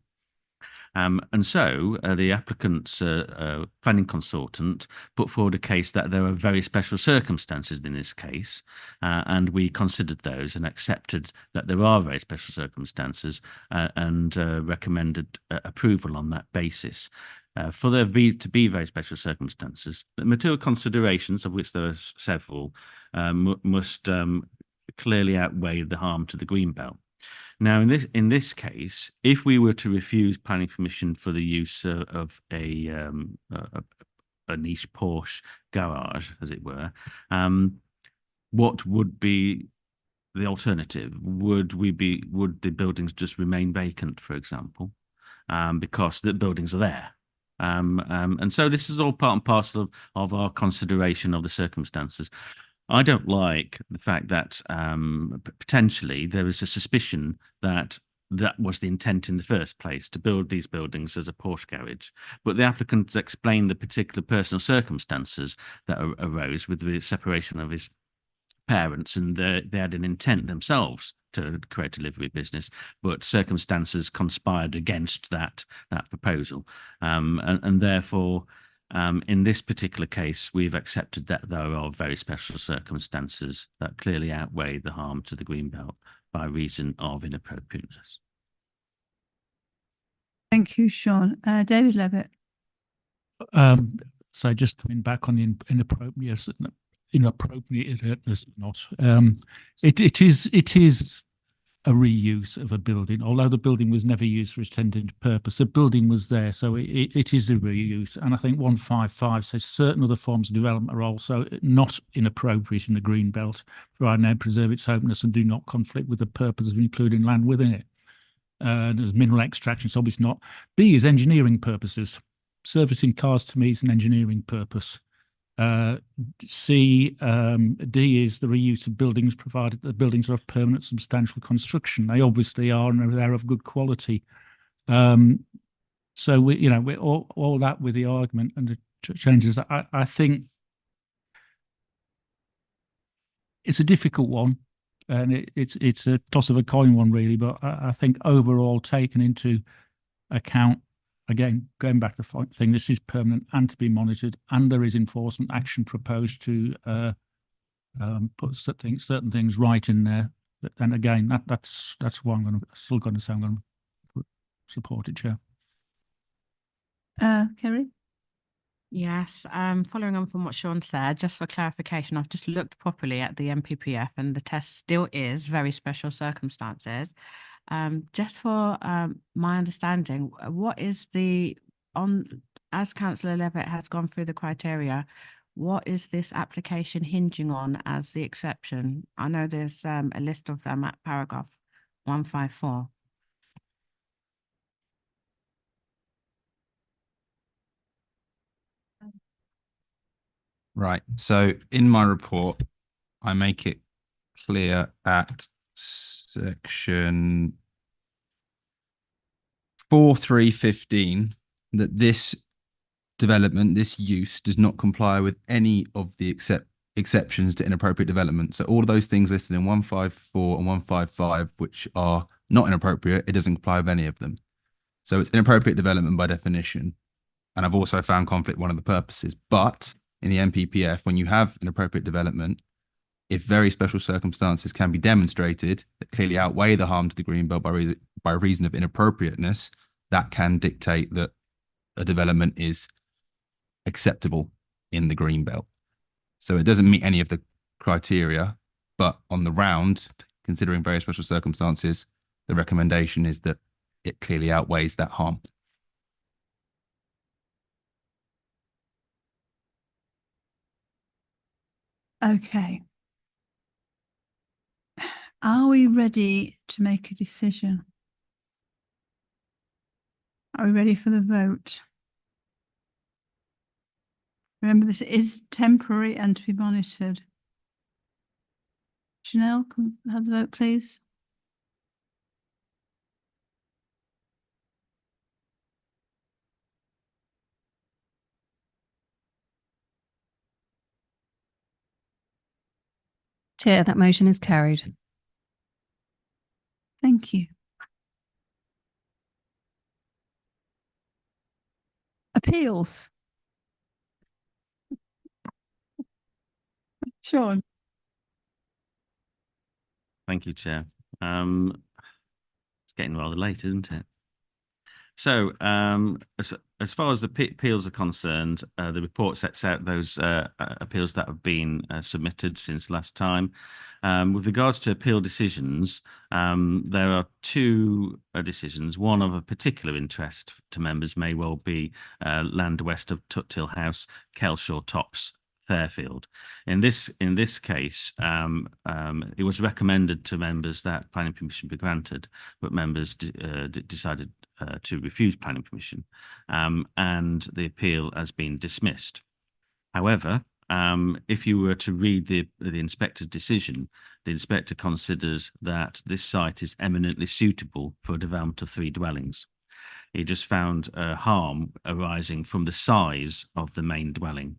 And so the applicant's planning consultant put forward a case that there are very special circumstances in this case, and we considered those and accepted that there are very special circumstances and recommended approval on that basis. For there to be very special circumstances, the material considerations, of which there are several, must clearly outweigh the harm to the Green Belt. Now, in this case, if we were to refuse planning permission for the use of a niche Porsche garage, as it were, what would be the alternative? Would the buildings just remain vacant, for example, because the buildings are there? And so this is all part and parcel of our consideration of the circumstances. I don't like the fact that potentially there is a suspicion that that was the intent in the first place, to build these buildings as a Porsche garage. But the applicant explained the particular personal circumstances that arose with the separation of his parents, and they had an intent themselves to create a livery business, but circumstances conspired against that proposal, and therefore In this particular case, we've accepted that there are very special circumstances that clearly outweigh the harm to the greenbelt by reason of inappropriateness. Thank you, Sean. David Levitt. So just coming back on the inappropriateness, not. It is a reuse of a building, although the building was never used for its intended purpose. The building was there, so it is a reuse. And I think 155 says certain other forms of development are also not inappropriate in the green belt, provided they preserve its openness and do not conflict with the purpose of including land within it. There's mineral extraction, it's obviously not. B is engineering purposes. Servicing cars to me is an engineering purpose. D is the reuse of buildings, provided the buildings are of permanent, substantial construction. They obviously are, and they're of good quality. So we're all that with the argument and the changes. I think it's a difficult one, and it's a toss of a coin one really. But I think overall, taken into account, again, going back to the thing, this is permanent and to be monitored, and there is enforcement action proposed to put certain things right in there. And again, that's why I'm still going to say I'm going to support it, Chair. Kerry? Yes, following on from what Sean said, just for clarification, I've just looked properly at the MPPF and the test still is very special circumstances. Just for my understanding, what is as Councillor Levitt has gone through the criteria, what is this application hinging on as the exception? I know there's a list of them at paragraph 154. Right. So in my report, I make it clear at section 4.3.15 that this development, this use, does not comply with any of the exceptions to inappropriate development. So all of those things listed in 154 and 155, which are not inappropriate, it doesn't comply with any of them. So it's inappropriate development by definition. And I've also found conflict one of the purposes. But in the MPPF, when you have inappropriate development, if very special circumstances can be demonstrated that clearly outweigh the harm to the greenbelt by reason of inappropriateness, that can dictate that a development is acceptable in the greenbelt. So it doesn't meet any of the criteria, but on the round, considering very special circumstances, the recommendation is that it clearly outweighs that harm. Okay. Are we ready to make a decision? Are we ready for the vote? Remember, this is temporary and to be monitored. Janelle, can we have the vote, please? Chair, that motion is carried. Thank you. Appeals. Sean. Thank you, Chair. It's getting rather late, isn't it? So, as far as the appeals are concerned, the report sets out those appeals that have been submitted since last time. With regards to appeal decisions, there are two decisions. One of a particular interest to members may well be land west of Tuthill House, Kelshaw Tops, Fairfield. In this case, it was recommended to members that planning permission be granted, but members decided to refuse planning permission, and the appeal has been dismissed. However, if you were to read the inspector's decision, the inspector considers that this site is eminently suitable for a development of 3 dwellings. He just found harm arising from the size of the main dwelling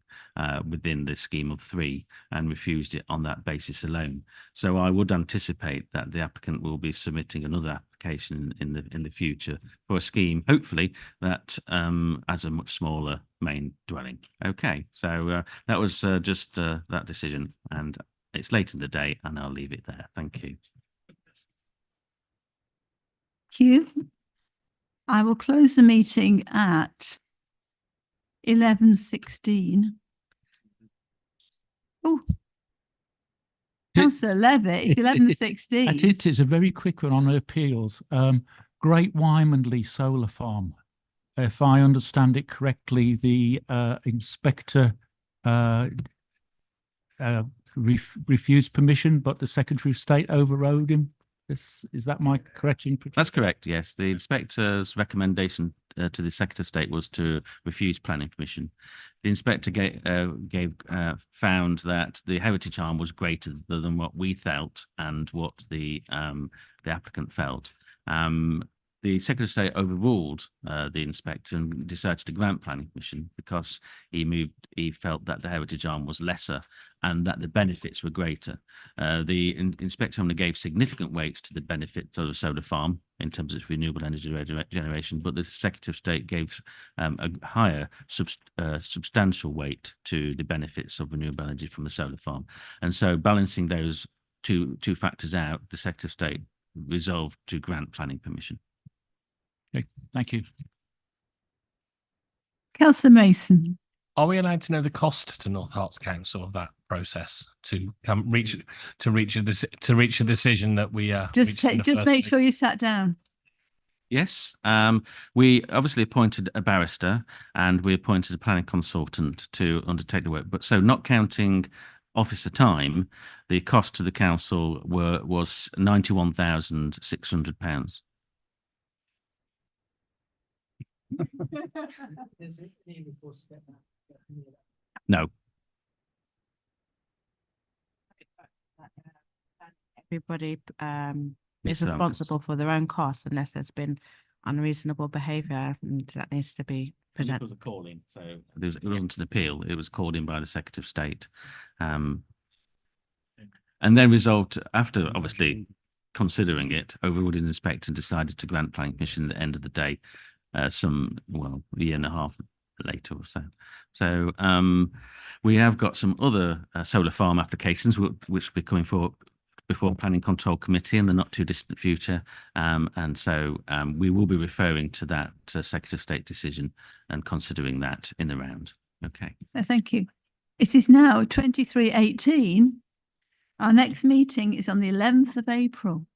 within the scheme of 3 and refused it on that basis alone. So I would anticipate that the applicant will be submitting another application in the future for a scheme, hopefully, that has a much smaller main dwelling. Okay, so that was just that decision, and it's late in the day, and I'll leave it there. Thank you. Thank you. I will close the meeting at 11:16. Oh, Councillor Levitt, it's 11:16. It is a very quick one on appeals. Great Wymondley Solar Farm. If I understand it correctly, the inspector refused permission, but the Secretary of State overrode him. Is that my correction? That's correct, yes. The inspector's recommendation to the Secretary of State was to refuse planning permission. The inspector found that the heritage harm was greater than what we felt and what the applicant felt. The Secretary of State overruled the inspector and decided to grant planning permission because he felt that the heritage harm was lesser and that the benefits were greater. The inspector only gave significant weights to the benefits of the solar farm in terms of renewable energy generation, but the Secretary of State gave a higher substantial weight to the benefits of renewable energy from the solar farm. And so balancing those two factors out, the Secretary of State resolved to grant planning permission. Okay, thank you. Councillor Mason. Are we allowed to know the cost to North Herts Council of that process to reach a decision that we just make sure you sat down? Yes, we obviously appointed a barrister and we appointed a planning consultant to undertake the work. But so, not counting officer time, the cost to the council was £91,600. No. Everybody Yes, is responsible for their own costs unless there's been unreasonable behaviour, and that needs to be presented. It was a calling, so it wasn't an appeal. It was called in by the Secretary of State, and then resolved after obviously considering it, overruled the inspector and decided to grant planning permission at the end of the day, a year and a half later or so. So we have got some other solar farm applications which will be coming forward before Planning Control Committee in the not too distant future. And so we will be referring to that Secretary of State decision and considering that in the round. Okay. Thank you. It is now 23:18. Our next meeting is on the 11th of April.